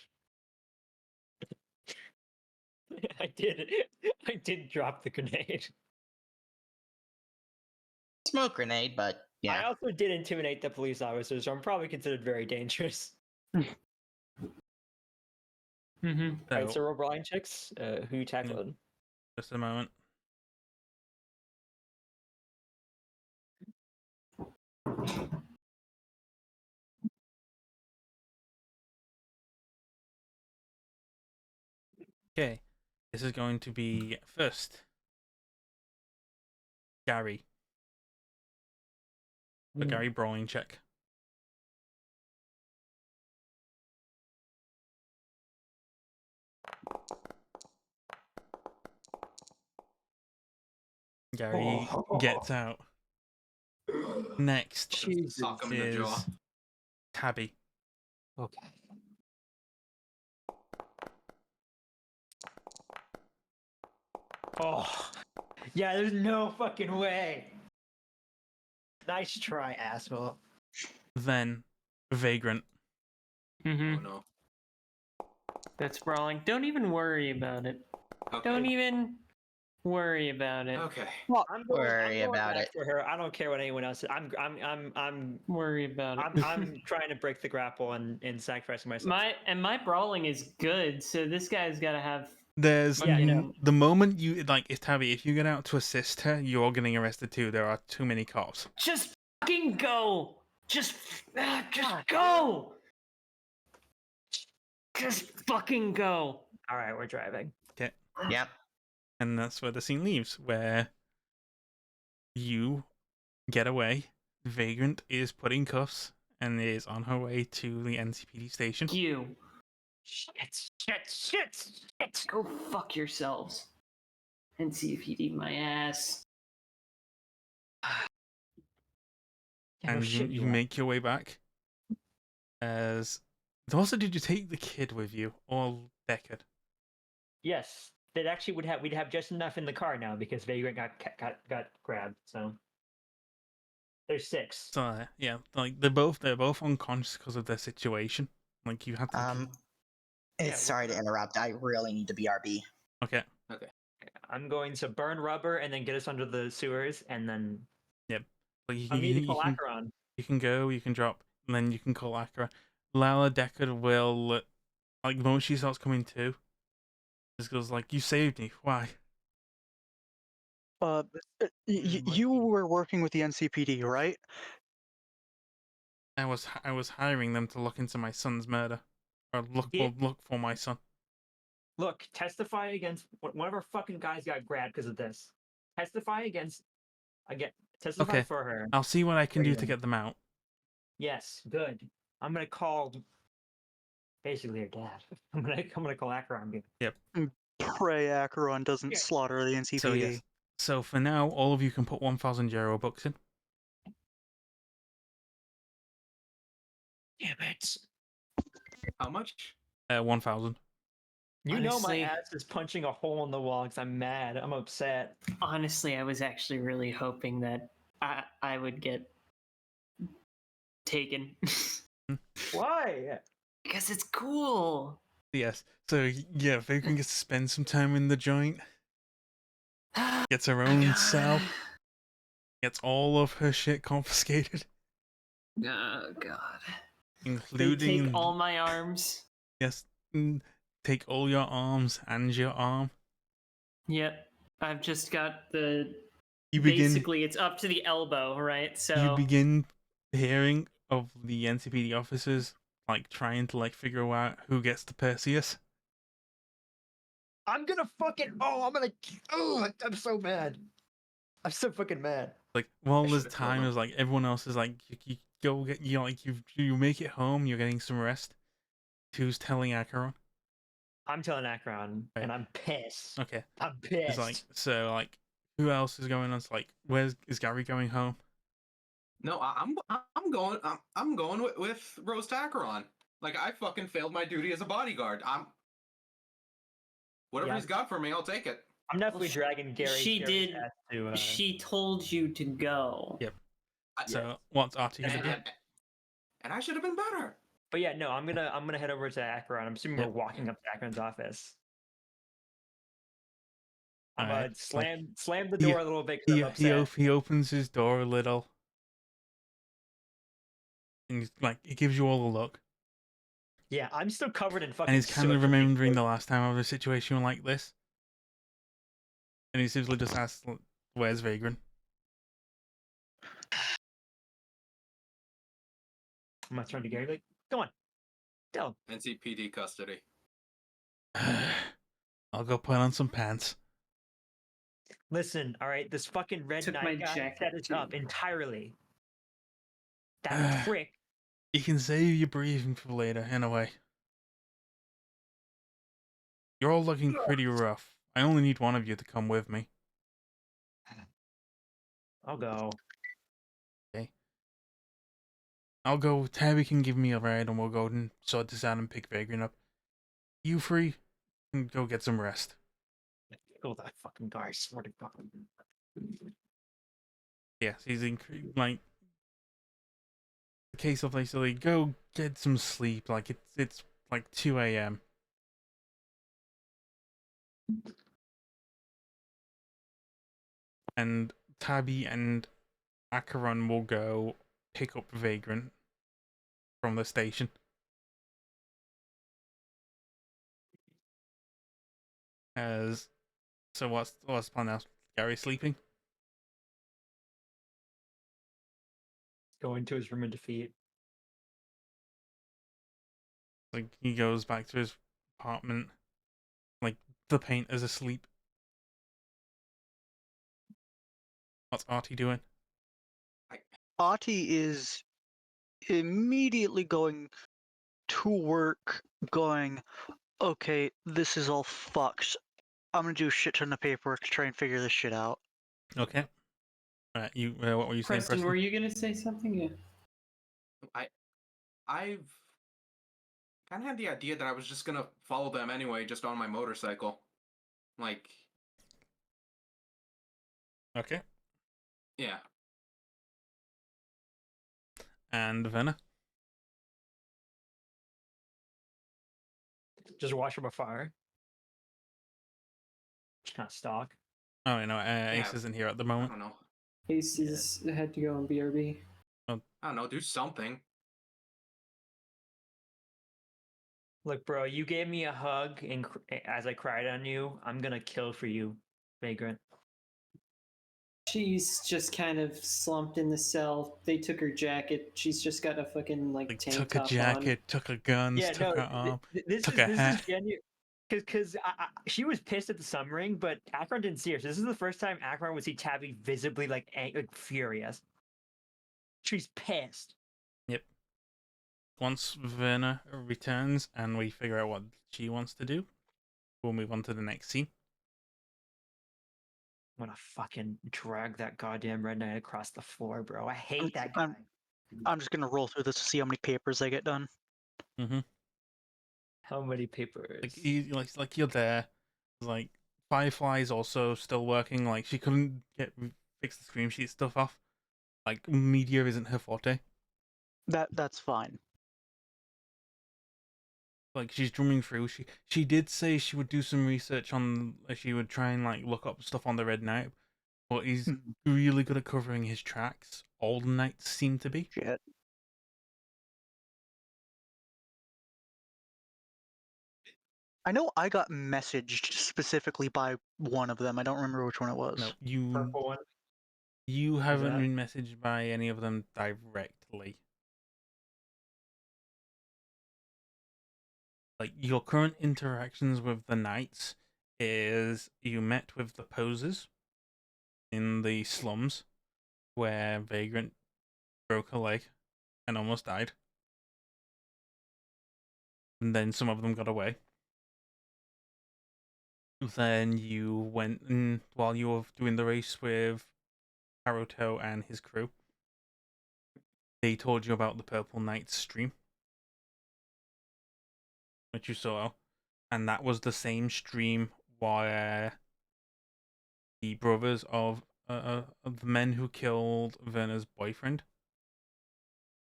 I did drop the grenade. Smoke grenade, but I yeah. also did intimidate the police officers, so I'm probably considered very dangerous. Mm-hmm. Alright, so roll blind checks. Who you tackled? Just a moment. Okay, this is going to be first Gary. A Gary brawling check. Gary gets out. Next Sock him in the jaw. is Tabby. Okay. Oh, yeah, there's no fucking way. Nice try, asshole. Then, Vagrant. Mm-hmm. Oh no. That's brawling. Don't even worry about it. Okay. Don't even worry about it. Okay. I'm Worry going about back it. for her. I don't care what anyone else says. Worry about it. I'm trying to break the grapple and sacrificing myself. my brawling is good, so this guy's got to have. There's Yeah, you know. the moment you like, it's Tabby. If you get out to assist her, you're getting arrested too. There are too many cops. Just fucking go. Just go. Just fucking go. All right, we're driving. Okay, Yep. and that's where the scene leaves, where you get away. Vagrant is put in cuffs and is on her way to the NCPD station. You Shit. go fuck yourselves. NCPD my ass. Yeah, no And shit, you you are. make your way back. As also, did you take the kid with you or Deckard? Yes, that actually we'd have just enough in the car now because Vagrant got grabbed. So there's 6. So yeah, like they're both unconscious because of their situation. Like you had to. Yeah, Sorry to interrupt. I really need to BRB. Okay. I'm going to burn rubber and then get us under the sewers, and then Like I need to call Acheron. you can go, you can drop, and then you can call Akira. Lala Deckard will, like, the moment she starts coming to, just goes like, "You saved me. Why?" You were working with the NCPD, right? I was hiring them to look into my son's murder, or look for my son. Look, testify against one of our fucking guys got grabbed because of this. Testify testify Okay. for her. I'll see what I can do to Freedom. get them out. Yes, good. I'm gonna call basically her dad. I'm gonna call Acheron. Pray Acheron doesn't Yeah. slaughter the NCPD. So yes. So for now, all of you can put 1,000 euro bucks in. Damn it! How much? 1,000. You know my Honestly- ass is punching a hole in the wall because I'm mad. I'm upset. Honestly, I was actually really hoping that I would get taken. Why? Because it's cool. Yes. So yeah, Vagrant gets to spend some time in the joint. Gets her own cell. Gets all of her shit confiscated, Oh god. They including take all my arms. yes, take all your arms and your arm. Yep. I've just got the You begin basically it's up to the elbow, right? So you begin hearing of the NCPD officers like trying to like figure out who gets the Perseus. I'm gonna fucking. I'm so mad. I'm so fucking mad. Like while I there's should've killed time him. is like everyone else is like you go get you make it home, you're getting some rest. Who's telling Acheron? I'm telling Acheron, Right. and I'm pissed. Okay. I'm pissed. It's like so like who else is going on? It's like is Gary going home? No, I'm going with Roast Acheron. Like I fucking failed my duty as a bodyguard. Whatever Yeah. he's got for me, I'll take it. I'm definitely dragging Gary. she Gary's did- ass to, she told you to go. Yep. I- So what's Artie gonna and, do? and I should have been better. But yeah, no, I'm gonna head over to Acheron. I'm assuming Yep. we're walking up to Acheron's office. I'm Alright, gonna like, slam the he- door a little bit. 'Cause I'm upset. He opens his door a little, and he's like he gives you all a look, Yeah, I'm still covered in fucking. and he's kind soot of from being remembering the poisoned. last time I was in a situation like this, and he simply just asks, "Where's Vagrant?" I'm gonna turn to Gary like, come on, tell him. NCPD custody. I'll go put on some pants. Listen, all right, this fucking red Took my knight guy jacket, set us too. up entirely. That prick. You can save your breathing for later, in a way. You're all looking pretty rough. I only need one of you to come with me. I'll go. I'll go. Terry can give me a ride, and we'll go and sort this out and pick Vagrant up. You free? And go get some rest. Kill that fucking guy, I swear to God. Yeah, he's like the case of basically go get some sleep. Like it's like 2 a.m. And Tabby and Acheron will go pick up Vagrant from the station. As so, what's the plan now? Gary sleeping. Go into his room and defeat. Like he goes back to his apartment. Like the painter's asleep. What's Artie doing? Ati is immediately going to work, going, okay, this is all fucked. I'm gonna do a shit ton of paperwork to try and figure this shit out. Okay. Alright, you. What were you saying, Preston, Preston? were you gonna say something? Yeah. I've kind of had the idea that I was just gonna follow them anyway, just on my motorcycle. Like, Okay. yeah. And Venna. Just watch from afar. Just kind of stalk. Oh, you know, Ace Yeah. isn't here at the I moment. don't know. Ace is had to go on BRB. I don't know. Do something. Look, bro, you gave me a hug, and as I cried on you, I'm gonna kill for you, Vagrant. She's just kind of slumped in the cell. They took her jacket. She's just got a fucking like tank Took a top jacket, took her guns, Yeah, took no, her arm. this took is a this hat. is genuine. Because she was pissed at the sun ring, but Akron didn't see her. So this is the first time Akron would see Tabby visibly like furious. She's pissed. Yep. Once Verna returns and we figure out what she wants to do, we'll move on to the next scene. I'm gonna fucking drag that goddamn red knight across the floor, bro. I hate that guy. I'm just gonna roll through this to see how many papers I get done. Mm-hmm. How many papers? Like you're there. Like Firefly's also still working. Like she couldn't fix the screen sheet stuff off. Like media isn't her forte. That's fine. Like she's drumming through. She did say she would do some research on. She would try and like look up stuff on the Red Knight, but he's Mhm. really good at covering his tracks. All the knights seem to be. Shit. I know I got messaged specifically by one of them. I don't remember which one it was. No, you Purple one. you haven't that? been messaged by any of them directly. Like your current interactions with the knights is you met with the posers in the slums where Vagrant broke a leg and almost died. And then some of them got away. Then you went and while you were doing the race with Haruto and his crew, they told you about the Purple Knights stream, which you saw, and that was the same stream where the brothers of the men who killed Werner's boyfriend.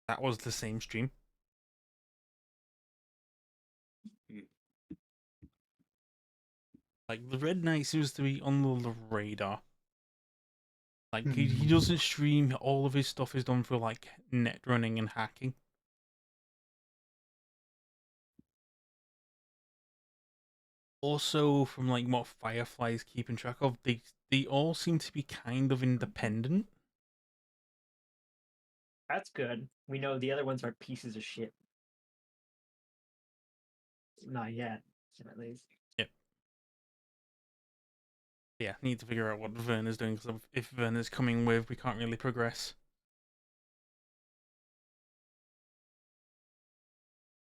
That was the same stream. Like the Red Knight seems to be on the radar. Like he doesn't stream. All of his stuff is done for like net running and hacking. Also, from like what Firefly's keeping track of, they all seem to be kind of independent. That's good. We know the other ones are pieces of shit. Not yet, at least. Yep. Yeah, need to figure out what Vern is doing because if Vern is coming with, we can't really progress.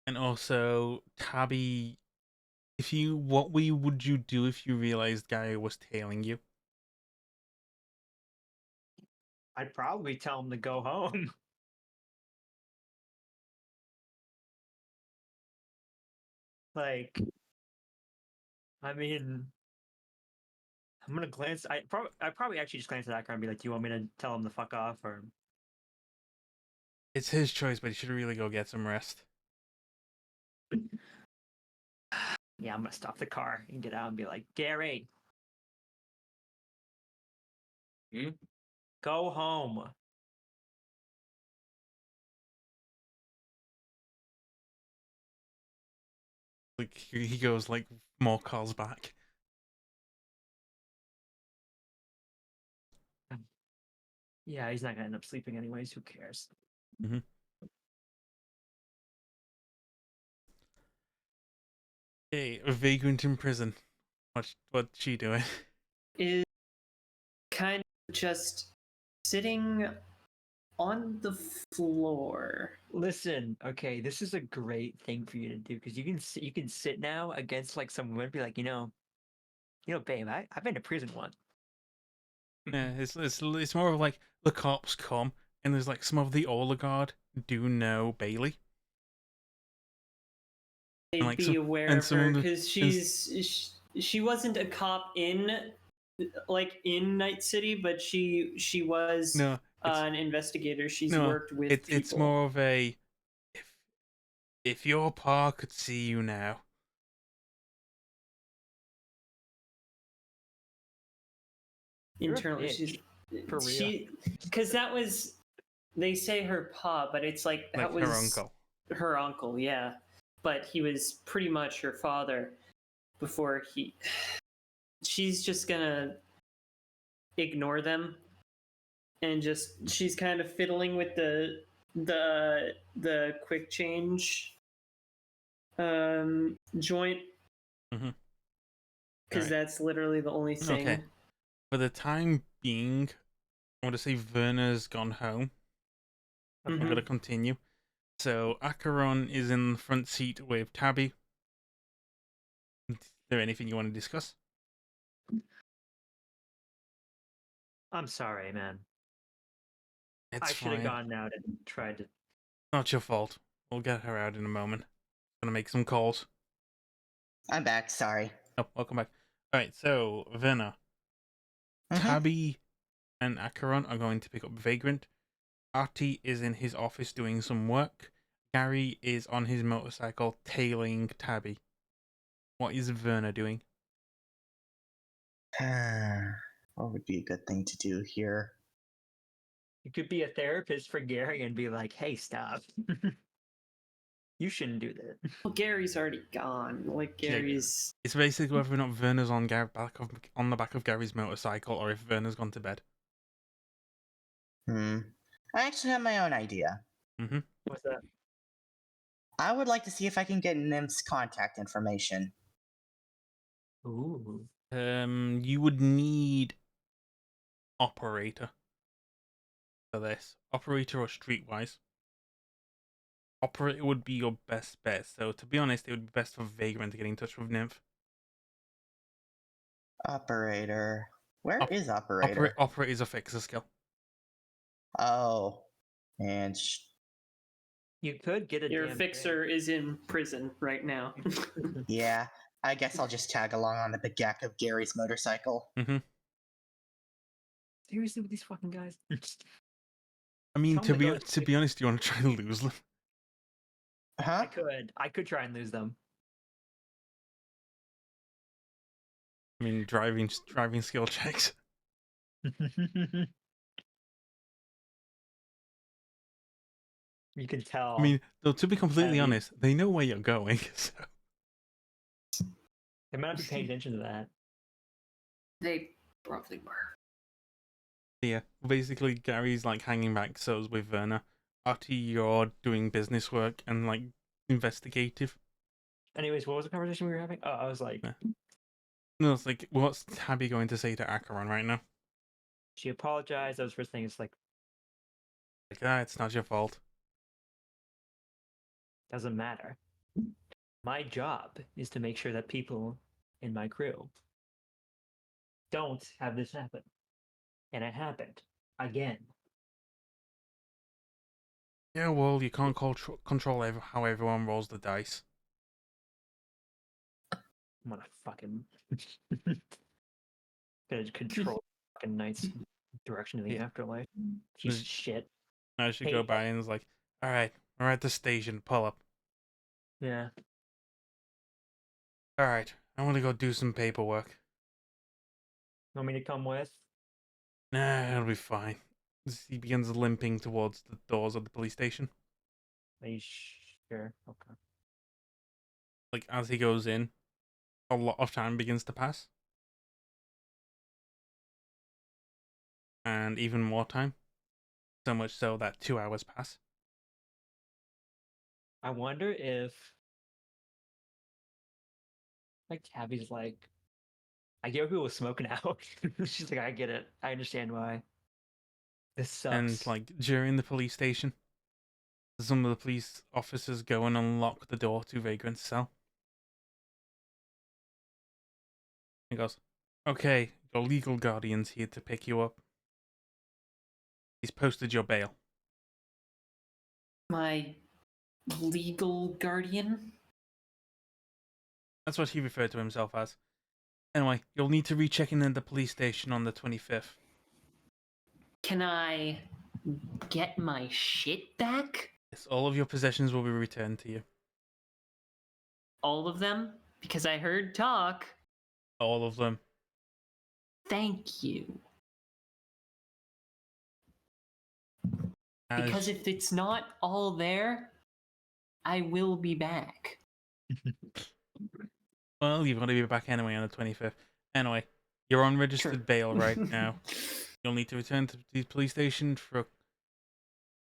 And also, Tabby, what would you do if you realized Gaia was tailing you? I'd probably tell him to go home. Like, I mean, I'm gonna glance. I probably actually just glance at that car and be like, "Do you want me to tell him to fuck off?" Or It's his choice, but he should really go get some rest. yeah, I'm gonna stop the car and get out and be like, "Gary, Hmm? go home." Like he goes like more calls back. Yeah, he's not gonna end up sleeping anyways. Who cares? Mm-hmm. Hey, a vagrant in prison. What's she doing? Is kind of just sitting on the floor. Listen, okay, this is a great thing for you to do because you can sit now against like some woman and be like, babe, I've been to prison once. Yeah, it's more of like the cops come and there's like some of the older guard do know Bailey. They'd like, be some- aware and of some her of the- because she wasn't a cop in Night City, but she was No, an investigator. She's no, worked with people. it's more of a if your pa could see you now. You're a internally. bitch, for real. She because that was they say her pa, but it's like that Like was her uncle. Her uncle, yeah, but he was pretty much her father before he. She's just gonna ignore them and just she's kind of fiddling with the quick change joint Mhm. because Right. that's literally the only thing. Okay. For the time being, I want to say Werner's gone home. I'm Mhm. gonna continue. So Acheron is in the front seat with Tabby. Is there anything you want to discuss? I'm sorry, man. It's I should have fine. gone out and tried to. Not your fault. We'll get her out in a moment. Gonna make some calls. I'm back. Sorry. Oh, welcome back. Alright, so Werner, Mhm. Tabby and Acheron are going to pick up Vagrant. Artie is in his office doing some work. Gary is on his motorcycle tailing Tabby. What is Werner doing? What would be a good thing to do here? You could be a therapist for Gary and be like, "Hey, stop. You shouldn't do that." Well, Gary's already gone. Like Yeah. Gary's. It's basically whether or not Werner's on the back of Gary's motorcycle, or if Werner's gone to bed. I actually have my own idea. Mm-hmm. What's that? I would like to see if I can get Nymph's contact information. Ooh. You would need operator for this. Operator or streetwise. Operator would be your best bet. So to be honest, it would be best for Vagrant to get in touch with Nymph. Operator. Where is operator? Operator is a fixer skill. Oh. And You could get a Your damn fixer is in prison right now. thing. yeah, I guess I'll just tag along on the back of Gary's motorcycle. Mm-hmm. Seriously, with these fucking guys? I mean, Tell 'em to go to be honest, do you want to try and lose them? Huh? I could try and lose them. I mean, driving skill checks. You can tell. I mean, though, to be completely mean- honest, they know where you're going. So. They might not be paying attention to that. They probably were. Yeah, basically Gary's like hanging back, so's with Werner. Artie, you're doing business work and like investigative. Anyways, what was the conversation we were having? Oh, I was like, Yeah. No, it's like, what's Tabby going to say to Acheron right now? she apologized. That was the first thing. It's like, Like, it's not your fault. doesn't matter. My job is to make sure that people in my crew don't have this happen. And it happened again. Yeah, well, you can't control how everyone rolls the dice. I'm gonna fucking gonna control fucking Knight's direction to the Yeah. afterlife. Piece of Just- shit. I should Hey, go by and it's like, all right, we're at the station. Pull up. Yeah. All right, I want to go do some paperwork. Want me to come with? Nah, it'll be fine. He begins limping towards the doors of the police station. Are you sure? Okay. Like, as he goes in, a lot of time begins to pass. And even more time. So much so that 2 hours pass. I wonder if like Tabby's like, I get why people smoking out. She's like, I get it. I understand why. This sucks. And, like, during the police station, some of the police officers go and unlock the door to Vagrant's cell. He goes, okay, your legal guardian's here to pick you up. He's posted your bail. My legal guardian? That's what he referred to himself as. Anyway, you'll need to recheck in at the police station on the 25th. Can I get my shit back? Yes, all of your possessions will be returned to you. All of them? Because I heard talk. All of them. Thank you. As- Because if it's not all there, I will be back. Well, you've got to be back anyway on the 25th. Anyway, you're on registered Sure. bail right now. You'll need to return to the police station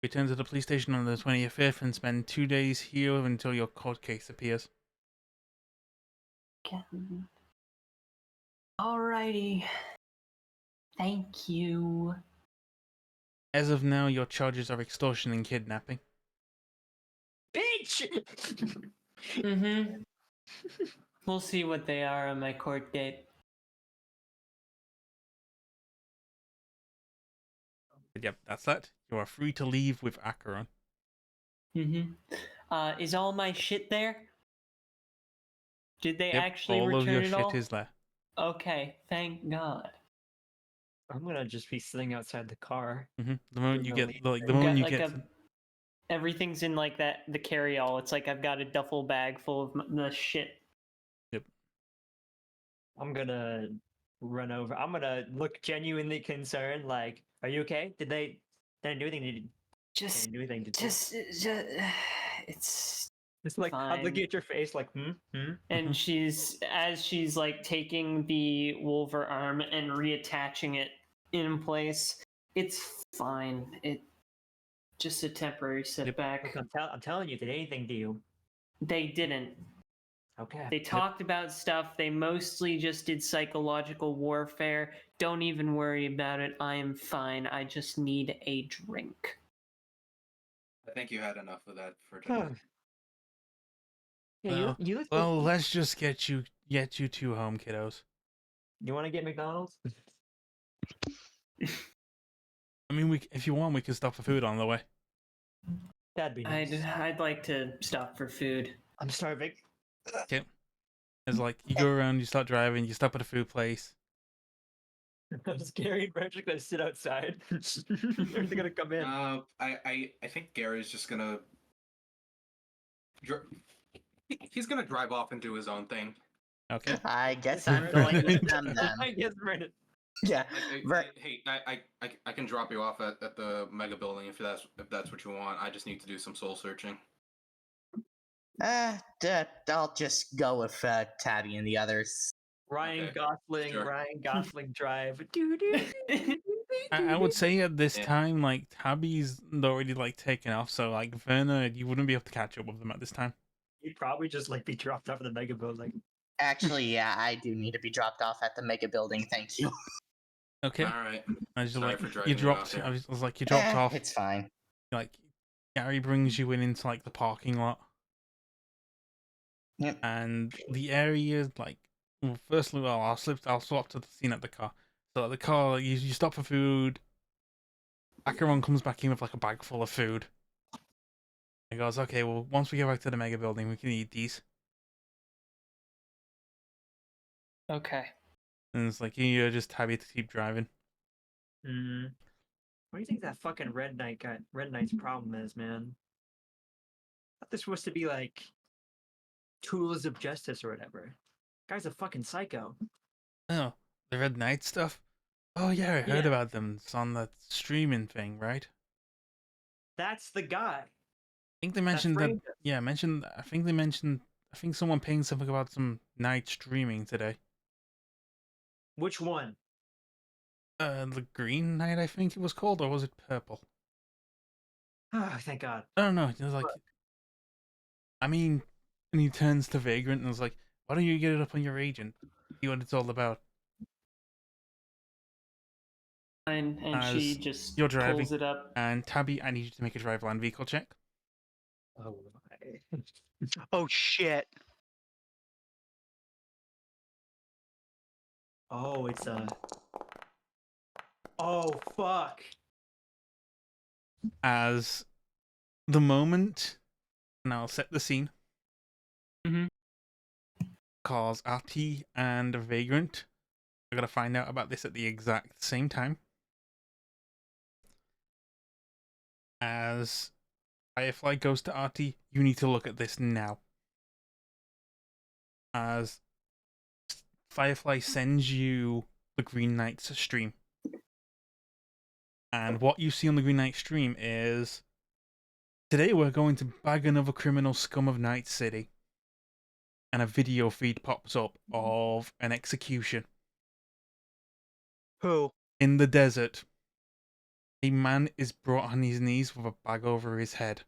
return to the police station on the 25th and spend 2 days here until your court case appears. Alrighty. Thank you. As of now, your charges are extortion and kidnapping. Bitch! Mm-hmm. We'll see what they are on my court date. But yep, that's that. You are free to leave with Acheron. Mm-hmm. Is all my shit there? Did they Yep, actually all return of your it shit all? is there. Okay, thank God. I'm gonna just be sitting outside the car. The moment you No get, leave. like, the I've moment got, you like, get, everything's in like that the carry-all. It's like I've got a duffel bag full of the shit. I'm gonna run over. I'm gonna look genuinely concerned. Like, are you okay? Did they do anything? They Just, didn't do anything. Did they? just, it's Just like fine. looking at your face, like, And she's like taking the Wolver arm and reattaching it in place. It's fine. It just a temporary setback. Look, I'm telling you, did anything to you? They didn't. Okay. They talked about stuff. They mostly just did psychological warfare. Don't even worry about it. I am fine. I just need a drink. I think you had enough of that for tonight. Yeah, Well, you look. well, let's just get you two home, kiddos. You want to get McDonald's? I mean, if you want, we can stop for food on the way. That'd be nice. I'd like to stop for food. I'm starving. It's like you go around, you start driving, you stop at a food place. I'm scared. We're just gonna sit outside. They're gonna come in. I think Gary's just gonna. He's gonna drive off and do his own thing. Okay. I guess I'm going with them then. I guess Brandon. Yeah. Hey, I can drop you off at the mega building if that's what you want. I just need to do some soul searching. I'll just go with Tabby and the others. Ryan Okay, Gosling. sure. Ryan Gosling drive. I would say at this Yeah. time, like, Tabby's already, like, taken off, so, like, Verna, you wouldn't be able to catch up with them at this time. You'd probably just like be dropped off at the mega building. Actually, yeah, I do need to be dropped off at the mega building. Thank you. Okay. All right. I was Sorry like, for you dragging you dropped. out there. I was like, you dropped off. It's fine. Like, Gary brings you into like the parking lot, Yep. and the area, like, well, firstly, well, I'll swap to the scene at the car. So at the car, you stop for food. Acheron comes back in with like a bag full of food. He goes, okay, well, once we get back to the mega building, we can eat these. Okay. And it's like you're just happy to keep driving. Mm. What do you think that fucking Red Knight's problem is, man? I thought they're supposed to be like tools of justice or whatever. Guy's a fucking psycho. Oh, the Red Knight stuff. Oh yeah, I heard Yeah. about them. It's on that streaming thing, right? That's the guy. I think they mentioned that. framed us. Yeah, I think they mentioned. I think someone paying something about some night streaming today. Which one? The Green Knight, I think it was called, or was it purple? Oh, thank God. I don't know. It was like, I mean, and he turns to Vagrant and was like, "Why don't you get it up on your agent? See what it's all about." And she just you're driving, pulls it up. And Tabby, I need you to make a drive land vehicle check. Oh, Oh shit. oh, it's a. Oh fuck. As the moment, and I'll set the scene. Mhm. Cause Artie and Vagrant are gonna find out about this at the exact same time. As Firefly goes to Artie, you need to look at this now. As Firefly sends you the Green Knight's stream. And what you see on the Green Knight stream is, today we're going to bag another criminal scum of Night City. And a video feed pops up of an execution. Who? In the desert, a man is brought on his knees with a bag over his head.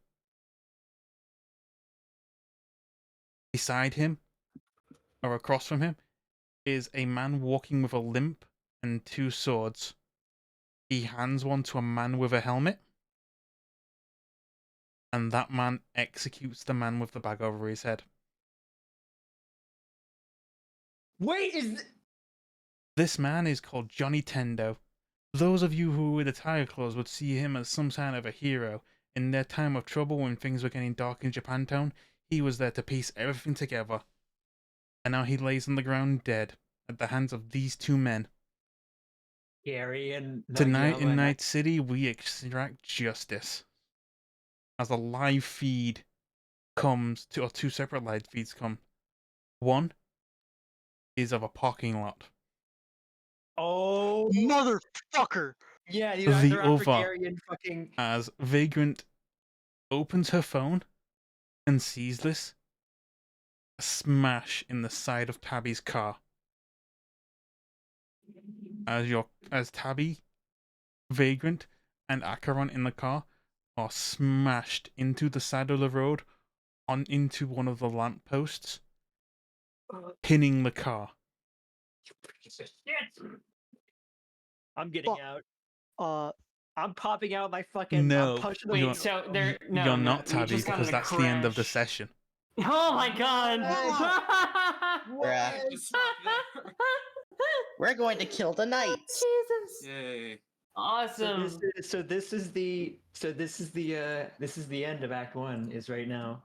Beside him, or across from him, is a man walking with a limp and two swords. He hands one to a man with a helmet, and that man executes the man with the bag over his head. Wait, is This man is called Johnny Tendo. Those of you who were the Tiger Claws would see him as some kind of a hero. In their time of trouble when things were getting dark in Japantown, he was there to piece everything together. And now he lays on the ground dead at the hands of these two men. Gary and Tonight in Nagiyama? Night City, we extract justice. As a live feed comes to, or two separate live feeds come. One is of a parking lot. Oh, Motherfucker! yeah, The they're after other. Gary and fucking. As Vagrant opens her phone and sees this, a smash in the side of Tabby's car. As Tabby, Vagrant, and Acheron in the car are smashed into the side of the road, on into one of the lampposts, pinning the car. Shit. I'm getting out. I'm popping out my fucking. No, I'm punching Wait, you're, so there? No, you're no, not we Tabby just got because in a that's the end of the crash. session. Oh my god! Bruh. Just stop there. We're going to kill the knights. Jesus! Yay. Awesome. So this is the end of Act 1 is right now.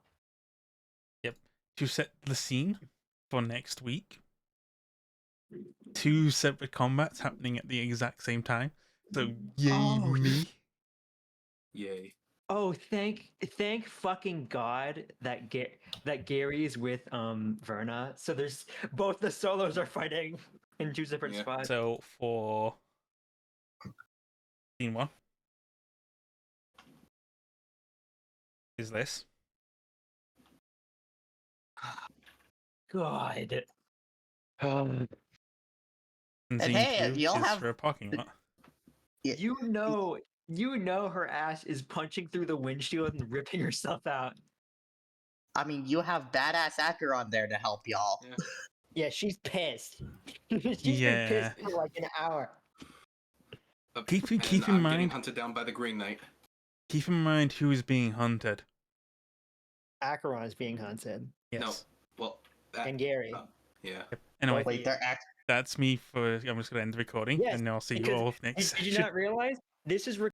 To set the scene for next week, two separate combats happening at the exact same time. So yay me. Yay. Oh, thank fucking God that Gary is with Verna. So there's both the solos are fighting in two separate Yeah. spots. So for scene 1 is this. God. And scene hey, 2 you'll is have- for a parking lot. You know her ass is punching through the windshield and ripping herself out. I mean, you have badass Acheron there to help y'all. Yeah. Yeah, she's pissed. She's Yeah. been pissed for like an hour. Keep And in I'm mind- getting hunted down by the Green Knight. Keep in mind who is being hunted. Acheron is being hunted. Yes. No. Well, that, And Gary. yeah. Anyway, Wait, they're act. that's me for. I'm just gonna end the recording, Yes, and I'll see you because all next Did you session. not realize this is